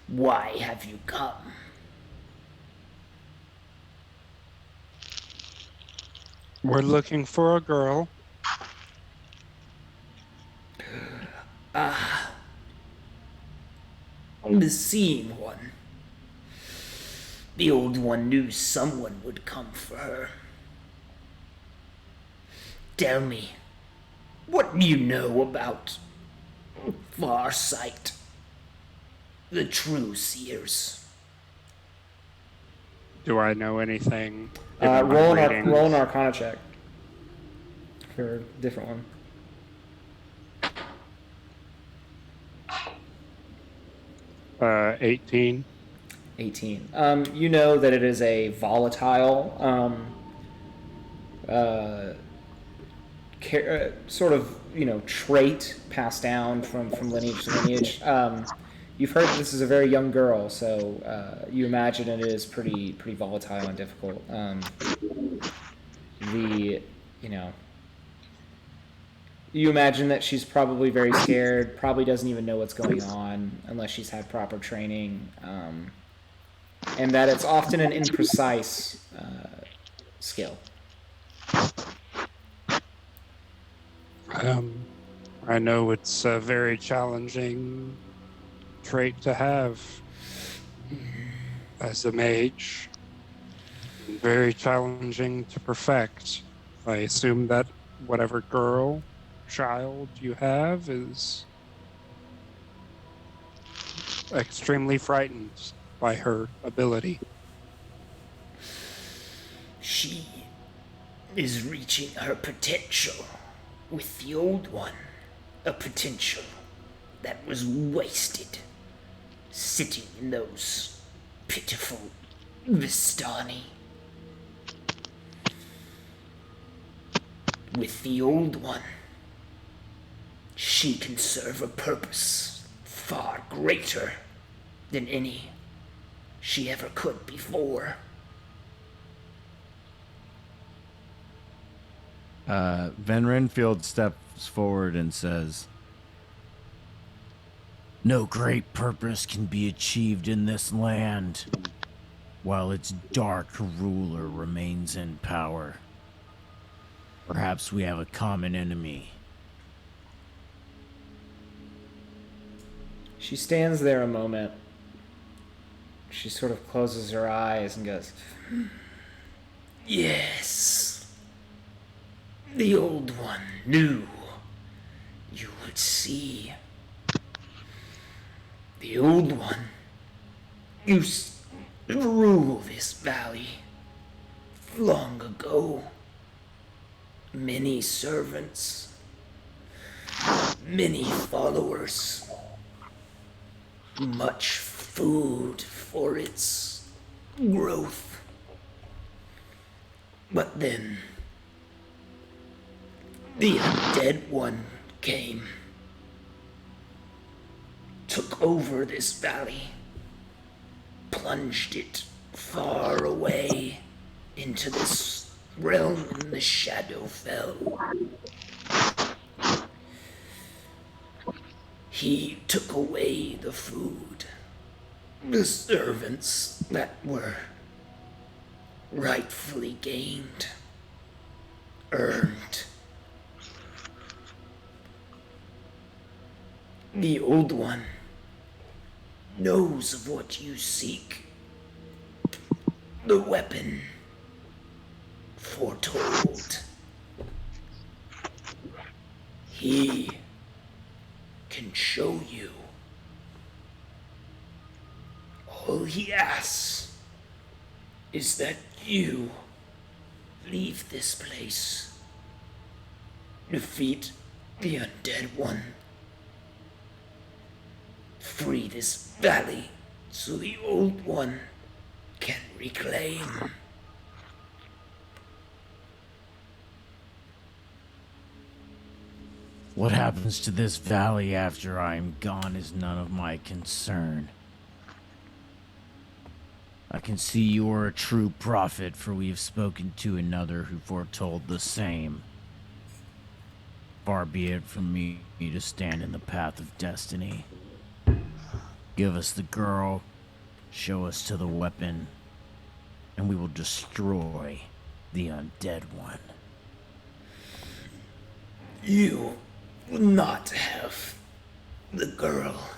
Why have you come?" We're looking for a girl. The seeing one. The old one knew someone would come for her. Tell me, what do you know about Farsight, the true seers? Do I know anything? Roll an Arcana check for a different one. 18. 18. You know that it is a volatile sort of trait passed down from lineage to lineage. You've heard that this is a very young girl, so you imagine it is pretty volatile and difficult. You imagine that she's probably very scared, probably doesn't even know what's going on unless she's had proper training, and that it's often an imprecise skill. I know it's a very challenging trait to have as a mage. Very challenging to perfect. I assume that whatever child you have is extremely frightened by her ability. She is reaching her potential with the old one. A potential that was wasted, sitting in those pitiful Vistani. With the old one, she can serve a purpose far greater than any she ever could before. Van Renfield steps forward and says, "No great purpose can be achieved in this land while its dark ruler remains in power. Perhaps we have a common enemy." She stands there a moment. She sort of closes her eyes and goes, Yes. The old one knew you would see. The old one used to rule this valley long ago. Many servants, many followers, much food for its growth. But then the undead one came, took over this valley, plunged it far away into this realm in the Shadowfell. He took away the food, the servants that were rightfully gained, earned. The old one knows of what you seek. The weapon foretold. He can show you. All he asks is that you leave this place, defeat the undead one, free this valley so the old one can reclaim. What happens to this valley after I am gone is none of my concern. I can see you are a true prophet, for we have spoken to another who foretold the same. Far be it from me to stand in the path of destiny. Give us the girl, show us to the weapon, and we will destroy the undead one. You will not have the girl.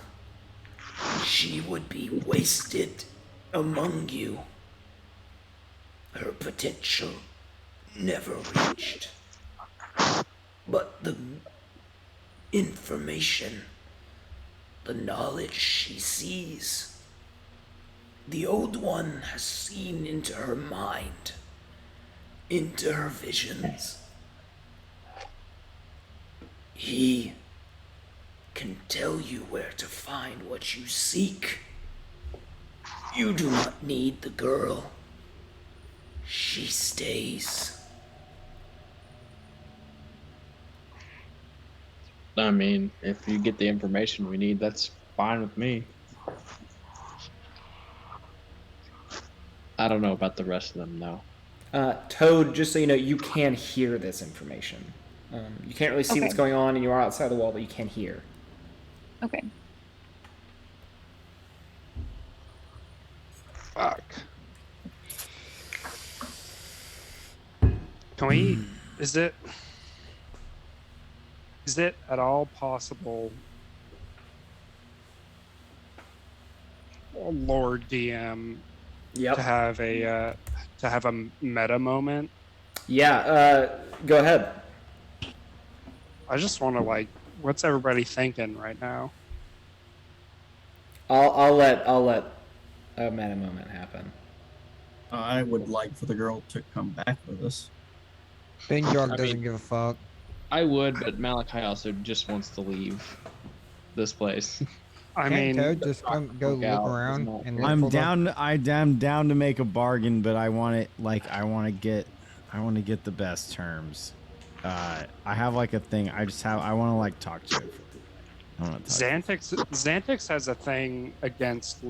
She would be wasted among you. Her potential never reached. But the information, the knowledge she sees, the old one has seen into her mind, into her visions. He can tell you where to find what you seek. You do not need the girl. She stays. I mean, if you get the information we need, that's fine with me. I don't know about the rest of them, though. Toad, just so you know, you can hear this information. You can't really see what's going on, and you are outside the wall, but you can hear. Okay. Fuck. Can we? Is it at all possible, Lord DM, Yep. to have a meta moment? Yeah. Go ahead. I just want to what's everybody thinking right now? I'll let a meta moment happen. I would like for the girl to come back with us. Benjog doesn't give a fuck. I would, but Malachi also just wants to leave this place. I Can't mean, Toad just go look around and look I'm for them? I'm down to make a bargain, but I want it I want to get the best terms. I have a thing. I want to talk to it. Xantix has a thing against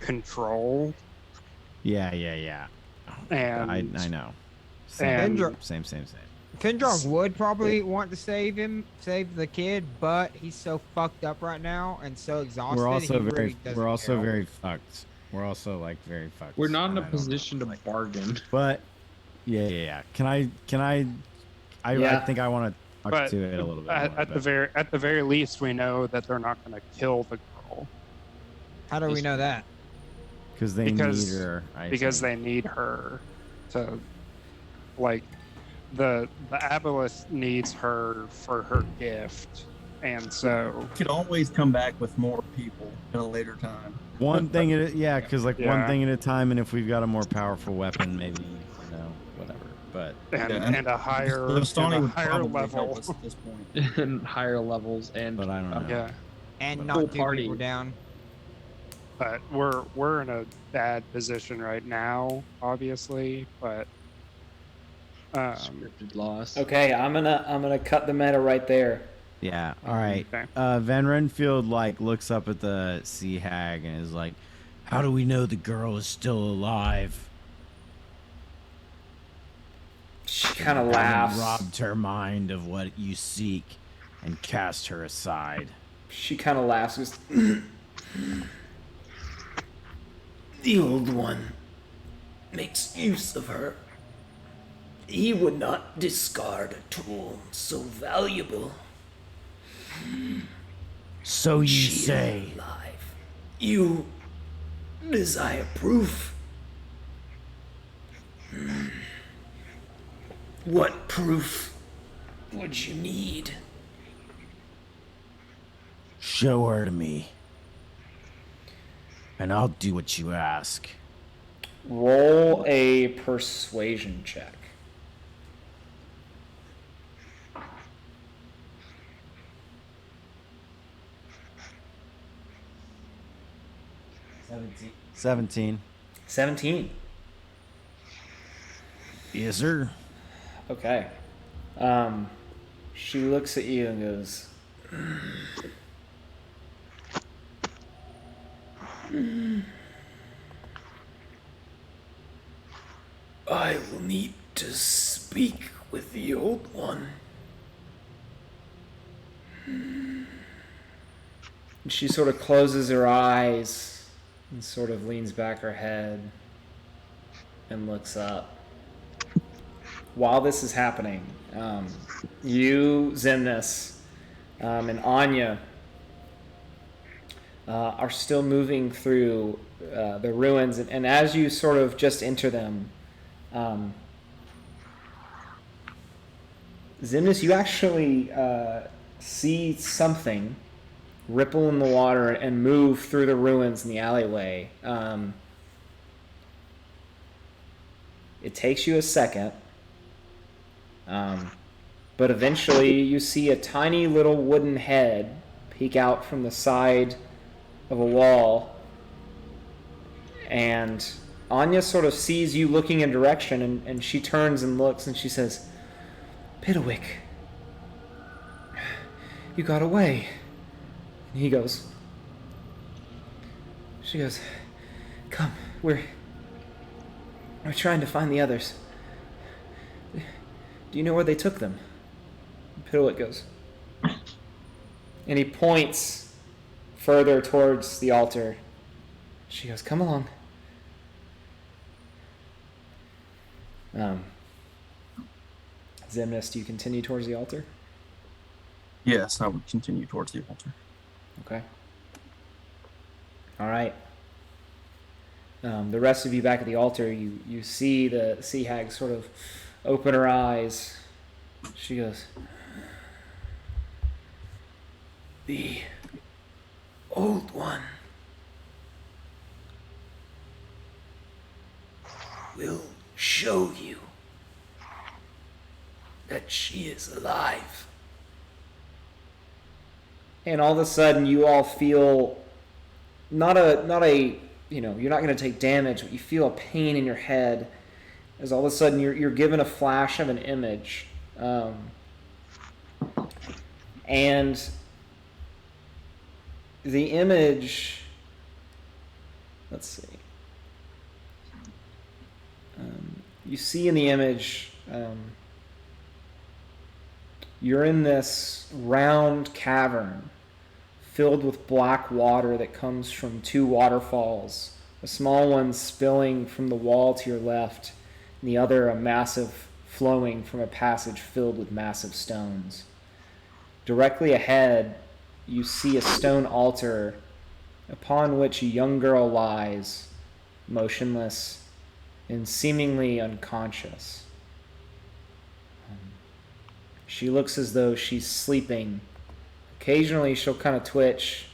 control. Yeah. And I know. And Same. Findrog would probably want to save the kid, but he's so fucked up right now and so exhausted. We're also very fucked. We're also very fucked. We're not in a position to bargain. But yeah. Can I I think I want to talk to it a little bit. At the very least, we know that they're not going to kill the girl. How do we know that? Because they need her. Because they need her to, the aboleth needs her for her gift, and so you could always come back with more people at a later time. One thing at one thing at a time, and if we've got a more powerful weapon, maybe whatever. But and a higher level at this point. And higher levels, and but I don't know. Yeah, and not two people down. But we're in a bad position right now, obviously. But scripted loss. Okay, I'm gonna cut the meta right there. Yeah. All right. Okay. Van Renfield looks up at the sea hag and is like, "How do we know the girl is still alive?" She kind of laughs. Robbed her mind of what you seek, and cast her aside. She kind of laughs. The old one makes use of her. He would not discard a tool so valuable. So you She say. Alive. You desire proof. What proof would you need? Show her to me, and I'll do what you ask. Roll a persuasion check. 17. 17. Yes, sir. Okay. She looks at you and goes, I will need to speak with the old one. and she sort of closes her eyes and sort of leans back her head and looks up. While this is happening, you, Zemnis, and Anya are still moving through the ruins, and as you sort of just enter them, Zemnis, you actually see something ripple in the water and move through the ruins in the alleyway. It takes you a second. But eventually you see a tiny little wooden head peek out from the side of a wall, and Anya sort of sees you looking in direction, and she turns and looks and she says, Piddlewick, You got away. And he goes. She goes, come, we're trying to find the others. Do you know where they took them? Pidawit goes. And he points further towards the altar. She goes, come along. Zemnis, do you continue towards the altar? Yes, I would continue towards the altar. Okay. All right. The rest of you back at the altar, you see the sea hag sort of open her eyes. She goes, the old one will show you that she is alive. And all of a sudden you all feel not a you're not going to take damage, but you feel a pain in your head as all of a sudden you're given a flash of an image. And the image, let's see. You see in the image, you're in this round cavern filled with black water that comes from two waterfalls. A small one spilling from the wall to your left, and the other a massive flowing from a passage filled with massive stones. Directly ahead, you see a stone altar upon which a young girl lies, motionless and seemingly unconscious. She looks as though she's sleeping. Occasionally she'll kind of twitch,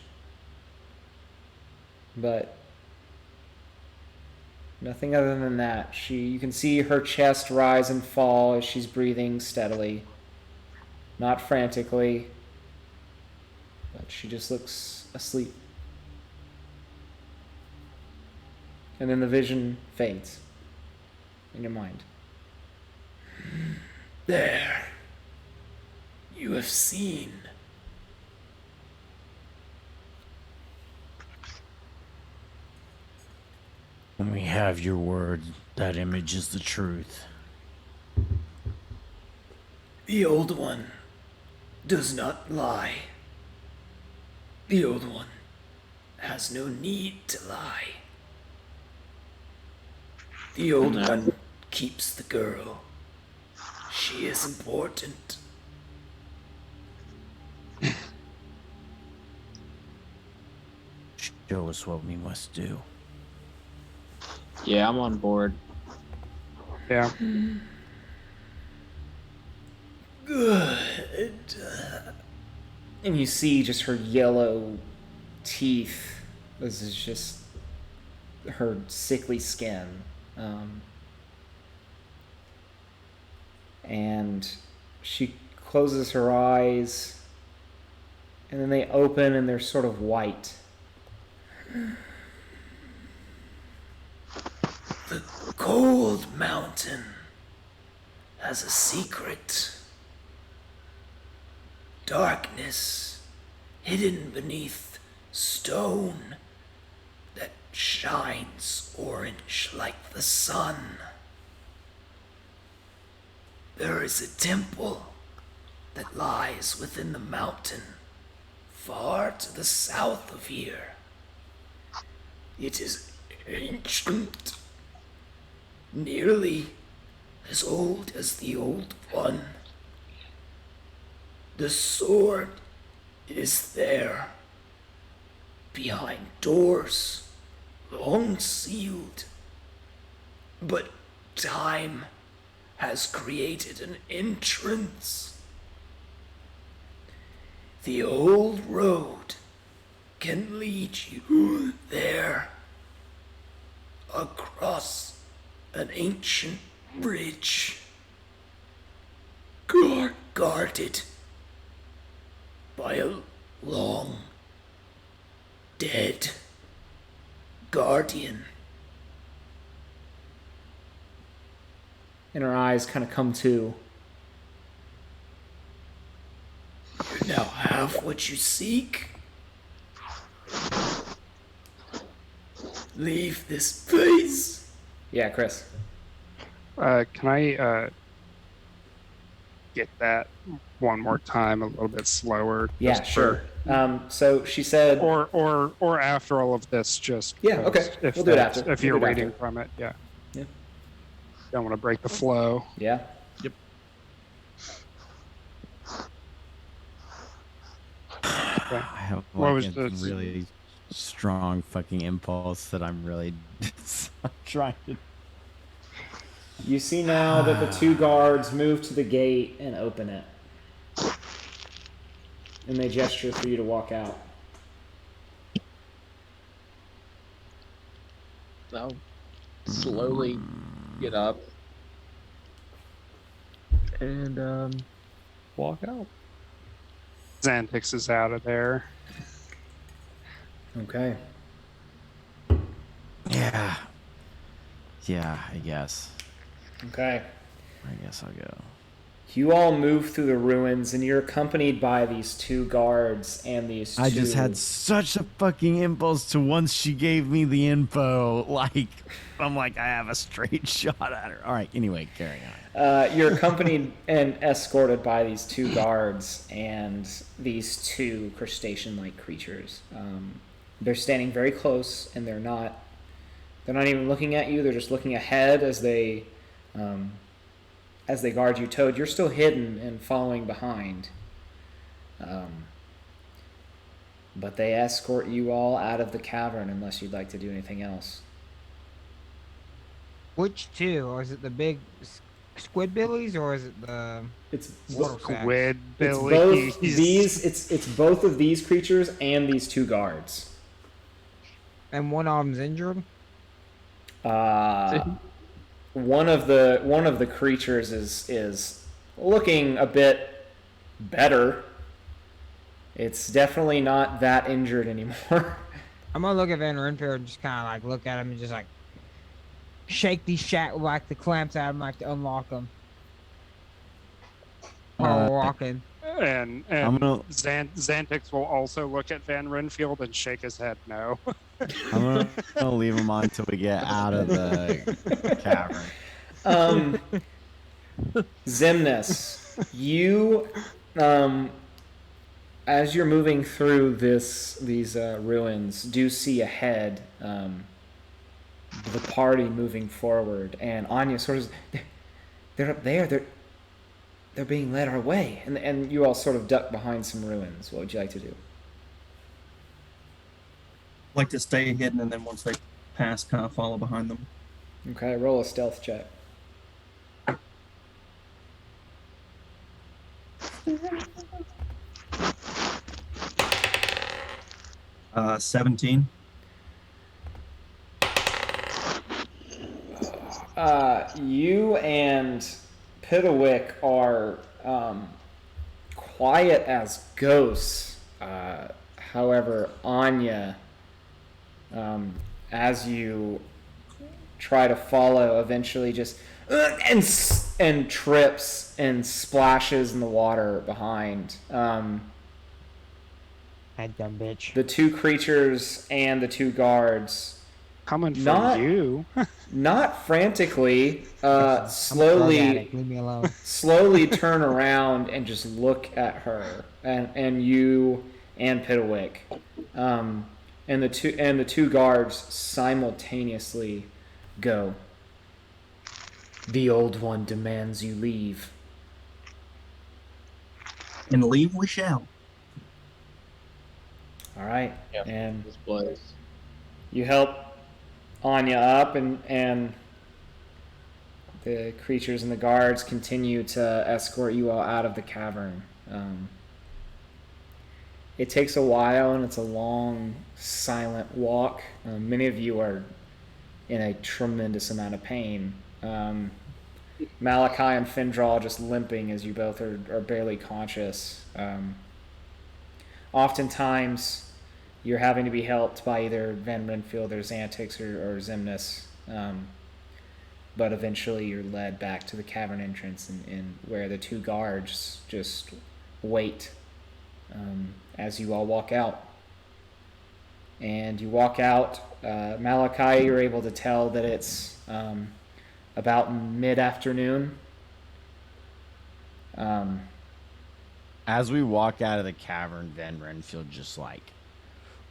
but nothing other than that. You can see her chest rise and fall as she's breathing steadily, not frantically, but she just looks asleep. And then the vision fades in your mind. There. You have seen. When we have your word, that image is the truth. The old one does not lie. The old one has no need to lie. The old one keeps the girl. She is important. Show us what we must do. Yeah, I'm on board. Yeah. Good. And you see just her yellow teeth. This is just her sickly skin. And she closes her eyes, and then they open and they're sort of white. The cold mountain has a secret. Darkness hidden beneath stone that shines orange like the sun. There is a temple that lies within the mountain, far to the south of here. It is ancient, nearly as old as the old one. The sword is there, behind doors, long sealed. But time has created an entrance. The old road can lead you there, across an ancient bridge, guarded by a long dead guardian. And her eyes kind of come to. You now have have what you seek, leave this place. Yeah, Chris. Can I get that one more time, a little bit slower? Yeah, sure. So she said, or after all of this, just yeah, okay. If We'll do it after. If you're reading from it, yeah. Yeah. Don't want to break the flow. Yeah. Yep. I have like a really strong fucking impulse that I'm really trying to. You see now that the two guards move to the gate and open it. And they gesture for you to walk out. I'll slowly get up and walk out. Xantix is out of there. Okay. Yeah. Yeah, I guess. Okay. I guess I'll go. You all move through the ruins, and you're accompanied by these two guards and these two... I just had such a fucking impulse to once she gave me the info, like, I'm like, I have a straight shot at her. All right, anyway, carry on. You're accompanied and escorted by these two guards and these two crustacean-like creatures. They're standing very close, and they're not even looking at you. They're just looking ahead as they guard you. Toad, you're still hidden and following behind. But they escort you all out of the cavern unless you'd like to do anything else. Which two? Or is it the big squidbillies, or is it the? It's squid It's both these. It's both of these creatures and these two guards. And one of them's injured. One of the creatures is looking a bit better. It's definitely not that injured anymore. I'm gonna look at Van Renfield and just kind of like look at him and just like shake these like the clamps out of him, like to unlock them. While we're walking. And Xantix will also look at Van Renfield and shake his head no. I'm gonna leave him on until we get out of the cavern. Xemnas, you, as you're moving through these ruins, do see ahead the party moving forward, and Anya sort of, they're up there, they're being led our way, and you all sort of duck behind some ruins. What would you like to do? Like to stay hidden, and then once they pass, kind of follow behind them. Okay, roll a stealth check. 17. You and Pitawick are quiet as ghosts. However, Anya, as you try to follow, eventually just and trips and splashes in the water behind. That dumb bitch. The two creatures and the two guards coming from you. Not frantically, slowly. Leave me alone. Slowly turn around and just look at her and you and Pitawick, and the two guards simultaneously go. The old one demands you leave. And leave we shall. All right. Yep, and this place. You help Anya up, and the creatures and the guards continue to escort you all out of the cavern. It takes a while, and it's a long, silent walk. Many of you are in a tremendous amount of pain. Malachi and Findral just limping as you both are barely conscious. Oftentimes, you're having to be helped by either Van Renfield or Xantix or Xemnas. But eventually you're led back to the cavern entrance and where the two guards just wait as you all walk out. And you walk out. Malachi, you're able to tell that it's about mid-afternoon. As we walk out of the cavern, Van Renfield just like,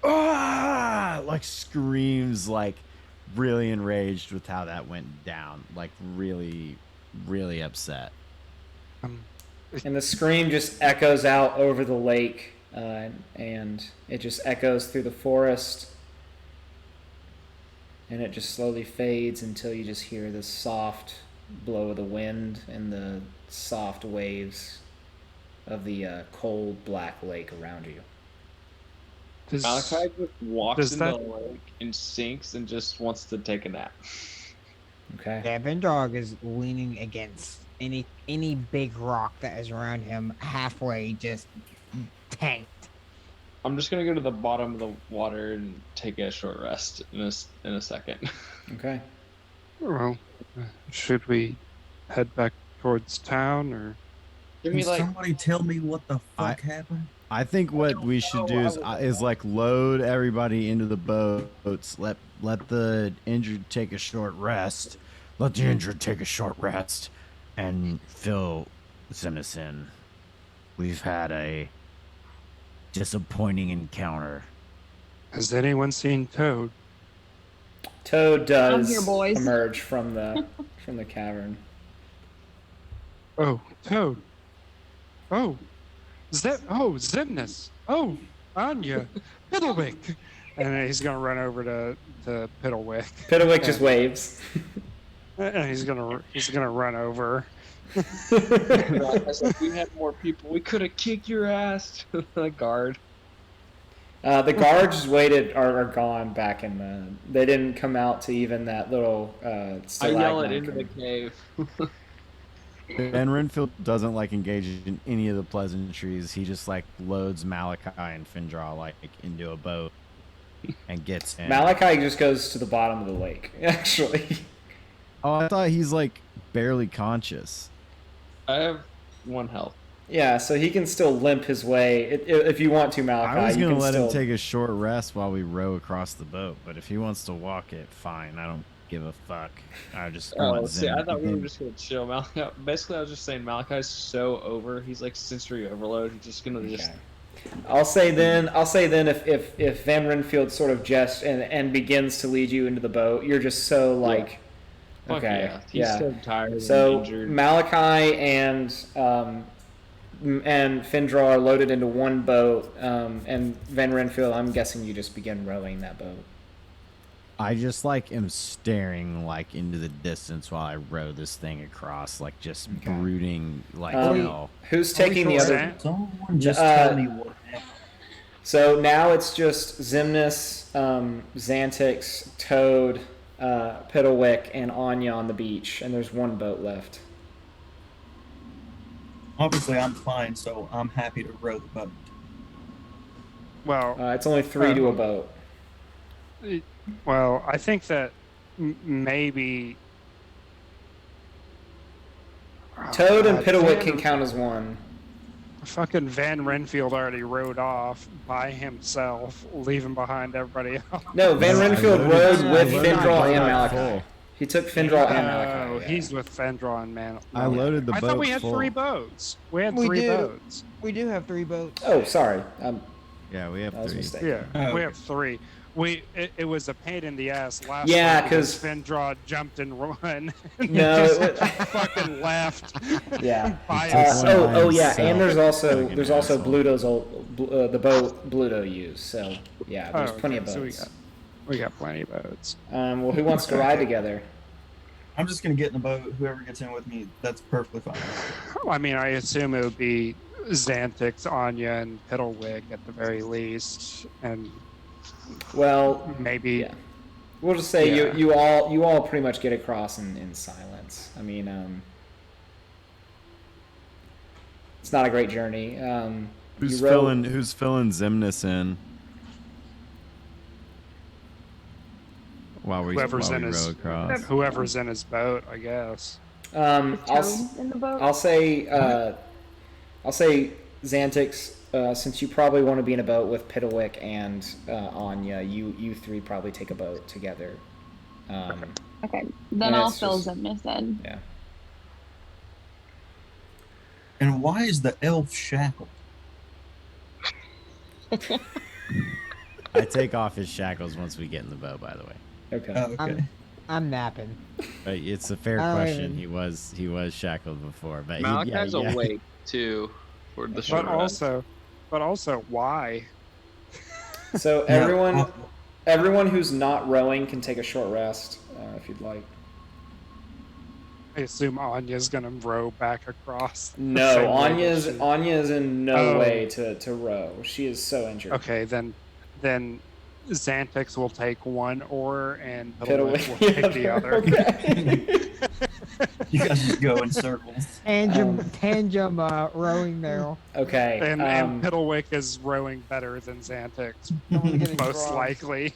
ah, like screams, like really enraged with how that went down, like really, really upset. And the scream just echoes out over the lake, and it just echoes through the forest. And it just slowly fades until you just hear the soft blow of the wind and the soft waves of the cold black lake around you. Malachi just walks into the lake and sinks and just wants to take a nap. Okay. Yeah, Vendog is leaning against any big rock that is around him, halfway just tanked. I'm just gonna go to the bottom of the water and take a short rest in a second. Okay. Well, should we head back towards town, or Can somebody tell me what the fuck happened? I think what we should do is like load everybody into the boats. Let the injured take a short rest. Let the injured take a short rest, and fill Xemnas in. We've had a disappointing encounter. has anyone seen Toad? Toad does I'm here, boys. emerge from the cavern. Oh, Toad. Oh, Xemnas. Oh, Anya. Piddlewick. And he's gonna run over to Piddlewick. Piddlewick just waves. And he's gonna run over. If we had more people, we could have kicked your ass. The guard. The guards just waited are gone back in the. They didn't come out to even that little. I yell it into the cave. Van Renfield doesn't like engage in any of the pleasantries. He just like loads Malachi and Findraw like into a boat and gets in. Malachi just goes to the bottom of the lake. Actually. Oh, I thought he's like barely conscious. I have 1 health. Yeah, so he can still limp his way if you want to, Malachi. I was you gonna can let still... him take a short rest while we row across the boat, but if he wants to walk it, fine. I don't give a fuck. I just want See, I thought we were Zim. just gonna chill. Malachi, basically, I was just saying Malachi's so over. He's like sensory overload. He's just gonna just. I'll say then if Van Renfield sort of gests and begins to lead you into the boat, you're just so like. Fuck Okay. yeah. He's so tired So and injured. Malachi and Findraw are loaded into one boat, and Van Renfield, I'm guessing you just begin rowing that boat. I just like am staring like into the distance while I row this thing across, like just brooding like hell. Who's taking the other? Someone just tell me what happened. So now it's just Xemnas, Xantix, Toad, Piddlewick, and Anya on the beach, and there's one boat left. Obviously, I'm fine, so I'm happy to row the boat. Well, it's only 3 to a boat. Well, I think that maybe Toad and Piddlewick can count as one. fucking Van Renfield already rode off by himself, leaving behind everybody else. No, Van Renfield rode with Findraw and Malachi. He took Findraw and Malachi. Oh, he's with Fendraw and Malachi. I loaded the I boat thought we had full. 3 boats. We had We 3 do. boats. We do have 3 boats. Oh, sorry. Yeah, we have I was 3. mistaken. Yeah, we have 3. It was a pain in the ass last Yeah, time 'cause- Fendraw jumped and run. And No, just it fucking left. Yeah. By himself. Oh yeah, and there's also Fucking asshole. Bluto's the boat Bluto used. So yeah, there's Oh, plenty okay, of so boats. we got plenty of boats. Well, who wants to ride together? I'm just gonna get in the boat. Whoever gets in with me, that's perfectly fine. I mean, I assume it would be Xantix, Anya, and Piddlewick at the very least, and Well, maybe. yeah. We'll just say Yeah. you all pretty much get across in silence. I mean, it's not a great journey. Who's you row- filling Xemnas in? While we row across. Whoever's in his boat, I guess. Toad in the boat? I'll say Xantix, since you probably want to be in a boat with Piddlewick and Anya, you three probably take a boat together. Okay, then I'll fill just, Xemnas in. Yeah. And why is the elf shackled? I take off his shackles once we get in the boat, by the way. Okay. Oh, okay. I'm napping. But it's a fair question. He was shackled before, but Malachi's awake too for the short rest. But also, why? So everyone who's not rowing can take a short rest if you'd like. I assume Anya's gonna row back across. No, Anya's in no way to row. She is so injured. Okay, then Xantix will take one oar and Piddlewick will take the other. Okay. You guys just go in circles. Tangem rowing there. Okay. And Piddlewick is rowing better than Xantix, most likely.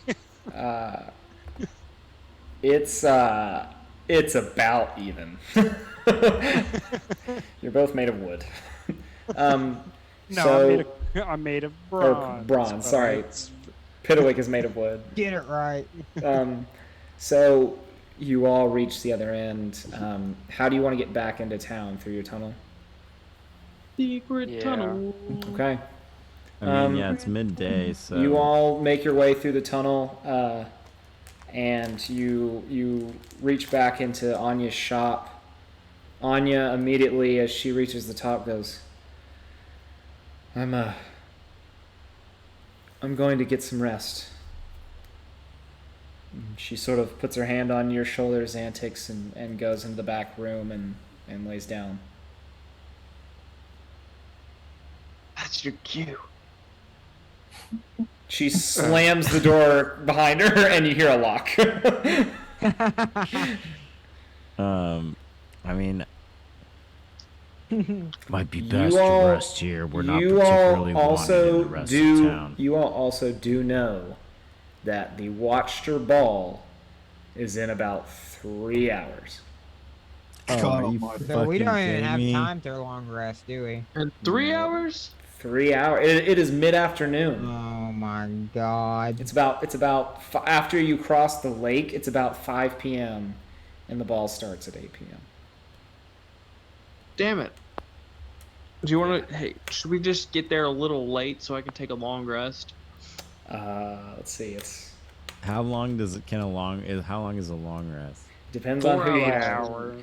It's about even. You're both made of wood. No, so, I'm made of bronze. Bronze, sorry. Piddlewick is made of wood. Get it right. So you all reach the other end. How do you want to get back into town? Through your tunnel? Secret tunnel. Okay. I mean, it's midday, so... You all make your way through the tunnel, and you reach back into Anya's shop. Anya immediately, as she reaches the top, goes, I'm going to get some rest. She sort of puts her hand on your shoulders, Xantix, and goes into the back room and lays down. That's your cue. She slams the door behind her, and you hear a lock. I mean, might be best to rest here. We're not particularly wanted in the rest of town. You all also do know that the Watcher Ball is in about 3 hours. So we don't even have time to a long rest, do we? In 3 hours? 3 hours. It is mid-afternoon. Oh my god! It's about after you cross the lake. It's about 5 p.m. and the ball starts at 8 p.m. Damn it! Do you want to? Hey, should we just get there a little late so I can take a long rest? Let's see. It's how long is a long rest? Depends on who you are.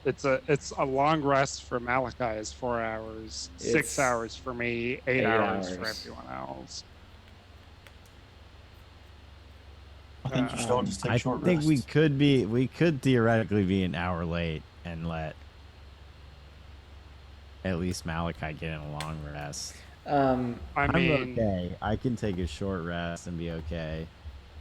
It's a long rest for Malachi is 4 hours, 6 hours for me, 8 hours for everyone else. I think you should all just take a short rest. I think we could theoretically be an hour late and let at least Malachi get in a long rest. I'm okay. I can take a short rest and be okay.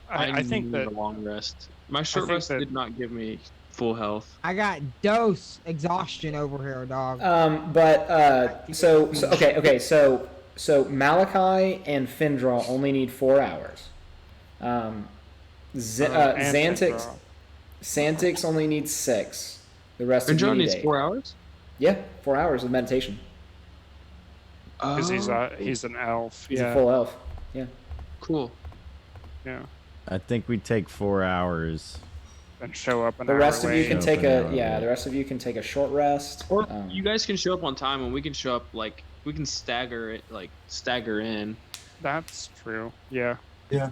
I think that a long rest. My short rest did not give me full health. I got dose exhaustion over here, dog. So Malachi and Findra only need 4 hours. Xantix only needs 6. The rest of you need 8. needs 4 hours? Yeah, 4 hours of meditation. Because he's an elf. He's a full elf. Yeah. Cool. Yeah. I think we take 4 hours. And show up an hour. The rest of you can take the rest of you can take a short rest. Or you guys can show up on time, and we can show up we can stagger in. That's true. Yeah. Yeah.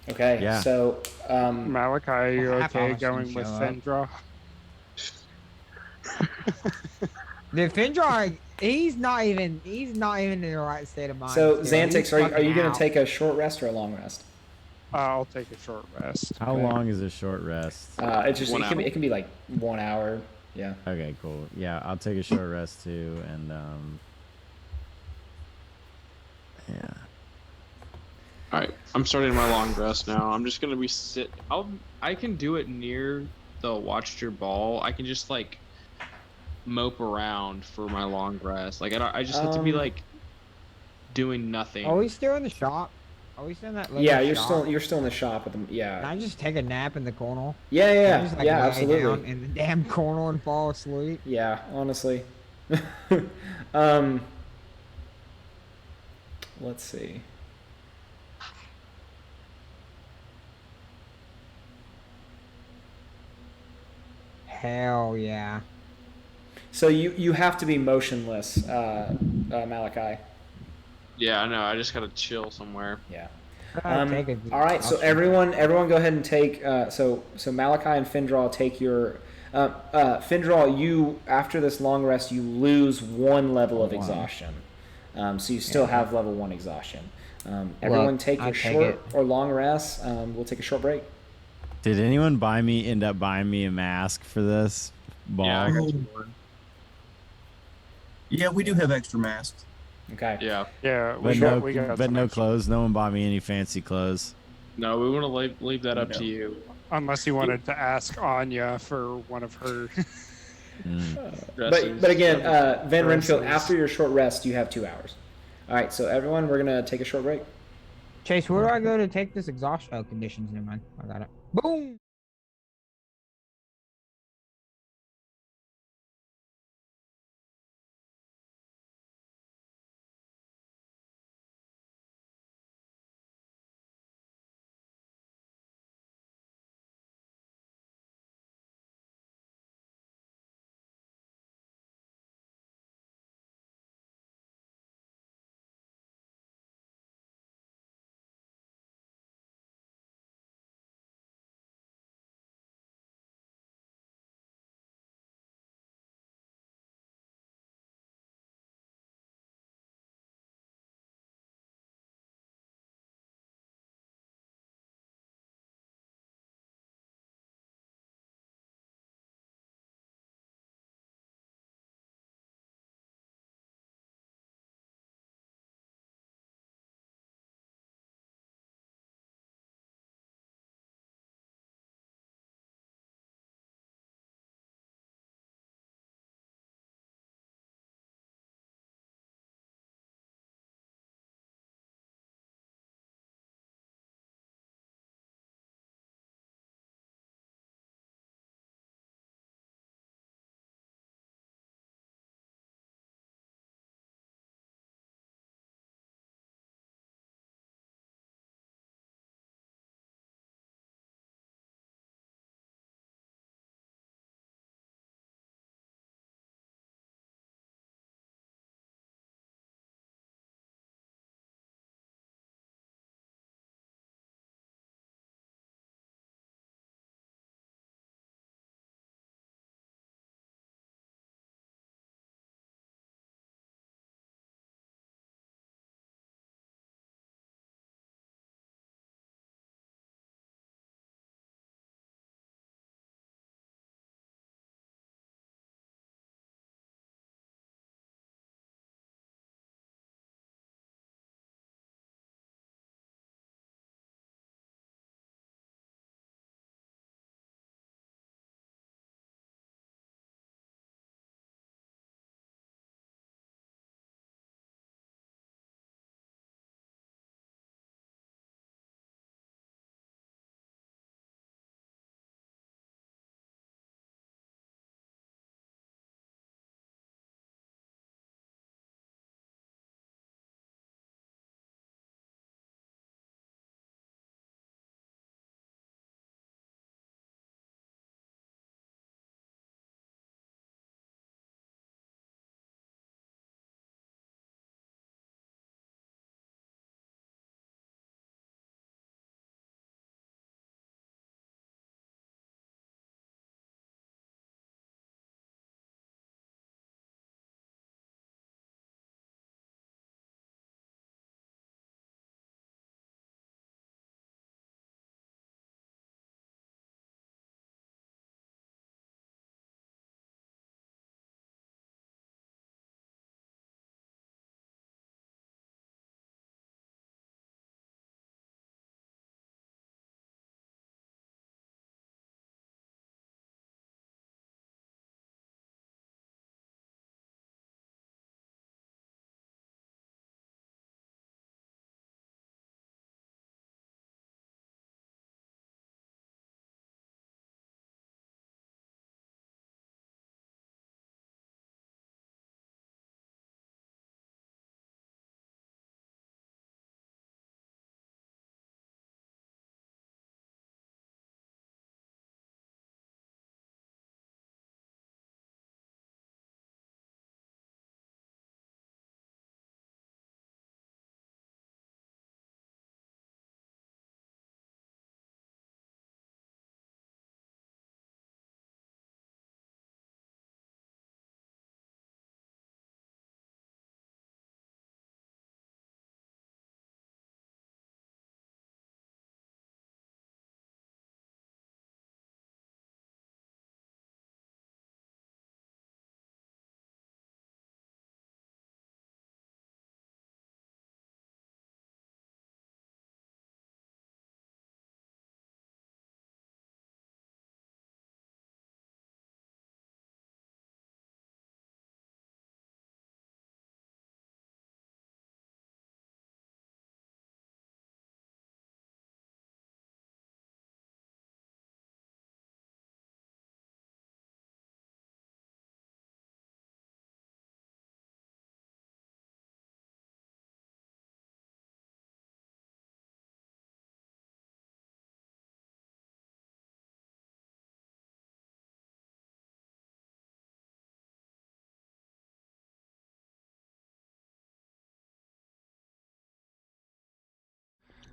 Okay. Yeah. So Malachi, are you okay going with Findra? The Findra, he's not even in the right state of mind. So Xantix, are you going to take a short rest or a long rest? I'll take a short rest. How long is a short rest? It can be like 1 hour. Yeah. Okay, cool. Yeah, I'll take a short rest too, and yeah. All right, I'm starting my long rest now. I'm just gonna be I can do it near the Watcher Ball. I can just mope around for my long rest. I just have to be doing nothing. Are we still in the shop? Are we still in that? Yeah, you're still in the shop with them. Yeah. Can I just take a nap in the corner? Yeah, just, yeah, lay absolutely. down in the damn corner and fall asleep. Yeah, honestly. let's see. Hell yeah. So you have to be motionless, Malachi. Yeah, I know. I just gotta chill somewhere. Yeah. Take it. All right, so everyone go ahead and take. So Malachi and Findraw take your. Findraw, you after this long rest, you lose 1 level of exhaustion. So you still have level 1 exhaustion. Everyone take your short or long rest. We'll take a short break. Did anyone end up buying me a mask for this ball? Yeah, I got you one. Yeah, we do have extra masks. Okay. Yeah. Yeah, But got no clothes. No one bought me any fancy clothes. No, we want to leave that up to you. Unless you wanted to ask Anya for one of her. But again, Van Renfield, after your short rest, you have 2 hours. All right, so everyone, we're gonna take a short break. Chase, where do I go to take this exhaust conditions? Never mind. I got it. Boom.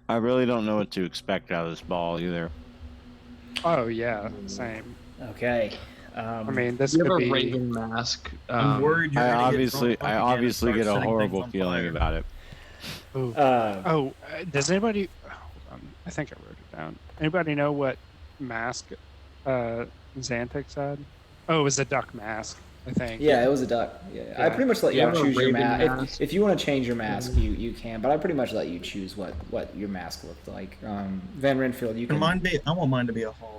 I really don't know what to expect out of this ball either. Oh yeah, same. Okay. I mean, this You have could a be. Raven mask. I'm worried you're I gonna obviously, get drunk again and obviously start get a setting horrible things on feeling fire. about it. Ooh. Does anybody? Hold on. I think I wrote it down. Anybody know what mask Xantix said? Oh, it was a duck mask, I think. Yeah, it was a duck. Yeah. I pretty much let you have a choose your Raven mask. mask? If you want to change your mask, you can. But I pretty much let you choose what your mask looked like. Van Renfield, you can. I want mine to be a hawk.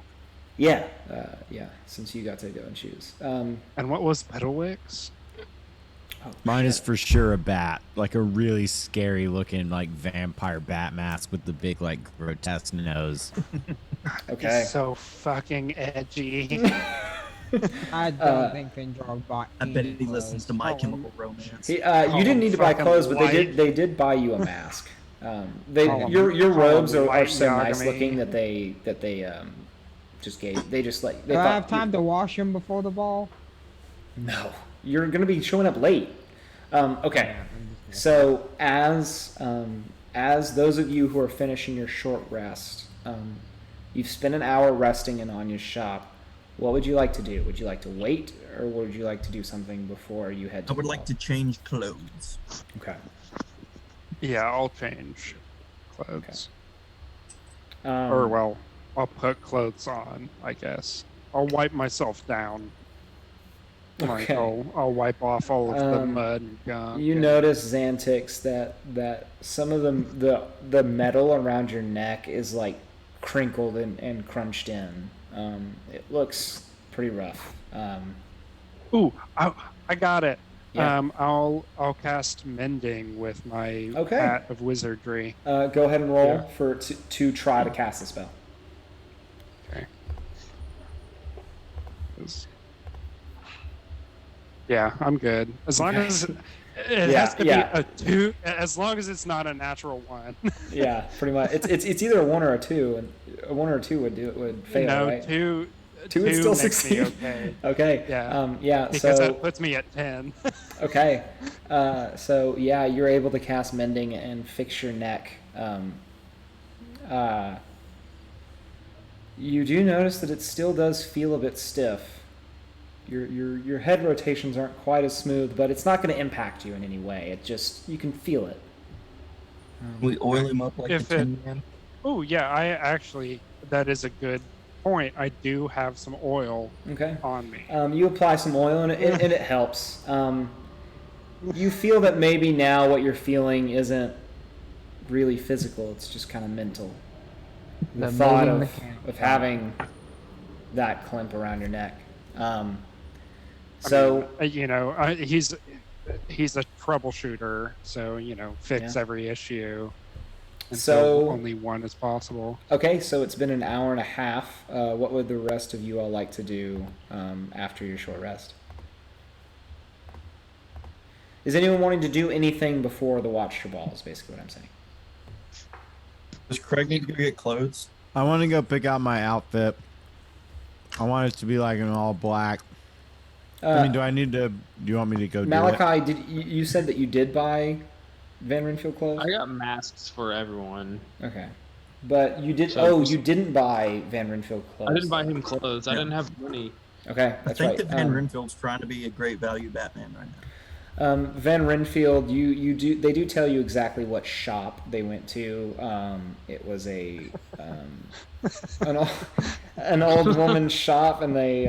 Yeah, yeah. Since you got to go and choose. And what was Petalwix? Oh, Mine is shit. for sure a bat, like a really scary looking like vampire bat mask with the big like grotesque nose. Okay. He's so fucking edgy. I don't think Findrog bought. I bet he any listens to clothes. My Chemical Romance. You didn't need to buy fucking clothes, but white. they did buy you a mask. Call Your him robes are white so nice Yagami. looking that they just gave. They just like. They Do I thought have time to wash him before the ball? No, you're gonna be showing up late. Okay, so as those of you who are finishing your short rest, you've spent an hour resting in Anya's shop. What would you like to do? Would you like to wait, or would you like to do something before you head to I would the like ball? to change clothes. Okay. Yeah, I'll change clothes. Okay. Or well, I'll put clothes on, I guess. I'll wipe myself down. Like Okay. I'll wipe off all of the mud and gunk. You and- notice, Xantix, that some of the metal around your neck is like crinkled and crunched in. It looks pretty rough. Ooh, I got it. Yeah. I'll cast mending with my Okay. hat of wizardry. Go ahead and roll Yeah. to try to cast the spell. Okay. Yeah, I'm good. As long Okay. as it Yeah, has to yeah. be a 2, as long as it's not a natural 1. Yeah, pretty much. It's either a 1 or a 2, and a 1 or a 2 would fail, no, right? 2 would still makes me succeed. okay. Okay. Yeah. Yeah. Because so that puts me at 10. okay. So yeah, you're able to cast mending and fix your neck. You do notice that it still does feel a bit stiff. Your head rotations aren't quite as smooth, but it's not going to impact you in any way. It just, you can feel it. We oil him up like If the Tin Man. Oh yeah, I actually, that is a good point. I do have some oil Okay. on me. You apply some oil and it helps. You feel that maybe now what you're feeling isn't really physical. It's just kind of mental. The thought moving of mechanic. having that clamp around your neck. He's a troubleshooter, so fix Yeah. every issue. Until So- only one is possible. Okay, so it's been an hour and a half. What would the rest of you all like to do after your short rest? Is anyone wanting to do anything before the watch your ball is basically what I'm saying. Does Craig need to go get clothes? I want to go pick out my outfit. I want it to be like an all black. I mean, do I need to? Do you want me to go do it? Malachi, you said that you did buy Van Renfield clothes? I got masks for everyone. Okay. But you did. So- you didn't buy Van Renfield clothes. I didn't buy him clothes. I didn't have money. Okay, I that's think right. that Van Renfield's trying to be a great value Batman right now. Van Renfield, they do tell you exactly what shop they went to. It was an old woman's shop, and they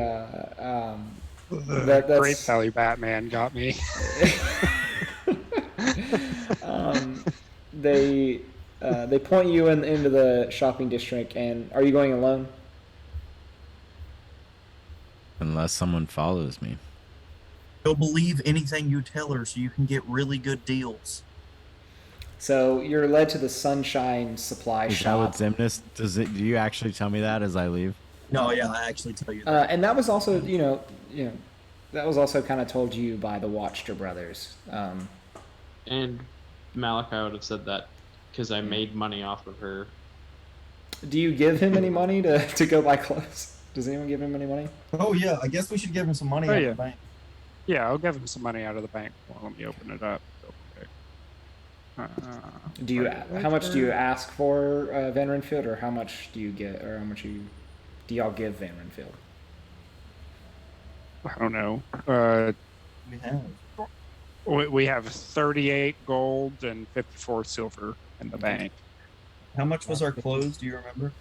that's Great value Batman got me. they point you into the shopping district. And are you going alone? Unless someone follows me. She'll believe anything you tell her, so you can get really good deals. So you're led to the Sunshine Supply Is that Shop. what Zimnus does it? Do you actually tell me that as I leave? No, yeah, I actually tell you that. And that was also, that was also kind of told to you by the Watchter brothers. And Malachi would have said that because I made money off of her. Do you give him any money to go buy clothes? Does anyone give him any money? Oh yeah, I guess we should give him some money out of the bank. Yeah, I'll give him some money out of the bank. Well, let me open it up real quick. Do you? How much do you ask for Van Renfield, or how much do you get, or how much do y'all give Van Renfield? I don't know. We have 38 gold and 54 silver in the bank. How much was our clothes? Do you remember?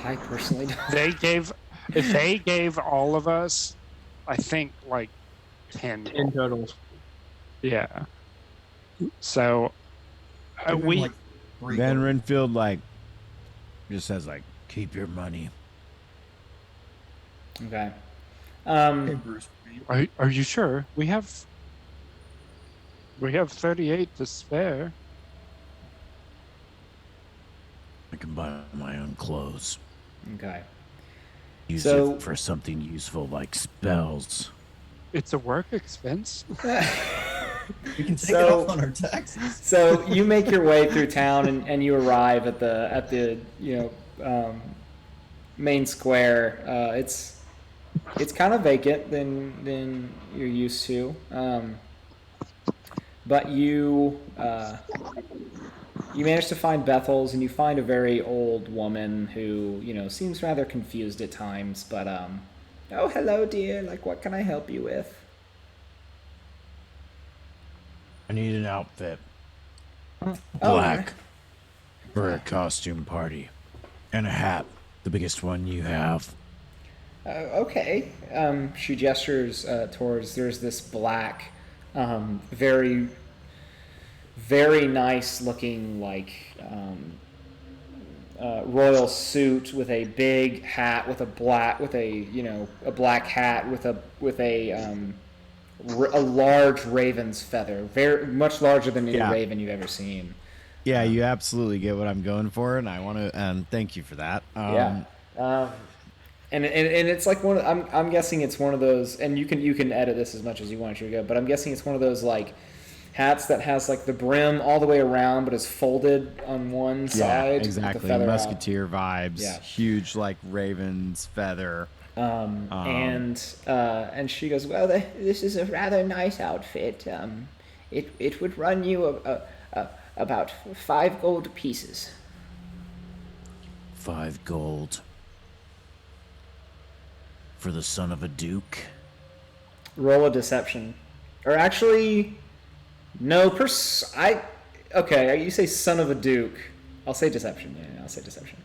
I personally don't. They gave all of us, I think, like 10 total. Yeah. So we Van Renfield just says keep your money. Okay. Hey, Bruce. Are you sure? We have 38 to spare. I can buy my own clothes. Okay. Use it for something useful like spells. It's a work expense. We can take it off on our taxes. So you make your way through town and you arrive at the main square. It's kind of vacant than you're used to, but you manage to find Bethel's, and you find a very old woman who seems rather confused at times. But oh, hello, dear. What can I help you with? I need an outfit. Oh, Black. For a costume party. And a hat. The biggest one you have. Okay. She gestures towards, there's this black, very, very nice looking, royal suit with a big hat, with a black hat with a large raven's feather, very much larger than any raven you've ever seen. Yeah, you absolutely get what I'm going for, and I want to thank you for that. And it's like I'm guessing it's one of those, and you can edit this as much as you want to go, but I'm guessing it's one of those hats that has the brim all the way around, but is folded on one side. Exactly. Musketeer vibes. Yeah. Huge raven's feather. And she goes, well, this is a rather nice outfit. It would run you about 5 gold pieces. 5 gold for the son of a duke. Roll a deception, or actually, no. Okay. You say son of a duke. I'll say deception. Yeah, I'll say deception.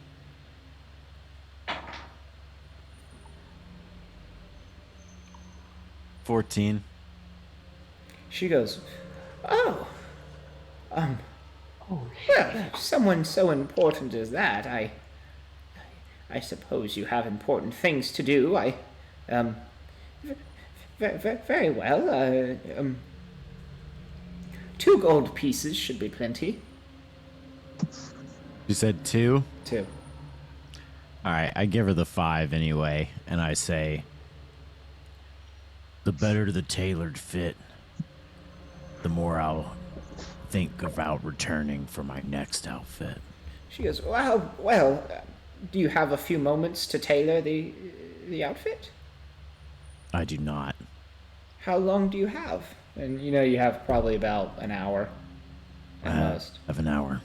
14. She goes, oh, well, someone so important as that, I suppose you have important things to do. Very well. 2 gold pieces should be plenty. You said 2? 2. All right, I give her the 5 anyway, and I say, the better the tailored fit, the more I'll think about returning for my next outfit. She goes, well, do you have a few moments to tailor the outfit? I do not. How long do you have? And you have probably about an hour at most. Of an hour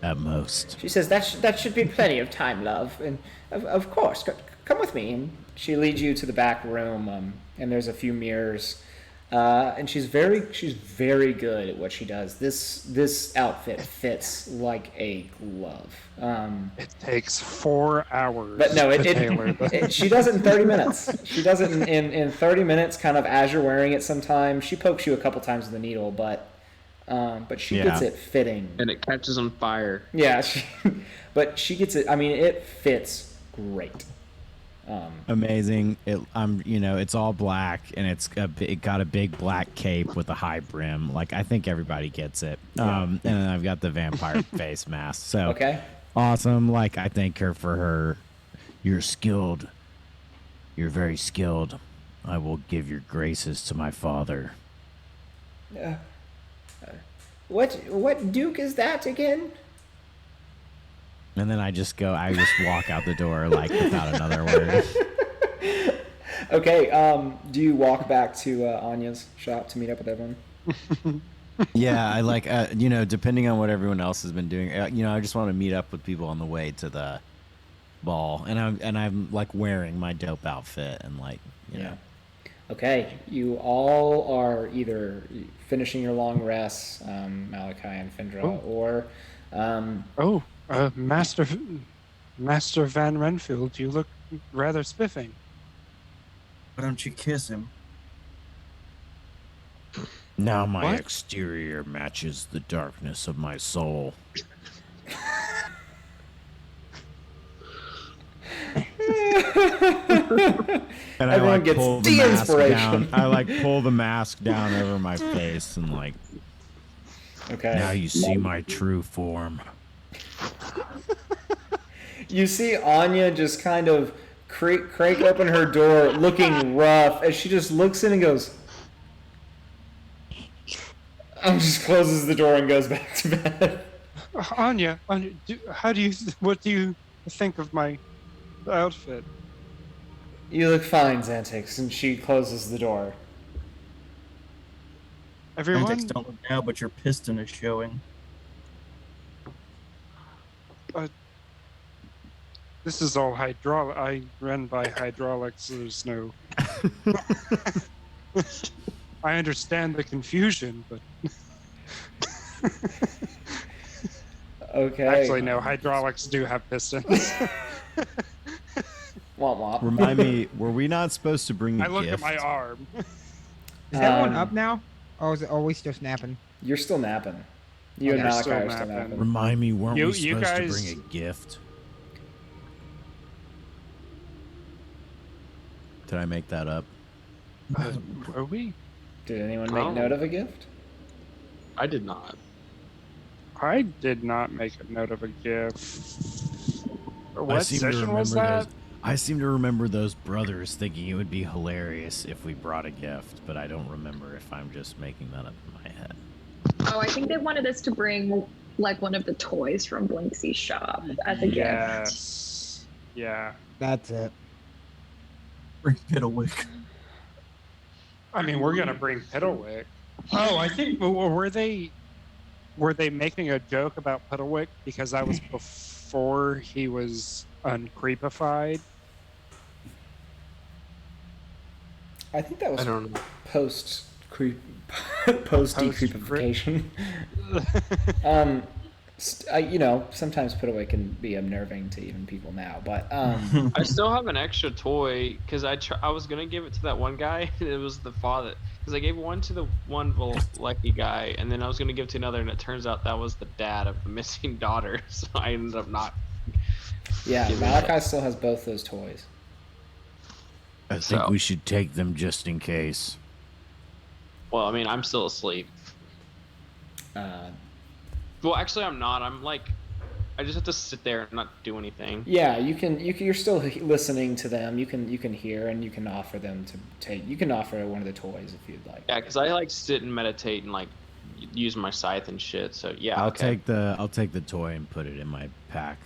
at most. She says, that should be plenty of time, love. And of course, come with me. And she leads you to the back room, and there's a few mirrors. And she's very good at what she does. This outfit fits like a glove. It takes 4 hours. But no, she does it in 30 minutes. She does it in 30 minutes, kind of as you're wearing it. Sometimes she pokes you a couple times with the needle, but she gets it fitting. And it catches on fire. Yeah, but she gets it. I mean, it fits great. Amazing. It's all black, and it got a big black cape with a high brim. I think everybody gets it. And then I've got the vampire face mask. So okay, awesome. I thank her for her. You're skilled. You're very skilled. I will give your graces to my father. What duke is that again? And then I just walk out the door without another word. Okay, do you walk back to Anya's shop to meet up with everyone? Yeah, I like, depending on what everyone else has been doing, I just want to meet up with people on the way to the ball, and I'm like wearing my dope outfit and like, you know. Okay, you all are either finishing your long rests, Malachi and Findra, or Master Van Renfield, you look rather spiffing. Why don't you kiss him? Now my exterior matches the darkness of my soul. And I Everyone gets pull the mask down. I like pull the mask down over my face and like. Okay. Now you see my true form. You see Anya just kind of crank open her door, looking rough, as she just looks in and goes. And just closes the door and goes back to bed. Anya, what do you think of my outfit? You look fine, Xantix, and she closes the door. Everyone? Xantix don't look now, but your piston is showing. This is all hydraulic. I run by hydraulics. There's no. I understand the confusion, but. Okay. Actually, no. Hydraulics do have pistons. Womp womp. Remind me, were we not supposed to bring a gift? I look at my arm. Is that one up now? Or are we still snapping? You're still napping. You and Malachi are still napping. Remind me, weren't we supposed to bring a gift? Did I make that up? Are we? Did anyone make note of a gift? I did not. I did not make a note of a gift. What session was that? I seem to remember those brothers thinking it would be hilarious if we brought a gift, but I don't remember if I'm just making that up in my head. Oh, I think they wanted us to bring like one of the toys from Blinksy's shop as a gift. Yes. Yeah. That's it. Bring Piddlewick. I mean, we're gonna bring Piddlewick. Oh, I think were they making a joke about Piddlewick because that was before he was uncreepified? I think that was post decreepification. Sometimes Piddlewick can be unnerving to even people now, but I still have an extra toy because I was gonna give it to that one guy, and it was the father. Because I gave one to the one lucky guy, and then I was gonna give it to another, and it turns out that was the dad of the missing daughter. So I ended up not. Yeah, Malachi still has both those toys. I think we should take them just in case. Well, I mean, I'm still asleep. Well, actually, I'm not. I'm like, I just have to sit there and not do anything. Yeah, you're still listening to them. You can hear, and you can offer them to take. You can offer one of the toys if you'd like. Yeah, because I like sit and meditate and like use my scythe and shit. So yeah, I'll take the toy and put it in my pack.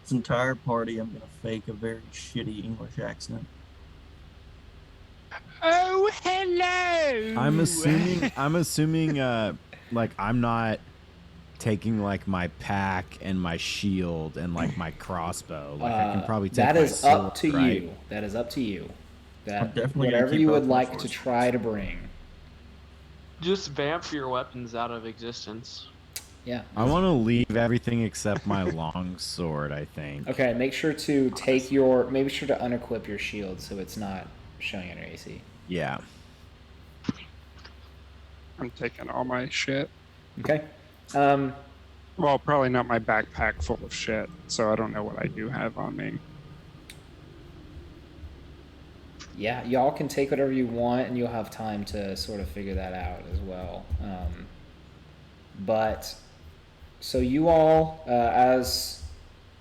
This entire party, I'm gonna fake a very shitty English accent. Oh, hello. I'm assuming, like I'm not taking like my pack and my shield and like my crossbow. Like I can probably take that is sword, up to right? you. That is up to you. That definitely whatever you would like to try to bring. Just vamp your weapons out of existence. Yeah. I want to leave everything except my long sword, I think. Okay, make sure to unequip your shield so it's not showing on your AC. Yeah. I'm taking all my shit. Okay. Well, probably not my backpack full of shit, so I don't know what I do have on me. Yeah, y'all can take whatever you want, and you'll have time to sort of figure that out as well. So you all,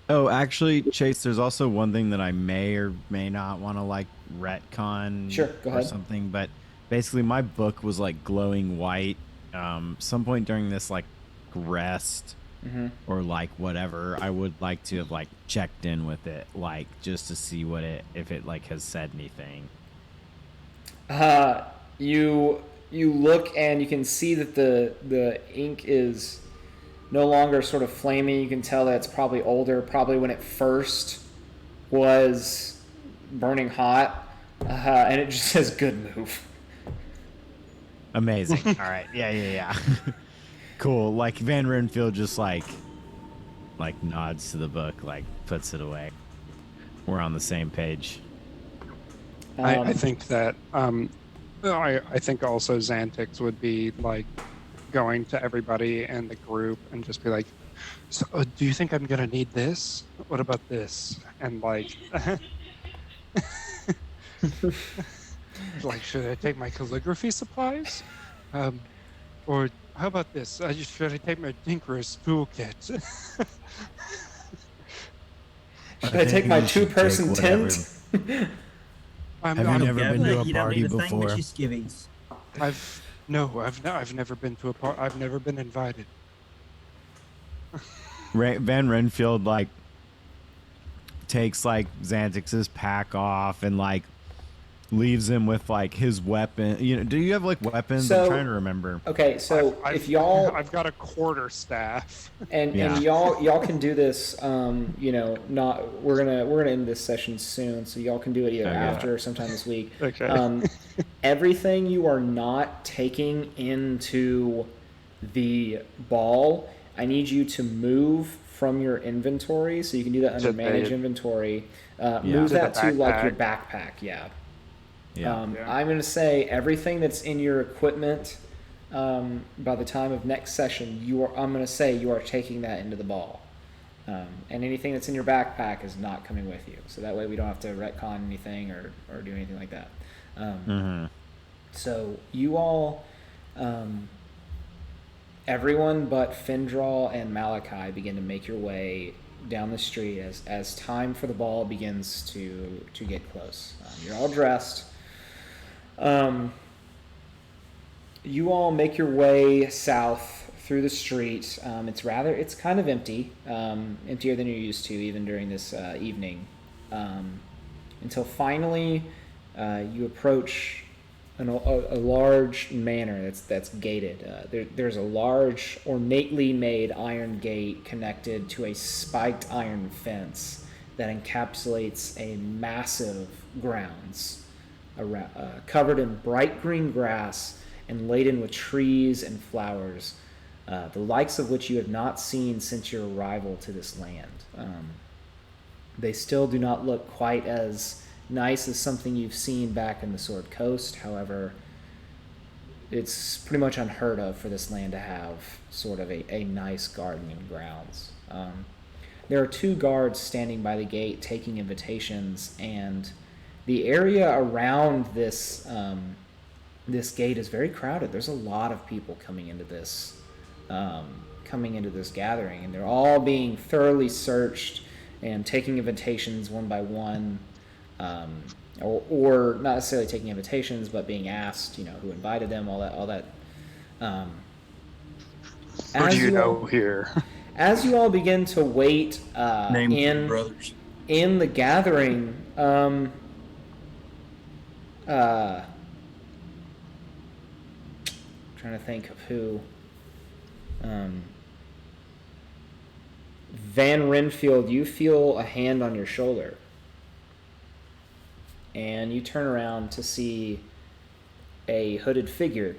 Oh, actually, Chase, there's also one thing that I may or may not want to like retcon Sure, go ahead. or something, but basically my book was like glowing white. Some point during this like rest or like whatever, I would like to have like checked in with it, like just to see if it like has said anything. you look and you can see that the ink is no longer sort of flaming. You can tell that it's probably older, probably when it first was burning hot, and it just says "good move." Amazing. All right. Yeah. Cool. Like Van Renfield just like nods to the book, like puts it away. We're on the same page. I think that I think also Xantix would be like going to everybody in the group and just be like, so do you think I'm gonna need this? What about this? And like like, should I take my calligraphy supplies? Or how about this? Should I take my Tinkerer's toolkit? Should I take my two-person tent? Have you never been to a you don't party need a thing before? but your skivvies. I've never been to a party. I've never been invited. Van Renfield like takes like Xantix's pack off and like leaves him with like his weapon. You know, do you have like weapons? So- I'm trying to remember. Okay, so if y'all I've got a quarterstaff. and y'all can do this, you know, not we're gonna end this session soon, so y'all can do it either after or sometime this week. Okay. Everything you are not taking into the ball, I need you to move from your inventory, so you can do that under manage inventory. Move To that the to like your backpack. backpack. Yeah. Yeah. I'm going to say everything that's in your equipment by the time of next session, I'm going to say you are taking that into the ball. And anything that's in your backpack is not coming with you. So that way we don't have to retcon anything or do anything like that. So you all, everyone but Findral and Malachi begin to make your way down the street as time for the ball begins to get close. You're all dressed. You all make your way south through the street. It's kind of empty, emptier than you're used to even during this evening, until finally you approach a large manor that's gated. There's a large, ornately made iron gate connected to a spiked iron fence that encapsulates a massive grounds covered in bright green grass and laden with trees and flowers, the likes of which you have not seen since your arrival to this land. They still do not look quite as nice as something you've seen back in the Sword Coast. However, it's pretty much unheard of for this land to have sort of a nice garden and grounds. There are 2 guards standing by the gate taking invitations, and the area around this this gate is very crowded. There's a lot of people coming into this gathering, and they're all being thoroughly searched and taking invitations one by one, or not necessarily taking invitations, but being asked, you know, who invited them, all that. Who do you know here? As you all begin to wait Name brothers. in the gathering, trying to think of who. Van Renfield, you feel a hand on your shoulder. And you turn around to see a hooded figure.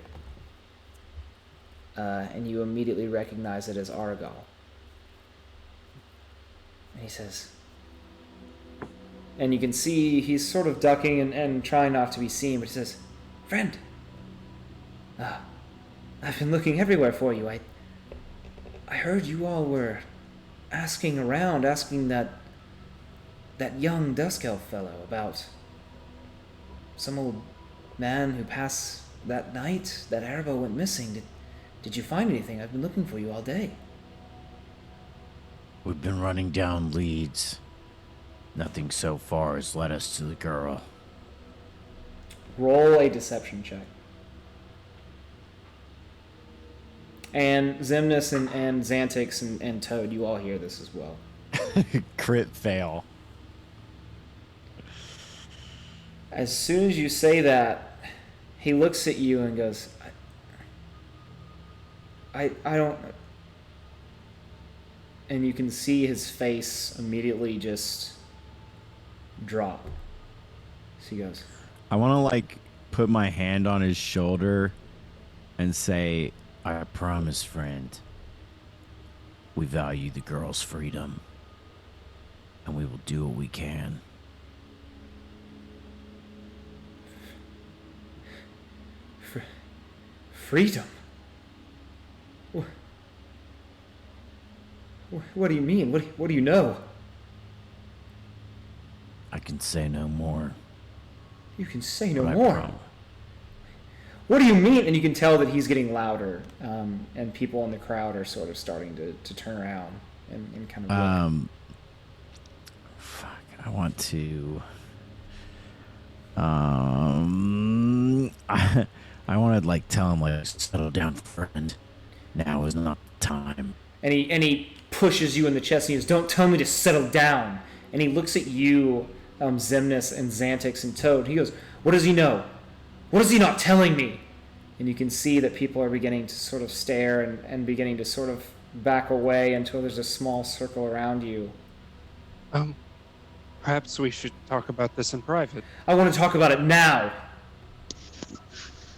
And you immediately recognize it as Argal. And he says... And you can see he's sort of ducking and trying not to be seen, but he says, "Friend, I've been looking everywhere for you. I heard you all were asking that young Dusk Elf fellow about some old man who passed that night that Arabo went missing. Did you find anything? I've been looking for you all day." We've been running down leads. Nothing so far has led us to the girl. Roll a deception check. And Xemnas and Xantix and Toad, you all hear this as well. Crit fail. As soon as you say that, he looks at you and goes, I don't. And you can see his face immediately just drop. So he goes, I want to like put my hand on his shoulder and say, I promise, friend, we value the girl's freedom and we will do what we can. Freedom? What do you mean? What do you know? I can say no more. You can say no more? What do you mean? And you can tell that he's getting louder, and people in the crowd are sort of starting to turn around and kind of look. Fuck, I want to... I want to like tell him like, settle down, friend. Now is not the time. And he pushes you in the chest and he goes, don't tell me to settle down. And he looks at you, Xemnas and Xantix and Toad. He goes, what does he know? What is he not telling me? And you can see that people are beginning to sort of stare and beginning to sort of back away until there's a small circle around you. Perhaps we should talk about this in private. I want to talk about it now.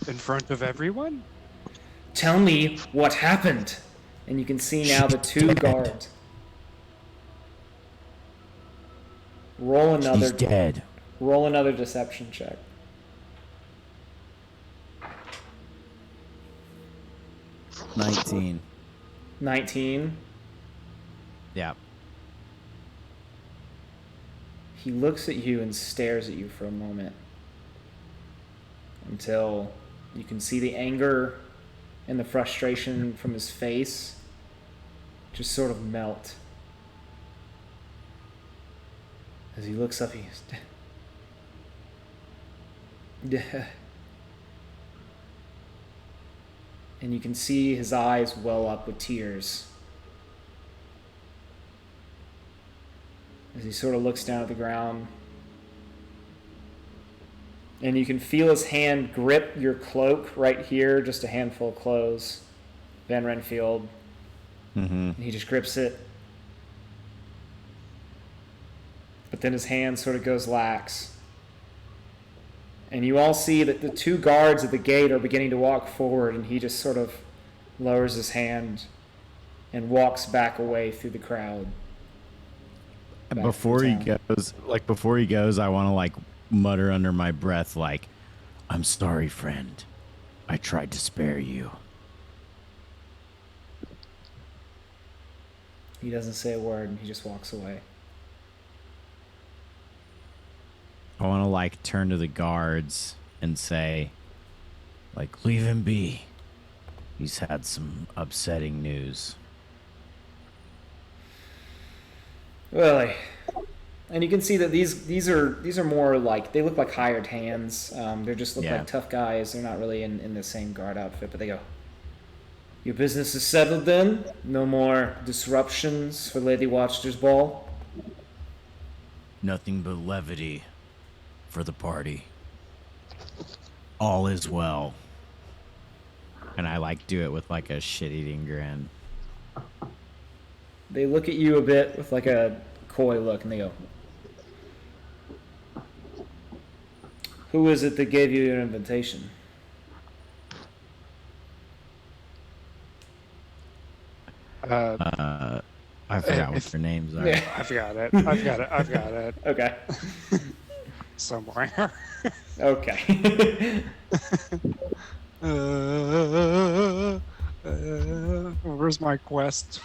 In front of everyone? Tell me what happened. And you can see now the two guards. Roll another. She's dead. Roll another deception check. $19. 19. Yeah. He looks at you and stares at you for a moment until you can see the anger and the frustration from his face just sort of melt. As he looks up, he's... And you can see his eyes well up with tears as he sort of looks down at the ground. And you can feel his hand grip your cloak right here, just a handful of clothes, Van Renfield. Mm-hmm. And he just grips it. But then his hand sort of goes lax. And you all see that the two guards at the gate are beginning to walk forward, and he just sort of lowers his hand and walks back away through the crowd. Before he goes, I want to like mutter under my breath, like, I'm sorry, friend. I tried to spare you. He doesn't say a word, and he just walks away. I want to like turn to the guards and say, like, leave him be. He's had some upsetting news. Really? And you can see that these are more like, they look like hired hands. They just look like tough guys. They're not really in the same guard outfit, but they go, your business is settled then? No more disruptions for Lady Watchter's ball? Nothing but levity for the party. All is well. And I like do it with like a shit-eating grin. They look at you a bit with like a coy look and they go, who is it that gave you your invitation? I forgot what their names are. Yeah. I've got it. Okay. Somewhere. Okay. Where's my quest?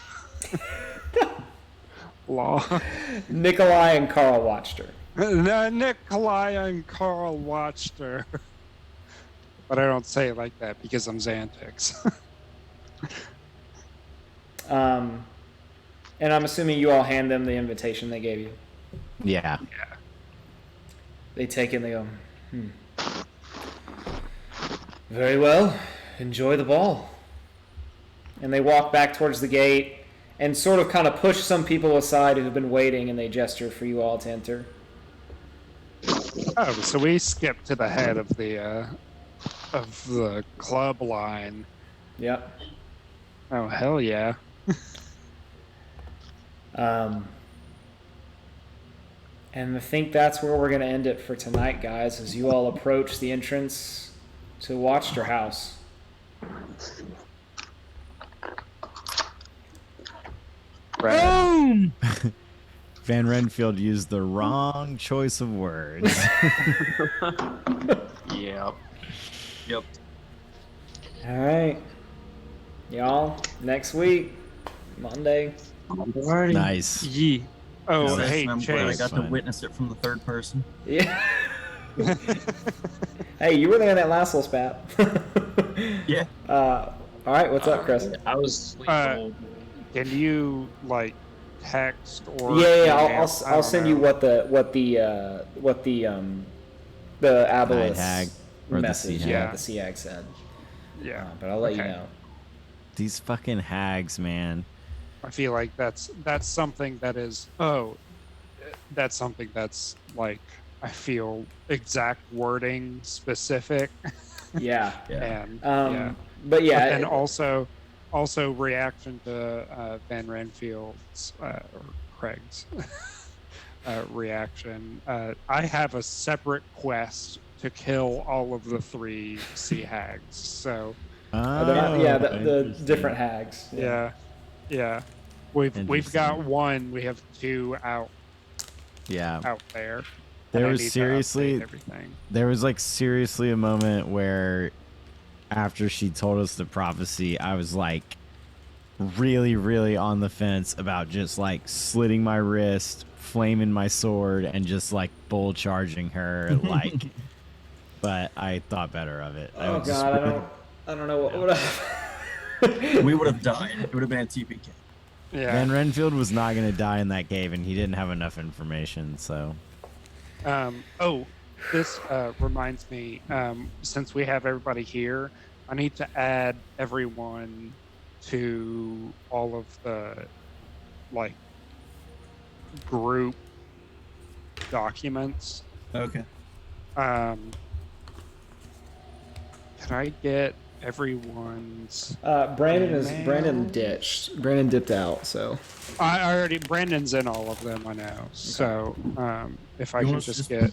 Law. Nikolai and Carl watched her. Nikolai and Carl watched her. But I don't say it like that because I'm Xantix. And I'm assuming you all hand them the invitation they gave you. Yeah. They take it and they go, very well, enjoy the ball. And they walk back towards the gate and sort of kind of push some people aside who have been waiting, and they gesture for you all to enter. Oh, so we skipped to the head of the club line. Yep. Oh hell yeah. And I think that's where we're going to end it for tonight, guys, as you all approach the entrance to Watchster House. Boom! Van Renfield used the wrong choice of words. Yep. Yep. All right. Y'all, next week, Monday. Nice. Yee. Oh, Yes, hey, I'm glad I Chase. got to witness it from the third person. Yeah. Hey, you were there in that last little spat. Yeah. All right, what's up, Chris? I was Can you like text or Yeah, email? I'll send you what the Aboleth's hag or the message, sea hag. the sea hag said. Yeah, but I'll let you know. These fucking hags, man. I feel like that's something that is that's something that's like I feel exact wording specific. Yeah. And but yeah, but then also reaction to Van Renfield's or Craig's reaction. I have a separate quest to kill all of the 3 sea hags. So the different hags. Yeah. We've got 1. We have 2 out. Yeah. Out there. There was seriously a moment where after she told us the prophecy, I was like really, really on the fence about just like slitting my wrist, flaming my sword, and just like bull charging her. Like, but I thought better of it. Oh God, I don't know what would have. We would have died. It would have been a TPK. Yeah. Van Renfield was not going to die in that cave, and he didn't have enough information. So. This reminds me, since we have everybody here, I need to add everyone to all of the like group documents. Okay. Can I get everyone's Brandon ditched. Brandon dipped out, so I already Brandon's in all of them, I know. So if I can just get